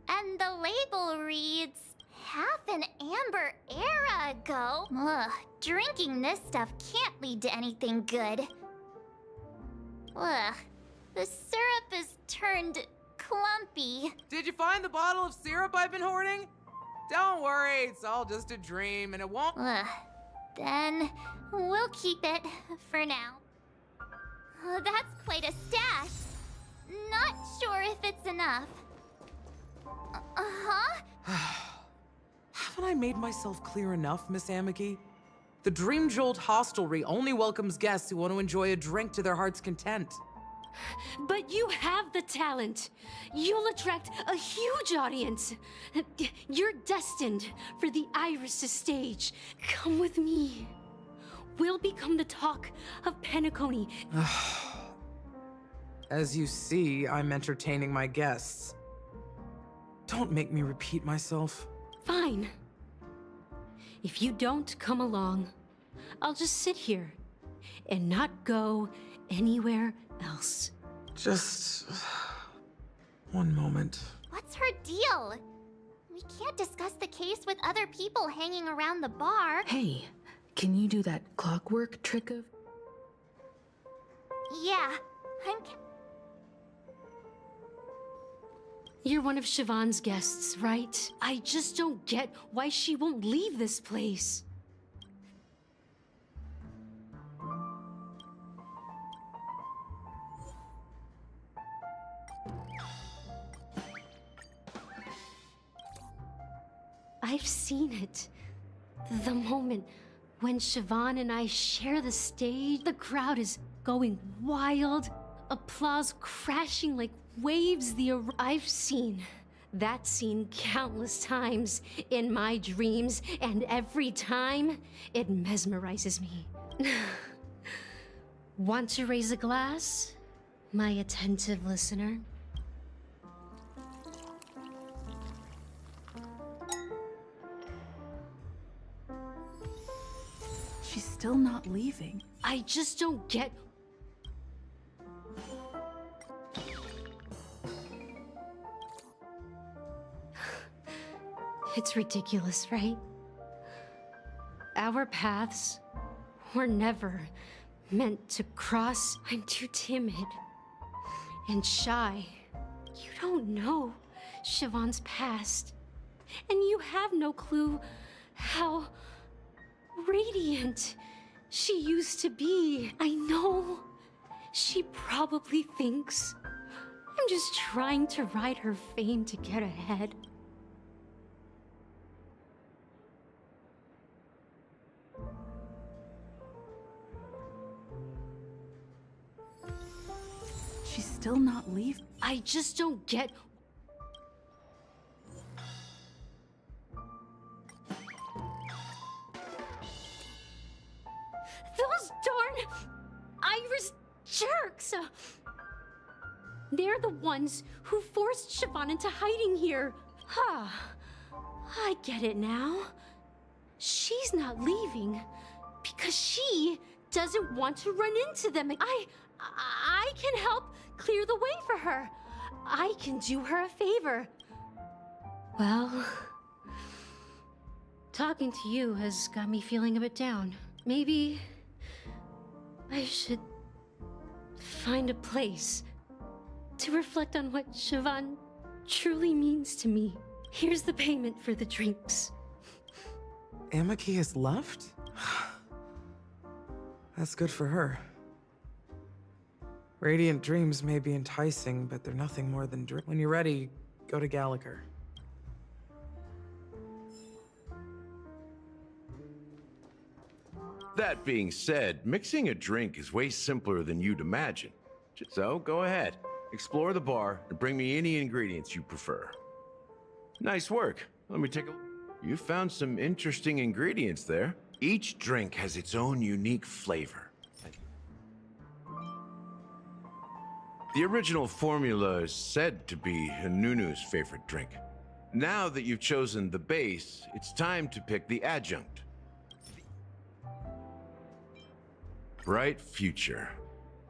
And the label reads, half an amber era ago. Ugh, drinking this stuff can't lead to anything good. Ugh, the syrup is turned clumpy. Did you find the bottle of syrup I've been hoarding? Don't worry, it's all just a dream and it won't. Ugh, then we'll keep it for now. Oh, that's quite a stash. Not sure if it's enough. Haven't I made myself clear enough, Miss Amiki? The Dream Jolt Hostelry only welcomes guests who want to enjoy a drink to their heart's content. But you have the talent. You'll attract a huge audience. You're destined for the Iris' stage. Come with me. We'll become the talk of Penacony. As you see, I'm entertaining my guests. Don't make me repeat myself. Fine. If you don't come along, I'll just sit here and not go anywhere else. Just one moment. What's her deal? We can't discuss the case with other people hanging around the bar. Hey, can you do that clockwork trick of... Yeah, You're one of Siobhan's guests, right? I just don't get why she won't leave this place. I've seen it. The moment when Siobhan and I share the stage, the crowd is going wild. applause crashing like waves. I've seen that scene countless times in my dreams, and every time it mesmerizes me. Want to raise a glass, my attentive listener? She's still not leaving. I just don't get... It's ridiculous, right? Our paths were never meant to cross. I'm too timid and shy. You don't know Siobhan's past, and you have no clue how radiant she used to be. I know she probably thinks I'm just trying to ride her fame to get ahead. She's still not leaving. I just don't get... Those darn Iris jerks! They're the ones who forced Siobhan into hiding here. I get it now. She's not leaving because she doesn't want to run into them. I can help clear the way for her. I can do her a favor. Well, talking to you has got me feeling a bit down. Maybe I should find a place to reflect on what Siobhan truly means to me. Here's the payment for the drinks. Amaki has left? That's good for her. Radiant dreams may be enticing, but they're nothing more than dreams. When you're ready, go to Gallagher. That being said, mixing a drink is way simpler than you'd imagine. So go ahead, explore the bar, and bring me any ingredients you prefer. Nice work. Let me take a look. You found some interesting ingredients there. Each drink has its own unique flavor. The original formula is said to be Nunu's favorite drink. Now that you've chosen the base, it's time to pick the adjunct. Bright future.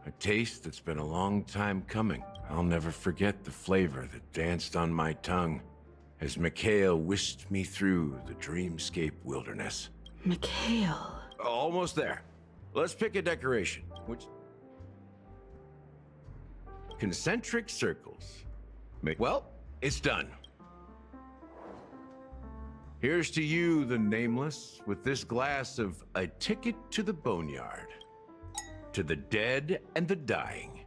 A taste that's been a long time coming. I'll never forget the flavor that danced on my tongue as Mikhail whisked me through the dreamscape wilderness. Mikhail. Almost there. Let's pick a decoration. Which... Concentric circles. Well, it's done. Here's to you, the nameless, with this glass of a ticket to the boneyard. To the dead and the dying.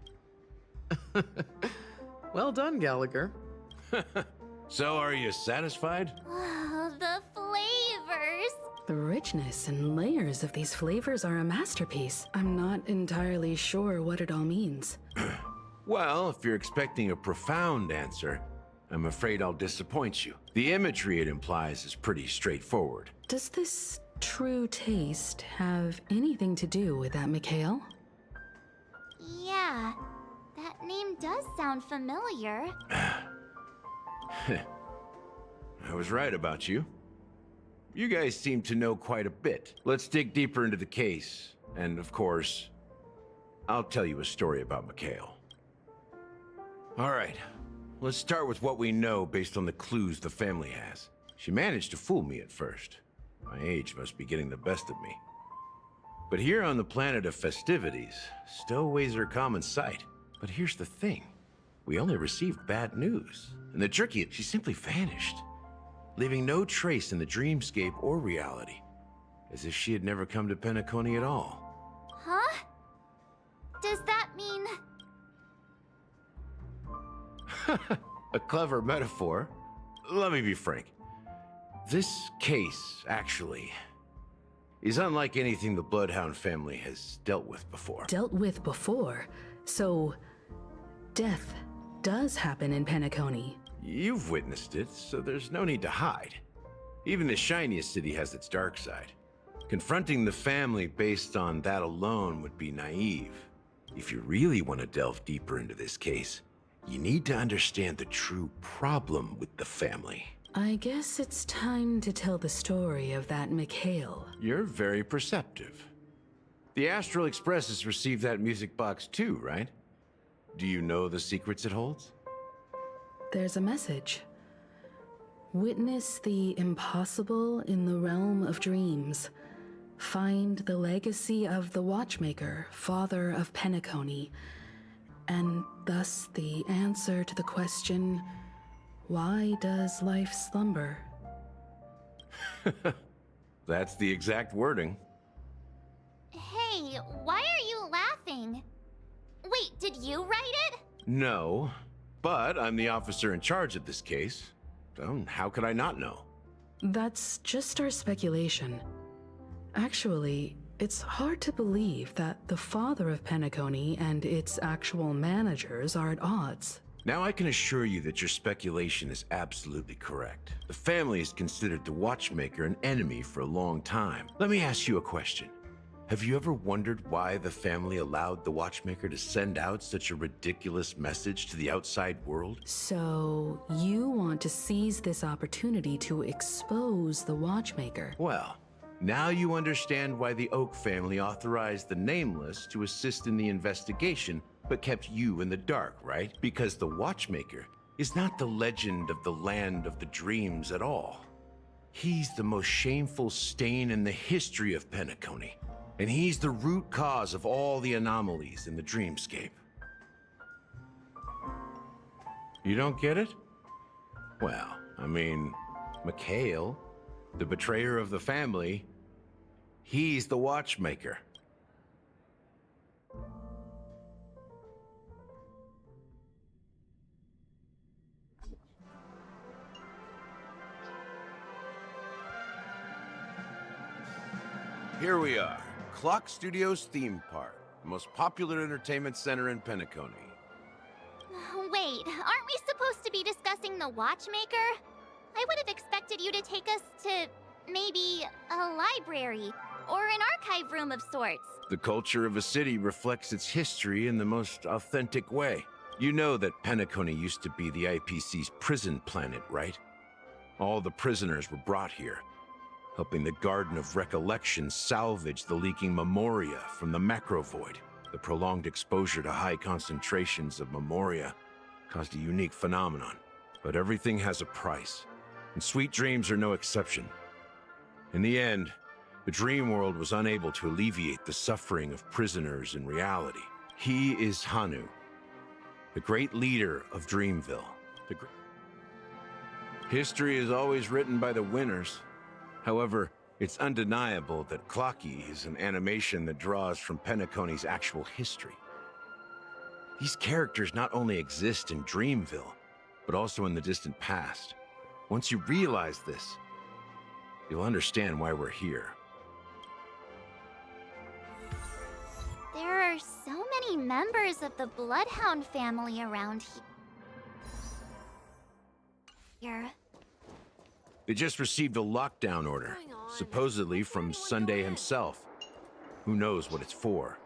Well done, Gallagher. So, are you satisfied? Oh, the flavors! The richness and layers of these flavors are a masterpiece. I'm not entirely sure what it all means. Well, if you're expecting a profound answer, I'm afraid I'll disappoint you. The imagery it implies is pretty straightforward. Does this true taste have anything to do with that Mikhail? Yeah, that name does sound familiar. I was right about you. You guys seem to know quite a bit. Let's dig deeper into the case, and of course, I'll tell you a story about Mikhail. All right, let's start with what we know based on the clues the family has. She managed to fool me at first. My age must be getting the best of me. But here on the planet of festivities, stowaways are a common sight. But here's the thing. We only received bad news. And the tricky, she simply vanished, leaving no trace in the dreamscape or reality, as if she had never come to Penacony at all. Huh? Does that mean... A clever metaphor. Let me be frank. This case, actually, is unlike anything the Bloodhound family has dealt with before. Dealt with before? So, Death does happen in Penacony. You've witnessed it, so there's no need to hide. Even the shiniest city has its dark side. Confronting the family based on that alone would be naive. If you really want to delve deeper into this case, you need to understand the true problem with the family. I guess it's time to tell the story of that Mikhail. You're very perceptive. The Astral Express has received that music box too, right? Do you know the secrets it holds? There's a message. Witness the impossible in the realm of dreams. Find the legacy of the Watchmaker, father of Penacony, and thus the answer to the question, why does life slumber? That's the exact wording. Hey, why are you laughing? Wait, did you write it? No, but I'm the officer in charge of this case. So how could I not know? That's just our speculation. Actually, it's hard to believe that the father of Penacony and its actual managers are at odds. Now I can assure you that your speculation is absolutely correct. The family has considered the Watchmaker an enemy for a long time. Let me ask you a question. Have you ever wondered why the family allowed the Watchmaker to send out such a ridiculous message to the outside world? So, you want to seize this opportunity to expose the Watchmaker? Well, now you understand why the Oak family authorized the Nameless to assist in the investigation, but kept you in the dark, right? Because the Watchmaker is not the legend of the Land of the Dreams at all. He's the most shameful stain in the history of Penacony. And he's the root cause of all the anomalies in the dreamscape. You don't get it? Well, I mean, Mikhail, the betrayer of the family, he's the Watchmaker. Here we are. Clock Studios theme park, the most popular entertainment center in Penacony. Wait, aren't we supposed to be discussing the Watchmaker? I would have expected you to take us to maybe a library or an archive room of sorts. The culture of a city reflects its history in the most authentic way. You know that Penacony used to be the IPC's prison planet, right? All the prisoners were brought here, helping the Garden of Recollection salvage the leaking memoria from the macrovoid. The prolonged exposure to high concentrations of memoria caused a unique phenomenon. But everything has a price, and sweet dreams are no exception. In the end, the dream world was unable to alleviate the suffering of prisoners in reality. He is Hanu, the great leader of Dreamville. History is always written by the winners. However, it's undeniable that Clocky is an animation that draws from Penacony's actual history. These characters not only exist in Dreamville, but also in the distant past. Once you realize this, you'll understand why we're here. There are so many members of the Bloodhound family around here. They just received a lockdown order, supposedly from Sunday himself. Who knows what it's for?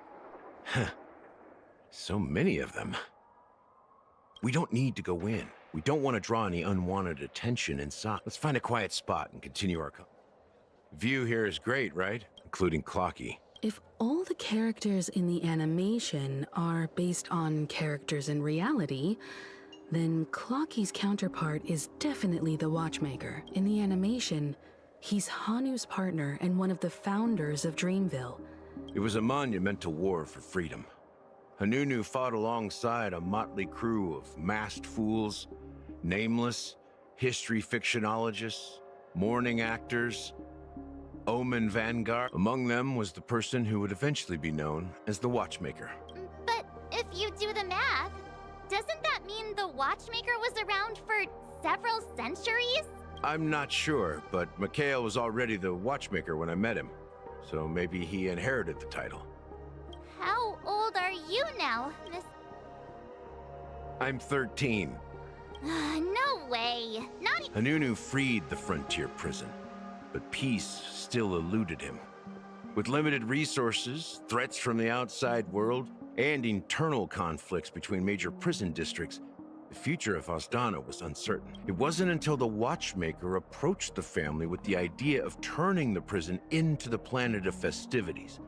So many of them. We don't need to go in. We don't want to draw any unwanted attention inside. Let's find a quiet spot and continue our view here is great, right? Including Clocky. If all the characters in the animation are based on characters in reality, then Clocky's counterpart is definitely the Watchmaker. In the animation, he's Hanu's partner and one of the founders of Dreamville. It was a monumental war for freedom. Hanunu fought alongside a motley crew of masked fools, nameless, history fictionologists, mourning actors, Omen vanguard. Among them was the person who would eventually be known as the Watchmaker. But if you do the math, doesn't that mean the Watchmaker was around for several centuries? I'm not sure, but Mikhail was already the Watchmaker when I met him, so maybe he inherited the title. How old are you now, Miss... I'm 13. No way. Not even. Hanunu freed the frontier prison, but peace still eluded him. With limited resources, threats from the outside world, and internal conflicts between major prison districts, the future of Osdana was uncertain. It wasn't until the Watchmaker approached the family with the idea of turning the prison into the planet of festivities.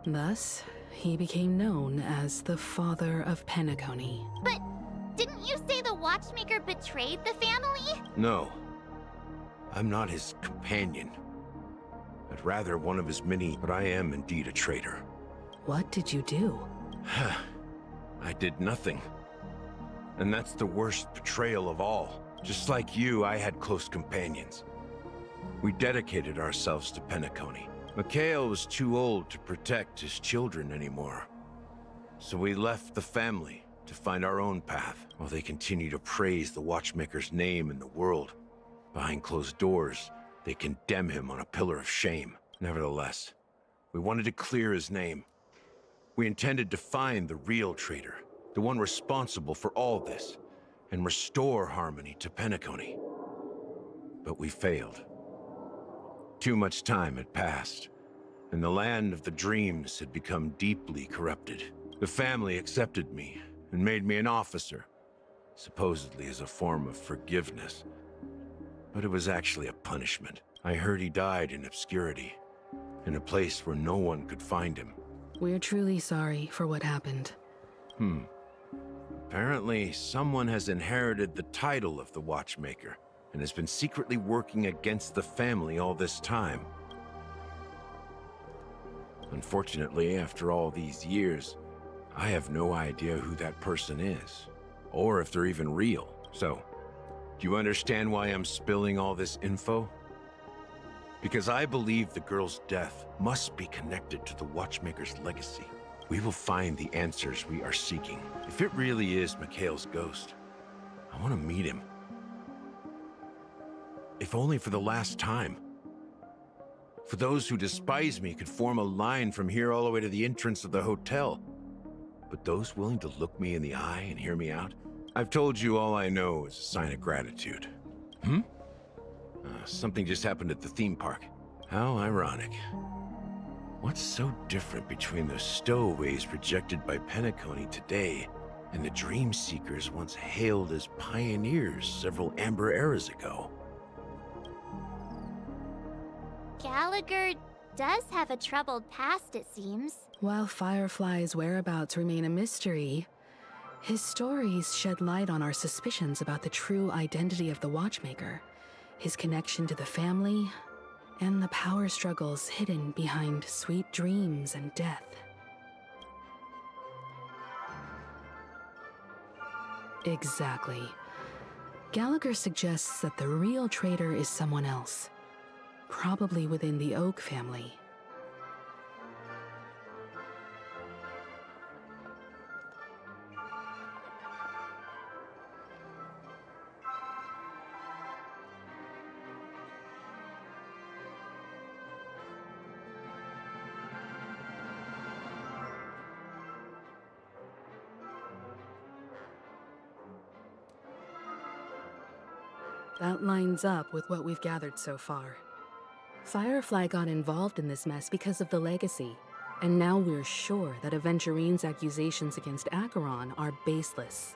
Thus, he became known as the Father of Penacony. But didn't you say the Watchmaker betrayed the family? No. I'm not his companion, but rather one of his many, but I am indeed a traitor. What did you do? I did nothing. And that's the worst betrayal of all. Just like you, I had close companions. We dedicated ourselves to Penacony. Mikhail was too old to protect his children anymore. So we left the family to find our own path, while they continue to praise the Watchmaker's name in the world. Behind closed doors, they condemn him on a pillar of shame. Nevertheless, we wanted to clear his name. We intended to find the real traitor, the one responsible for all this, and restore harmony to Penacony. But we failed. Too much time had passed, and the land of the dreams had become deeply corrupted. The family accepted me and made me an officer, supposedly as a form of forgiveness. But it was actually a punishment. I heard he died in obscurity, in a place where no one could find him. We're truly sorry for what happened. Apparently, someone has inherited the title of the Watchmaker and has been secretly working against the family all this time. Unfortunately, after all these years, I have no idea who that person is, or if they're even real. So, do you understand why I'm spilling all this info? Because I believe the girl's death must be connected to the Watchmaker's legacy. We will find the answers we are seeking. If it really is Mikhail's ghost, I want to meet him. If only for the last time. For those who despise me could form a line from here all the way to the entrance of the hotel. But those willing to look me in the eye and hear me out? I've told you all I know is a sign of gratitude. Something just happened at the theme park. How ironic. What's so different between the stowaways projected by Penacony today and the dream seekers once hailed as pioneers several amber eras ago? Gallagher does have a troubled past, it seems. While Firefly's whereabouts remain a mystery, his stories shed light on our suspicions about the true identity of the Watchmaker, his connection to the family, and the power struggles hidden behind sweet dreams and death. Exactly. Gallagher suggests that the real traitor is someone else, probably within the Oak family. That lines up with what we've gathered so far. Firefly got involved in this mess because of the legacy, and now we're sure that Aventurine's accusations against Acheron are baseless.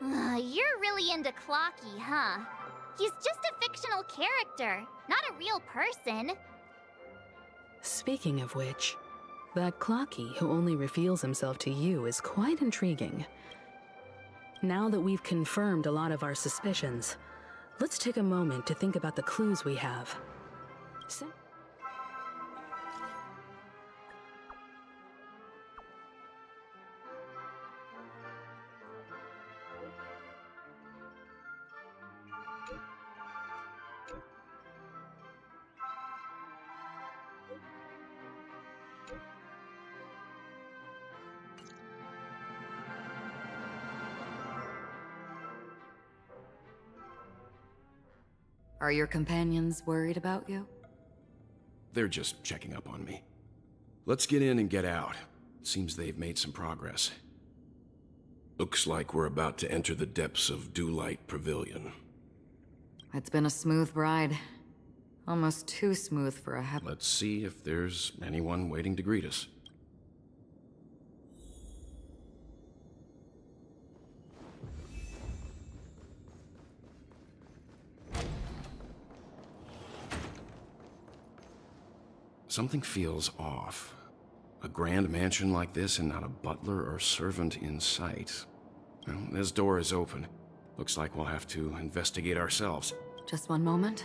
You're really into Clocky, huh? He's just a fictional character, not a real person. Speaking of which, that Clocky who only reveals himself to you is quite intriguing. Now that we've confirmed a lot of our suspicions, let's take a moment to think about the clues we have. Are your companions worried about you? They're just checking up on me. Let's get in and get out. Seems they've made some progress. Looks like we're about to enter the depths of Dewlight Pavilion. It's been a smooth ride. Almost too smooth for a Let's see if there's anyone waiting to greet us. Something feels off. A grand mansion like this and not a butler or servant in sight. Well, this door is open. Looks like we'll have to investigate ourselves. Just one moment.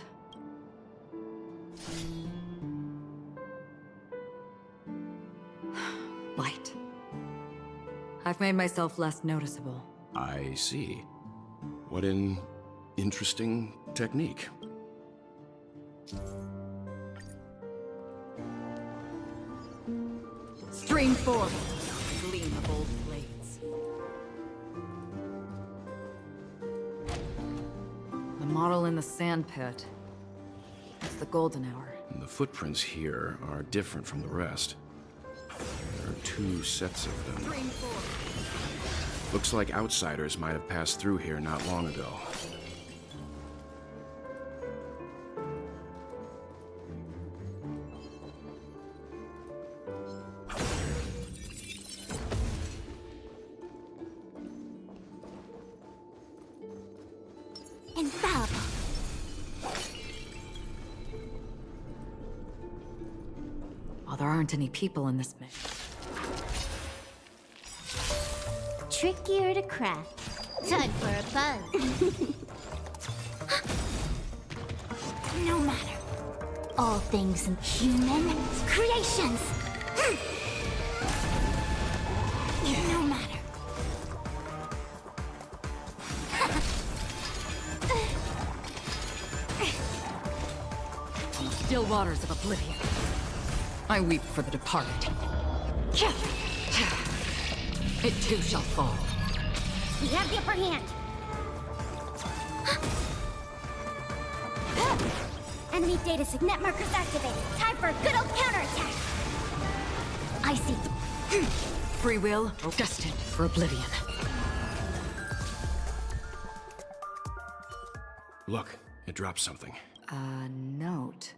Light. I've made myself less noticeable. I see. What an interesting technique. Stream forth, gleam of old blades. The model in the sandpit. It's the golden hour. And the footprints here are different from the rest. There are two sets of them. Stream forth. Looks like outsiders might have passed through here not long ago. Infallible. Well, there aren't any people in this mix. Trickier to crack. Time for a buzz. No matter. All things human creations. No matter. Still waters of oblivion. I weep for the departed. It too shall fall. We have the upper hand. Enemy data signet markers activated. Time for a good old counterattack. I see. Free will, destined for oblivion. Look, it dropped something. A note.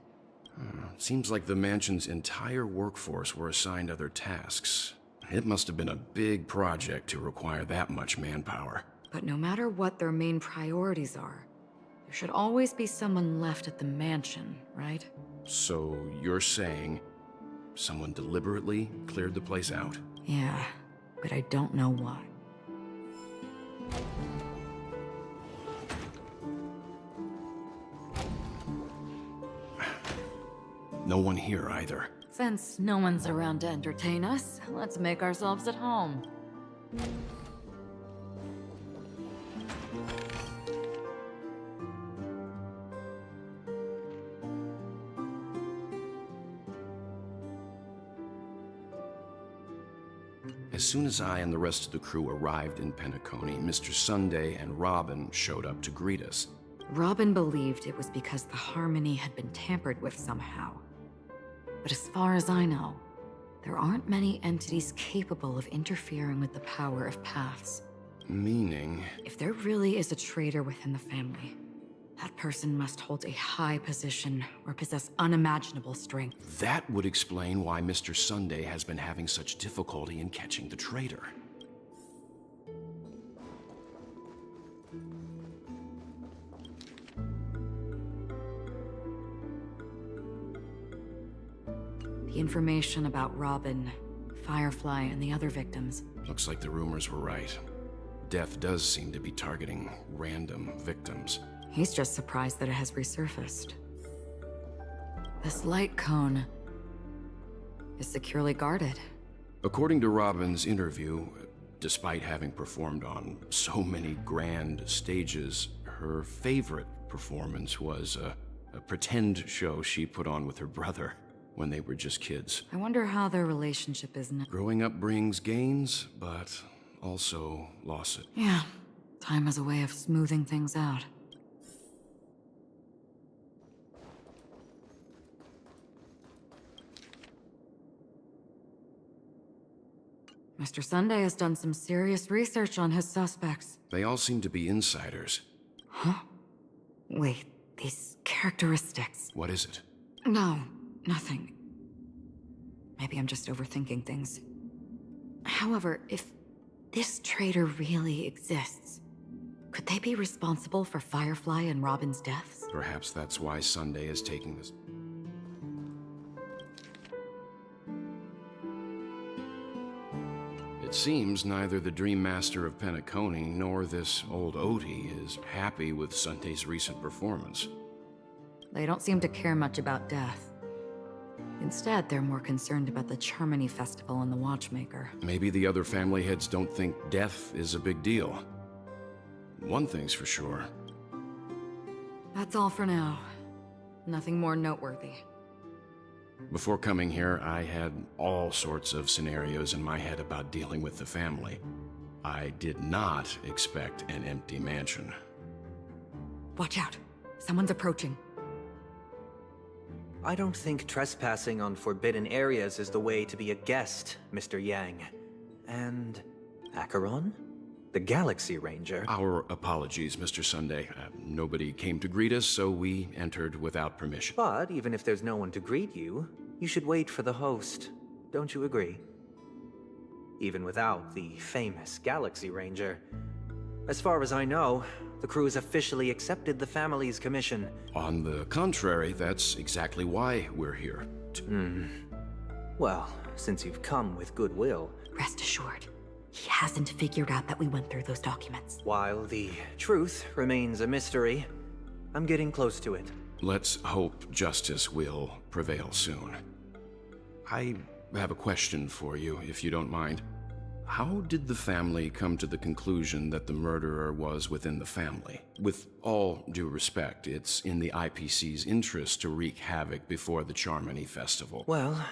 Seems like the mansion's entire workforce were assigned other tasks. It must have been a big project to require that much manpower. But no matter what their main priorities are, there should always be someone left at the mansion, right? So you're saying someone deliberately cleared the place out? Yeah, but I don't know why. No one here either. Since no one's around to entertain us, let's make ourselves at home. As soon as I and the rest of the crew arrived in Penacony, Mr. Sunday and Robin showed up to greet us. Robin believed it was because the harmony had been tampered with somehow. But as far as I know, there aren't many entities capable of interfering with the power of paths. Meaning? If there really is a traitor within the family, that person must hold a high position or possess unimaginable strength. That would explain why Mr. Sunday has been having such difficulty in catching the traitor. The information about Robin, Firefly, and the other victims. Looks like the rumors were right. Death does seem to be targeting random victims. He's just surprised that it has resurfaced. This light cone is securely guarded. According to Robin's interview, despite having performed on so many grand stages, her favorite performance was a pretend show she put on with her brother when they were just kids. I wonder how their relationship is now. Growing up brings gains, but also losses. Yeah, time has a way of smoothing things out. Mr. Sunday has done some serious research on his suspects. They all seem to be insiders. Huh? Wait, these characteristics. What is it? No, nothing. Maybe I'm just overthinking things. However, if this traitor really exists, could they be responsible for Firefly and Robin's deaths? Perhaps that's why Sunday is taking this. It seems neither the Dream Master of Penacony nor this old Odie is happy with Sunday's recent performance. They don't seem to care much about death. Instead, they're more concerned about the Charmony Festival and the Watchmaker. Maybe the other family heads don't think death is a big deal. One thing's for sure. That's all for now. Nothing more noteworthy. Before coming here, I had all sorts of scenarios in my head about dealing with the family. I did not expect an empty mansion. Watch out. Someone's approaching. I don't think trespassing on forbidden areas is the way to be a guest, Mr. Yang. And Acheron? The Galaxy Ranger? Our apologies, Mr. Sunday. Nobody came to greet us, so we entered without permission. But even if there's no one to greet you, you should wait for the host. Don't you agree? Even without the famous Galaxy Ranger. As far as I know, the crew has officially accepted the family's commission. On the contrary, that's exactly why we're here. Well, since you've come with goodwill... Rest assured, he hasn't figured out that we went through those documents. While the truth remains a mystery, I'm getting close to it. Let's hope justice will prevail soon. I have a question for you, if you don't mind. How did the family come to the conclusion that the murderer was within the family? With all due respect, it's in the IPC's interest to wreak havoc before the Charmony Festival. Well,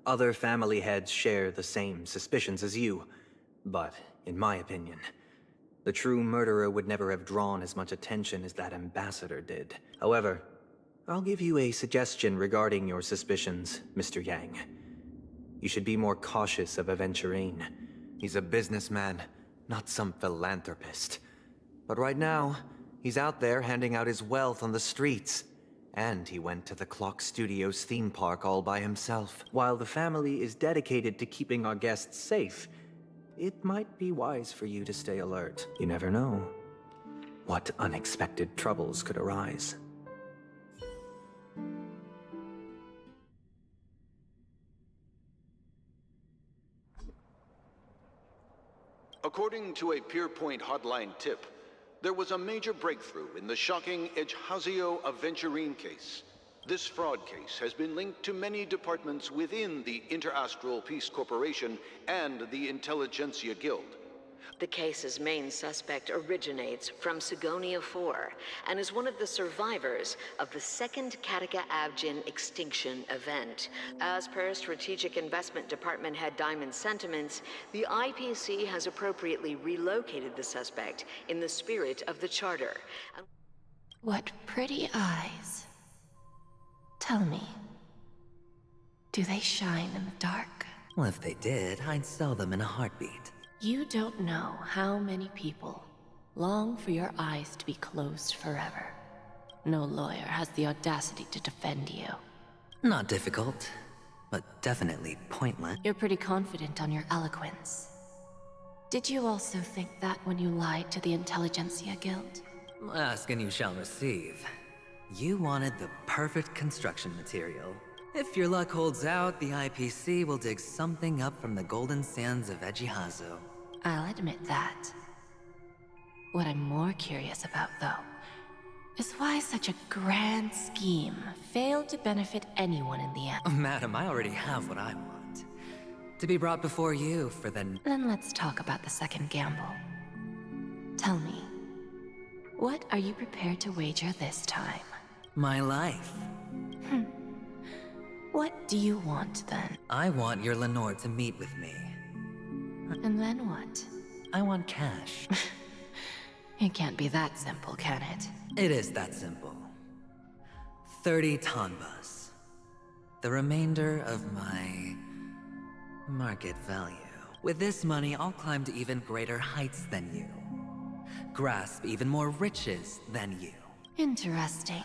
other family heads share the same suspicions as you. But, in my opinion, the true murderer would never have drawn as much attention as that ambassador did. However, I'll give you a suggestion regarding your suspicions, Mr. Yang. You should be more cautious of Aventurine. He's a businessman, not some philanthropist. But right now, he's out there handing out his wealth on the streets. And he went to the Clock Studios theme park all by himself. While the family is dedicated to keeping our guests safe, it might be wise for you to stay alert. You never know what unexpected troubles could arise. According to a Pierpoint hotline tip, there was a major breakthrough in the shocking Ejhazio Aventurine case. This fraud case has been linked to many departments within the Interastral Peace Corporation and the Intelligentsia Guild. The case's main suspect originates from Sigonia 4 and is one of the survivors of the second Kataka Abjin extinction event. As per Strategic Investment Department head Diamond's sentiments, the IPC has appropriately relocated the suspect in the spirit of the Charter. What pretty eyes. Tell me, do they shine in the dark? Well, if they did, I'd sell them in a heartbeat. You don't know how many people long for your eyes to be closed forever. No lawyer has the audacity to defend you. Not difficult, but definitely pointless. You're pretty confident on your eloquence. Did you also think that when you lied to the Intelligentsia Guild? Ask and you shall receive. You wanted the perfect construction material. If your luck holds out, the IPC will dig something up from the golden sands of Ejihazo. I'll admit that. What I'm more curious about, though, is why such a grand scheme failed to benefit anyone in the end. Madam, I already have what I want. To be brought before you for the... Then let's talk about the second gamble. Tell me, what are you prepared to wager this time? My life. What do you want, then? I want your Lenore to meet with me. And then what? I want cash. It can't be that simple, can it? It is that simple. 30 tanbas. The remainder of my... market value. With this money, I'll climb to even greater heights than you. Grasp even more riches than you. Interesting.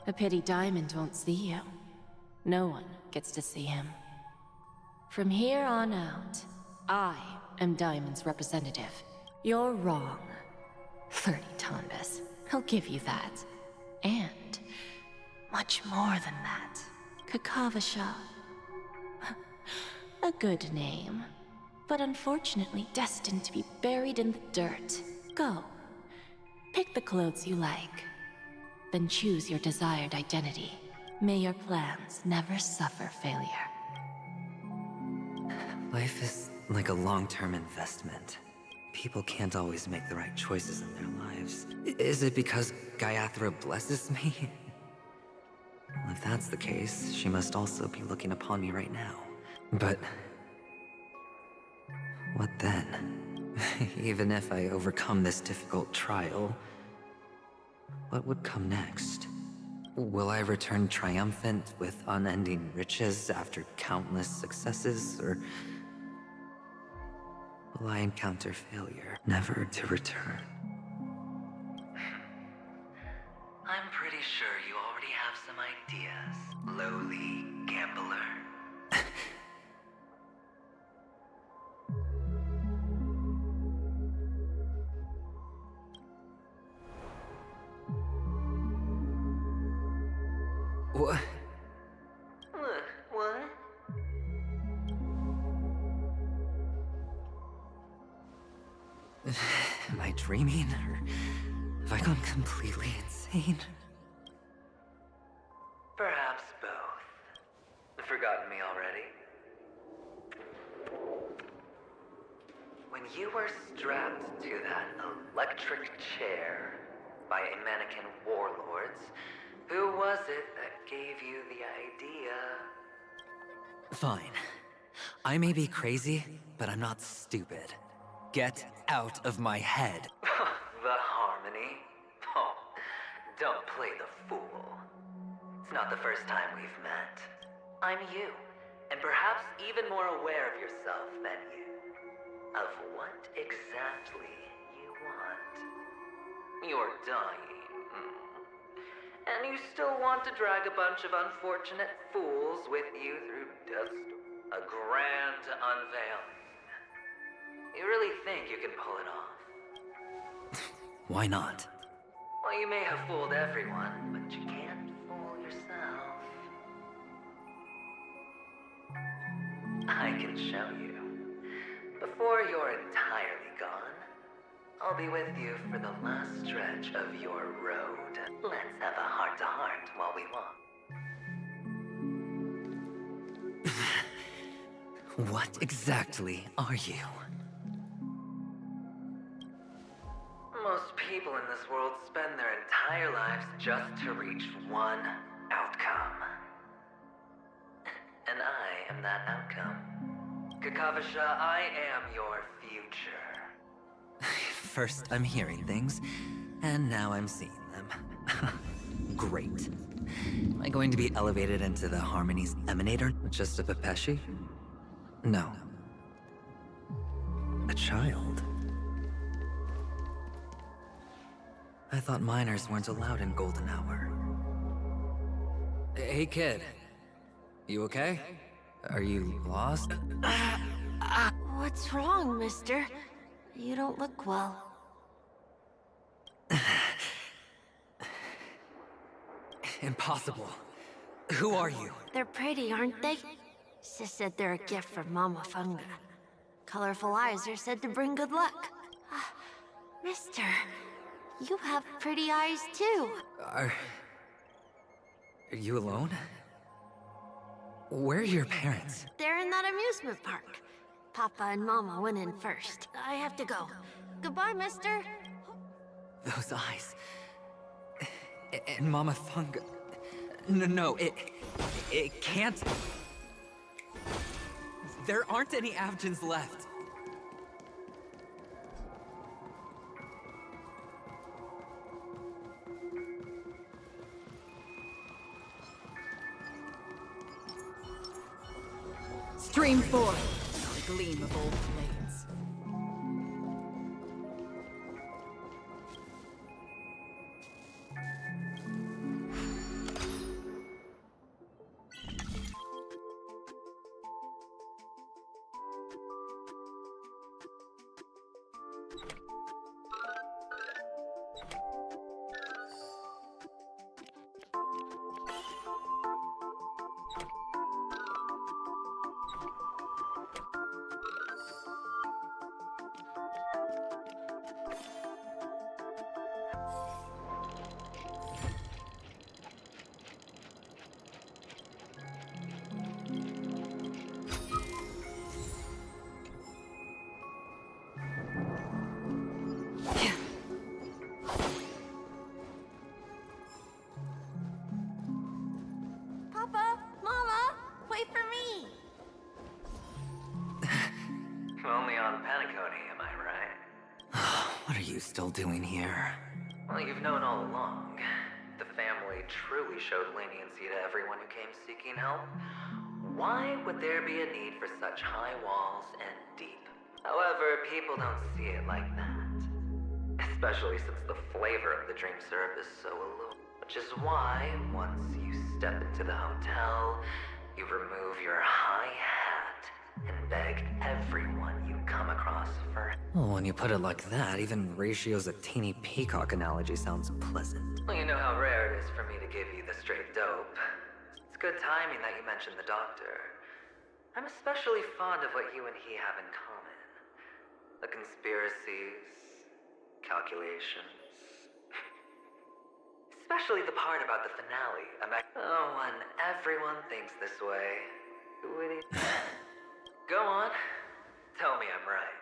A pity Diamond won't see you. No one gets to see him. From here on out, I am Diamond's representative. You're wrong. 30 tanbas. I'll give you that. And much more than that. Kakavasha. A good name, but unfortunately destined to be buried in the dirt. Go. Pick the clothes you like. Then choose your desired identity. May your plans never suffer failure. Life is like a long-term investment. People can't always make the right choices in their lives. Is it because Gayathra blesses me? Well, if that's the case, she must also be looking upon me right now. But... what then? Even if I overcome this difficult trial, what would come next? Will I return triumphant with unending riches after countless successes, or will I encounter failure, never to return? I'm pretty sure you already have some ideas, lowly gambler. What? What? Am I dreaming, or have I gone completely insane? Perhaps both. Forgotten me already? When you were strapped to that electric chair by a mannequin warlords, who was it that gave you the idea? Fine. I may be crazy, but I'm not stupid. Get out of my head. The harmony? Oh, don't play the fool. It's not the first time we've met. I'm you, and perhaps even more aware of yourself than you. Of what exactly you want. You're dying. And you still want to drag a bunch of unfortunate fools with you through dust, a grand unveiling. You really think you can pull it off? Why not? Well, you may have fooled everyone, but you can't fool yourself. I can show you. Before you're entirely gone, I'll be with you for the last stretch of your road. Let's have a heart-to-heart while we walk. What exactly are you? entire lives just to reach one outcome. And I am that outcome. Kakavasha, I am your future. First, I'm hearing things, and now I'm seeing them. Great. Am I going to be elevated into the Harmony's Emanator? Just a Pepeshi? No. A child. I thought minors weren't allowed in Golden Hour. Hey, kid. You okay? Are you lost? What's wrong, mister? You don't look well. Impossible. Who are you? They're pretty, aren't they? Sis said they're a gift from Mama Funga. Colorful eyes are said to bring good luck. Mister, you have pretty eyes too. Are you alone? Where are your parents? They're in that amusement park. Papa and Mama went in first. I have to go. Goodbye, mister. Those eyes. And Mama Funga. No, it can't. There aren't any Avgens left. Stream forth, the gleam of old blades. Papa, Mama, wait for me. Only on Penacony, am I right? What are you still doing here? Well, you've known all along. The family truly showed leniency to everyone who came seeking help. Why would there be a need for such high walls and deep? However, people don't see it like that. Especially since the flavor of the dream syrup is so alluring. Which is why, once you step into the hotel, you remove your high hat and beg everyone you come across for. Well, when you put it like that, even Ratio's a teeny peacock analogy sounds pleasant. Well, you know how rare it is for me to give you the straight dope. It's good timing that you mentioned the doctor. I'm especially fond of what you and he have in common. The conspiracies, calculations. Especially the part about the finale. Oh, when everyone thinks this way. Go on. Tell me I'm right.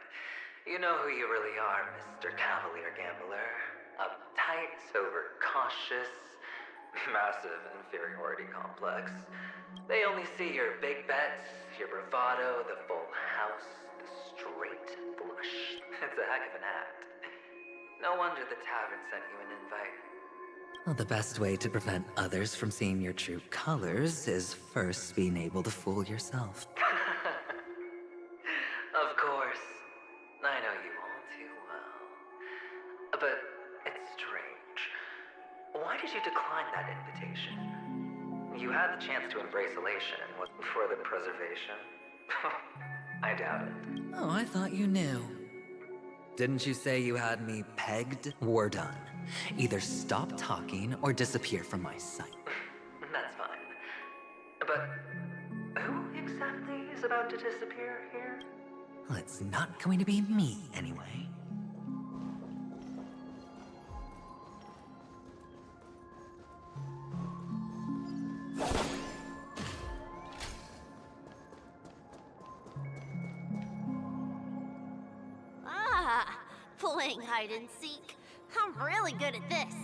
You know who you really are, Mr. Cavalier Gambler. Uptight, overcautious, massive inferiority complex. They only see your big bets, your bravado, the full house, the straight flush. It's a heck of an act. No wonder the tavern sent you an invite. Well, the best way to prevent others from seeing your true colors is first being able to fool yourself. Of course. I know you all too well. But it's strange. Why did you decline that invitation? You had the chance to embrace elation for the preservation. I doubt it. Oh, I thought you knew. Didn't you say you had me pegged? We're done. Either stop talking or disappear from my sight. That's fine. But who exactly is about to disappear here? Well, it's not going to be me, anyway. Playing hide and seek. I'm really good at this.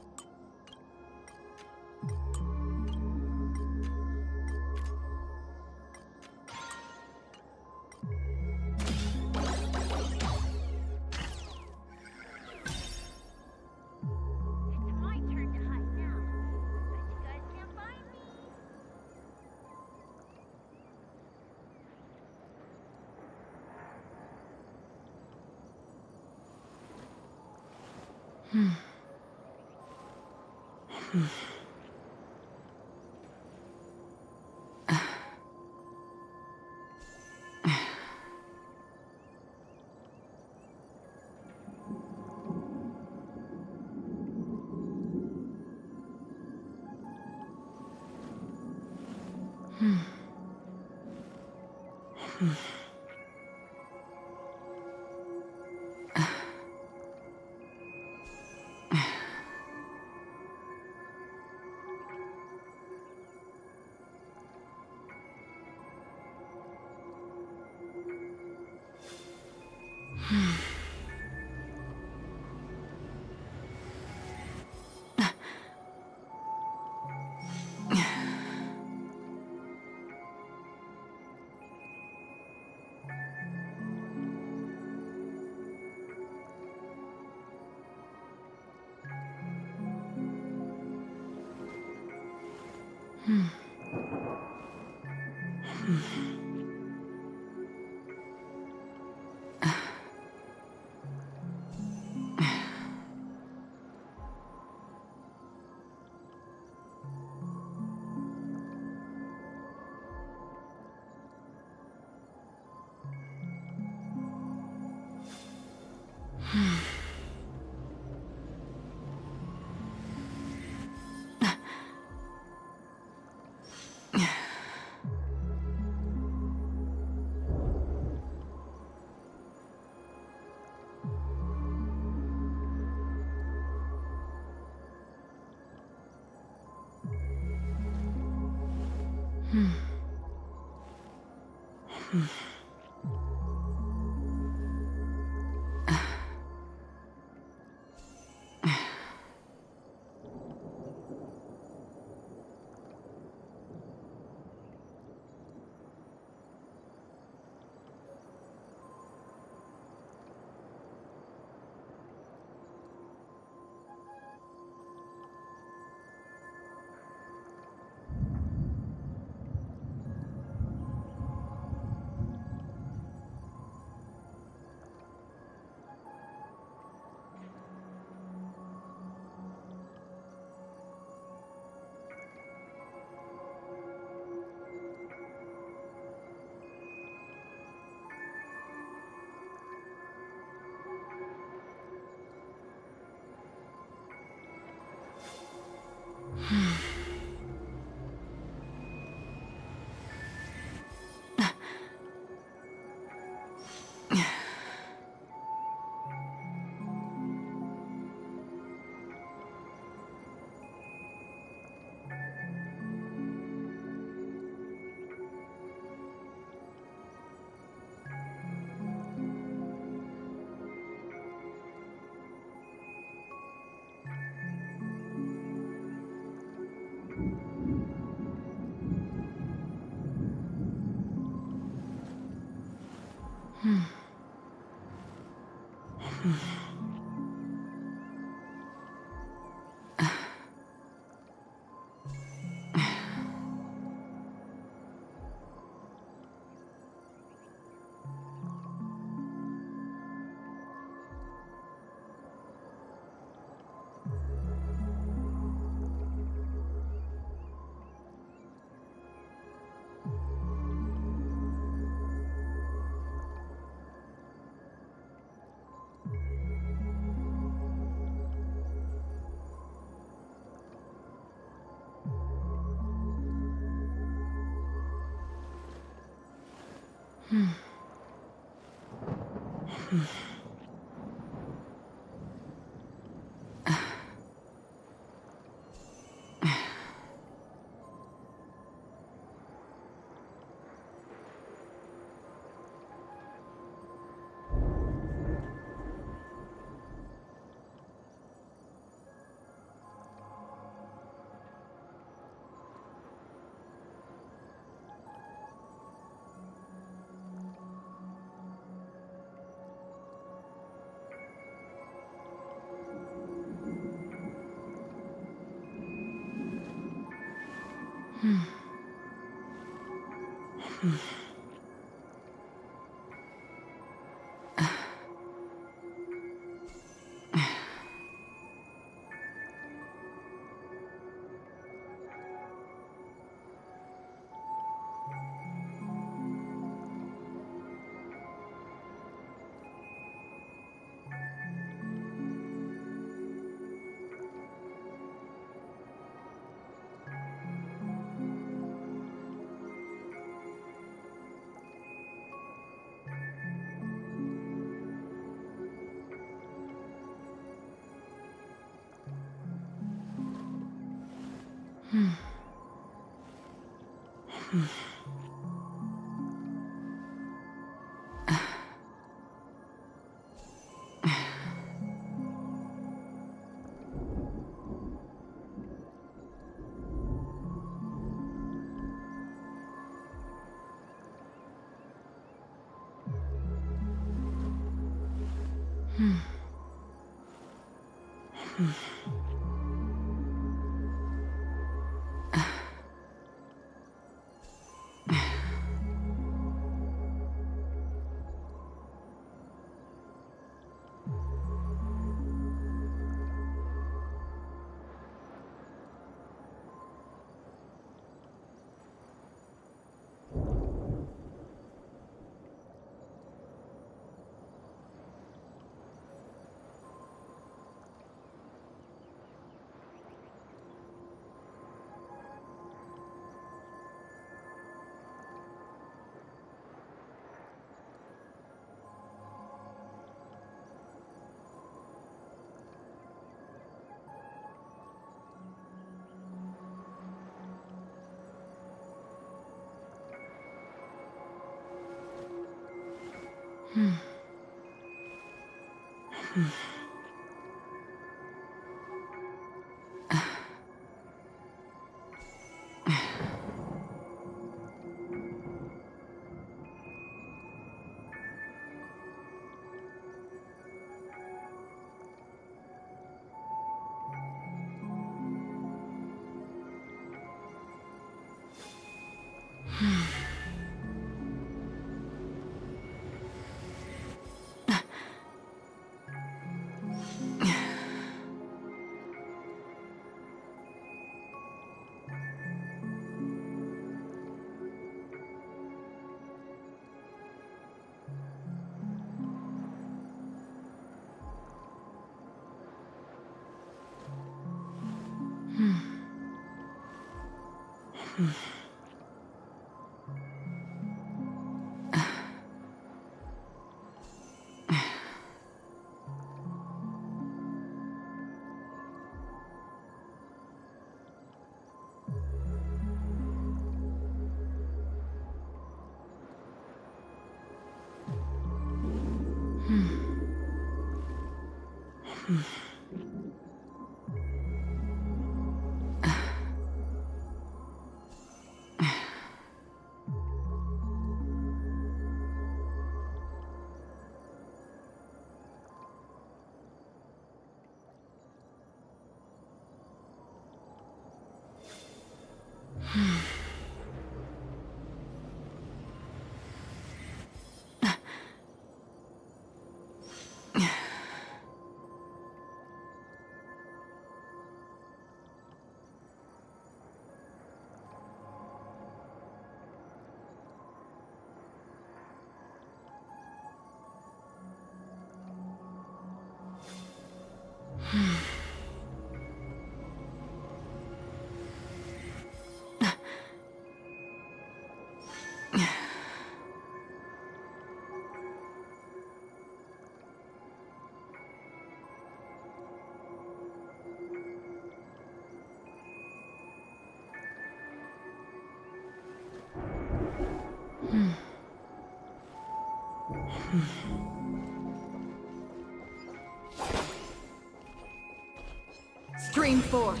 Stream forth,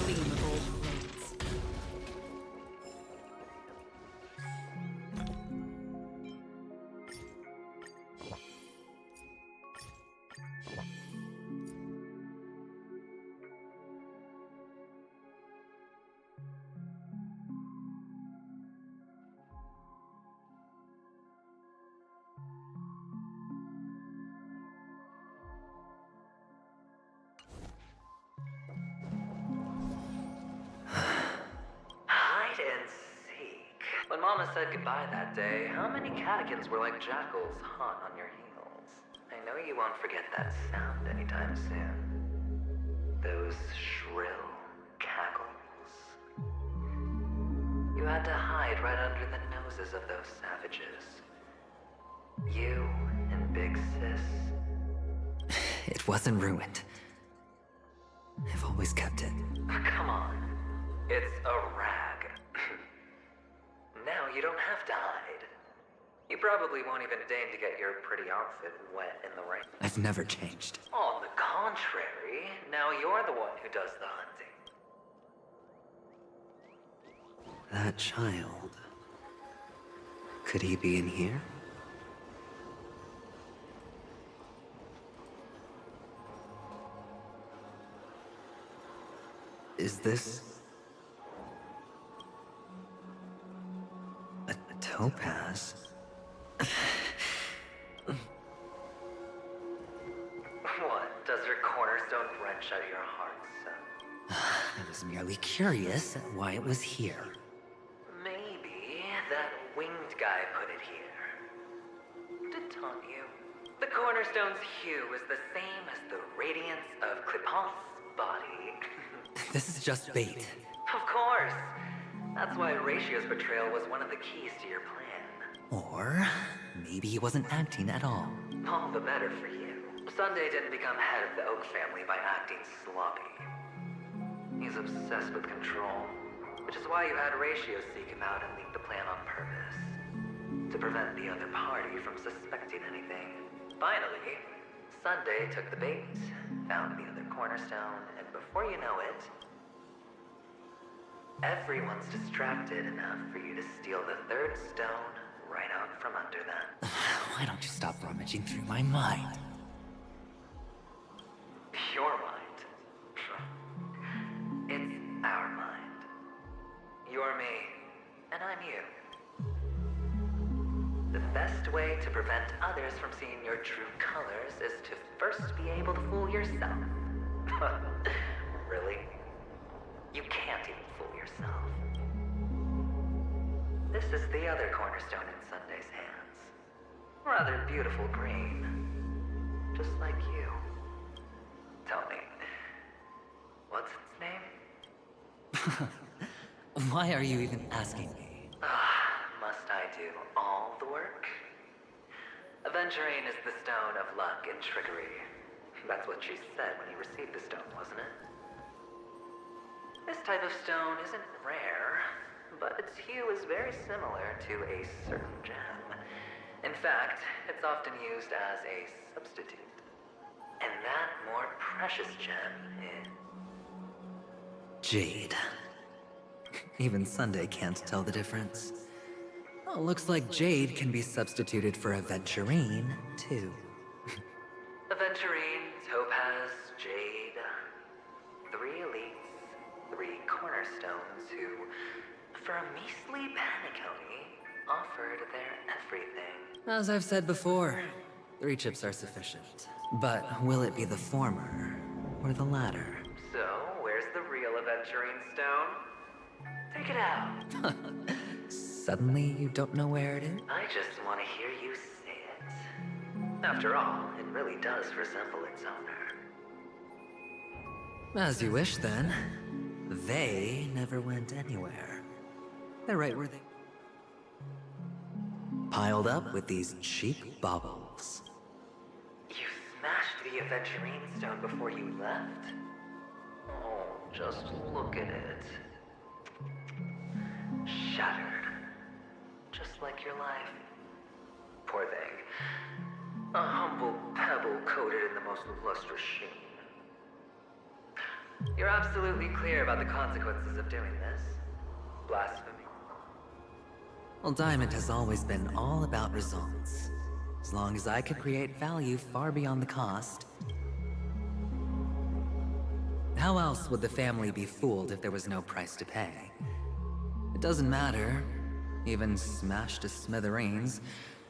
gleam of old blades. Hide and seek. When Mama said goodbye that day, how many catechins were like jackals hot on your heels? I know you won't forget that sound anytime soon. Those shrill cackles. You had to hide right under the noses of those savages. You and Big Sis. It wasn't ruined. I've always kept it. Come on. It's a rag. Now you don't have to hide. You probably won't even deign to get your pretty outfit wet in the rain. I've never changed. On the contrary, now you're the one who does the hunting. That child. Could he be in here? Is this a topaz? What? Does your cornerstone wrench out your heart, son? I was merely curious at why it was here. Maybe that winged guy put it here. To taunt you. The cornerstone's hue is the same as the radiance of Clipant's body. This is just bait. Of course. That's why Ratio's betrayal was one of the keys to your plan. Or maybe he wasn't acting at all. All the better for you. Sunday didn't become head of the Oak family by acting sloppy. He's obsessed with control, which is why you had Ratio seek him out and leak the plan on purpose. To prevent the other party from suspecting anything. Finally, Sunday took the bait, found the other cornerstone, and before you know it, everyone's distracted enough for you to steal the third stone right out from under them. Why don't you stop rummaging through my mind? Your mind. It's our mind. You're me, and I'm you. The best way to prevent others from seeing your true colors is to first be able to fool yourself. Really? You can't even fool yourself. This is the other cornerstone in Sunday's hands. Rather beautiful green. Just like you. Tell me, what's its name? Why are you even asking me? Must I do all the work? Aventurine is the stone of luck and trickery. That's what she said when you received the stone, wasn't it? This type of stone isn't rare, but its hue is very similar to a certain gem. In fact, it's often used as a substitute. And that more precious gem is jade. Even Sunday can't tell the difference. Oh, looks like jade can be substituted for aventurine, too. Aventurine, topaz, jade. 3 elites, 3 cornerstones who, for a measly penny, offered their everything. As I've said before, 3 chips are sufficient. But will it be the former or the latter? So, where's the real aventurine stone? Take it out. Suddenly, you don't know where it is? I just want to hear you say it. After all, it really does resemble its owner. As you wish, then. They never went anywhere. They're right where they... piled up with these cheap baubles. You smashed the aventurine stone before you left? Oh, just look at it. Shattered. Just like your life. Poor thing. A humble pebble coated in the most lustrous sheen. You're absolutely clear about the consequences of doing this. Blasphemy. Well, Diamond has always been all about results. As long as I could create value far beyond the cost. How else would the family be fooled if there was no price to pay? It doesn't matter. Even smashed to smithereens,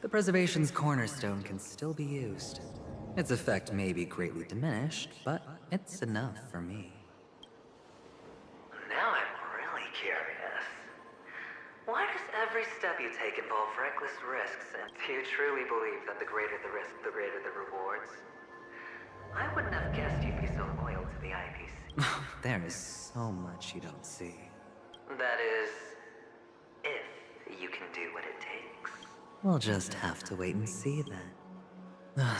the preservation's cornerstone can still be used. Its effect may be greatly diminished, but it's enough for me. Now I'm really curious. Why does every step you take involve reckless risks, and do you truly believe that the greater the risk, the greater the rewards? I wouldn't have guessed you'd be so loyal to the IPC. There is so much you don't see. That is, if you can do what it takes. We'll just have to wait and see then.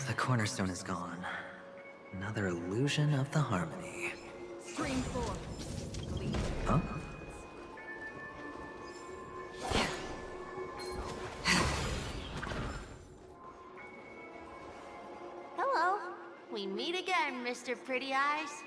The cornerstone is gone. Another illusion of the harmony. Stream 4. Huh? Mr. Pretty Eyes?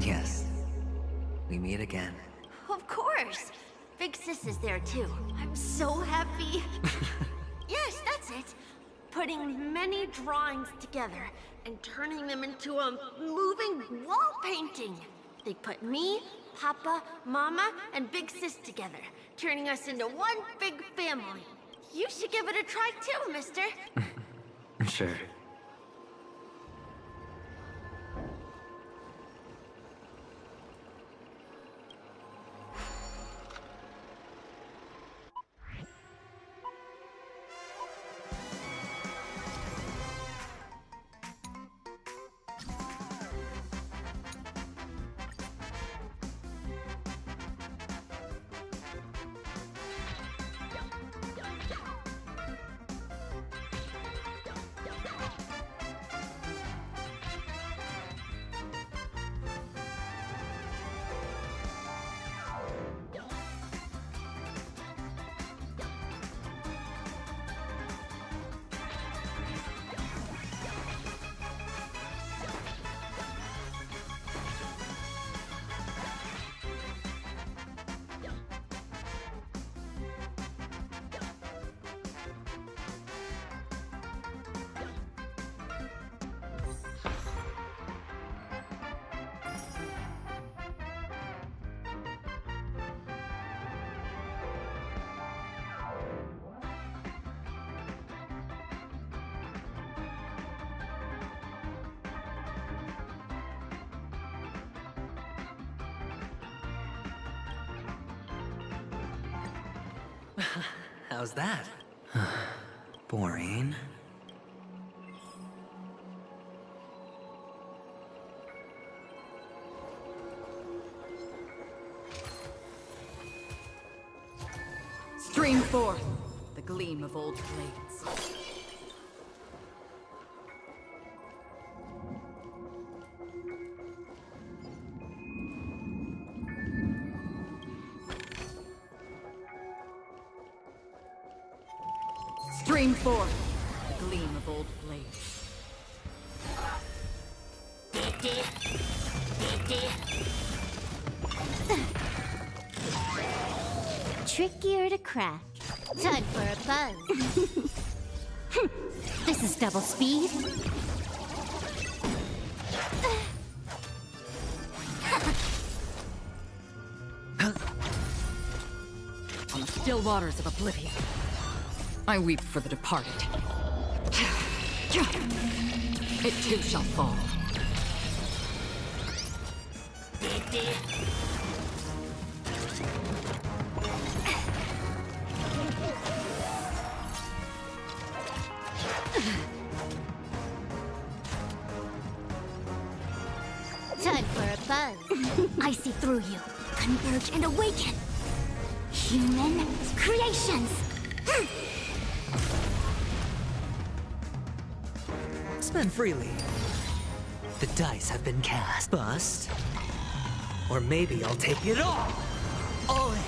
Yes. We meet again. Of course! Big Sis is there too. I'm so happy. Yes, that's it. Putting many drawings together and turning them into a moving wall painting. They put me, Papa, Mama, and Big Sis together, turning us into one big family. You should give it a try too, mister. Sure. How's that? Boring. Stream forth the gleam of old blades. Stream forth the gleam of old blades. Trickier to crack. Time for a buzz. This is double speed. On the still waters of oblivion, I weep for the departed. It too shall fall. Time for a buzz. I see through you. Converge and awaken. Human creations. Spend freely. The dice have been cast. Bust. Or maybe I'll take it all. All in.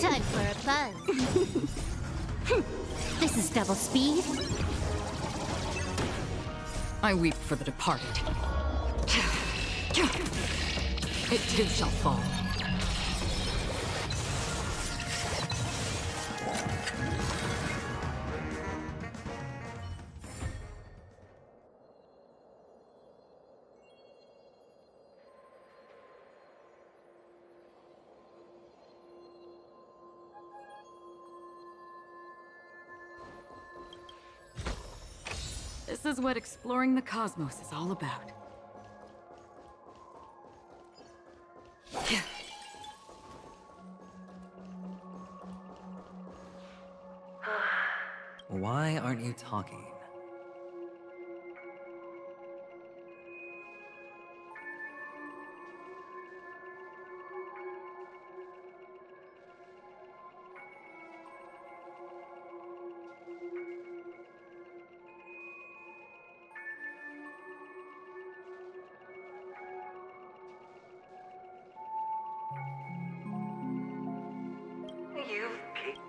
Time for a buzz. This is double speed. I weep for the departed. It too shall fall. This is what exploring the cosmos is all about. Why aren't you talking?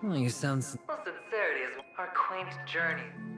Well, you sound... Well, sincerity is our quaint journey.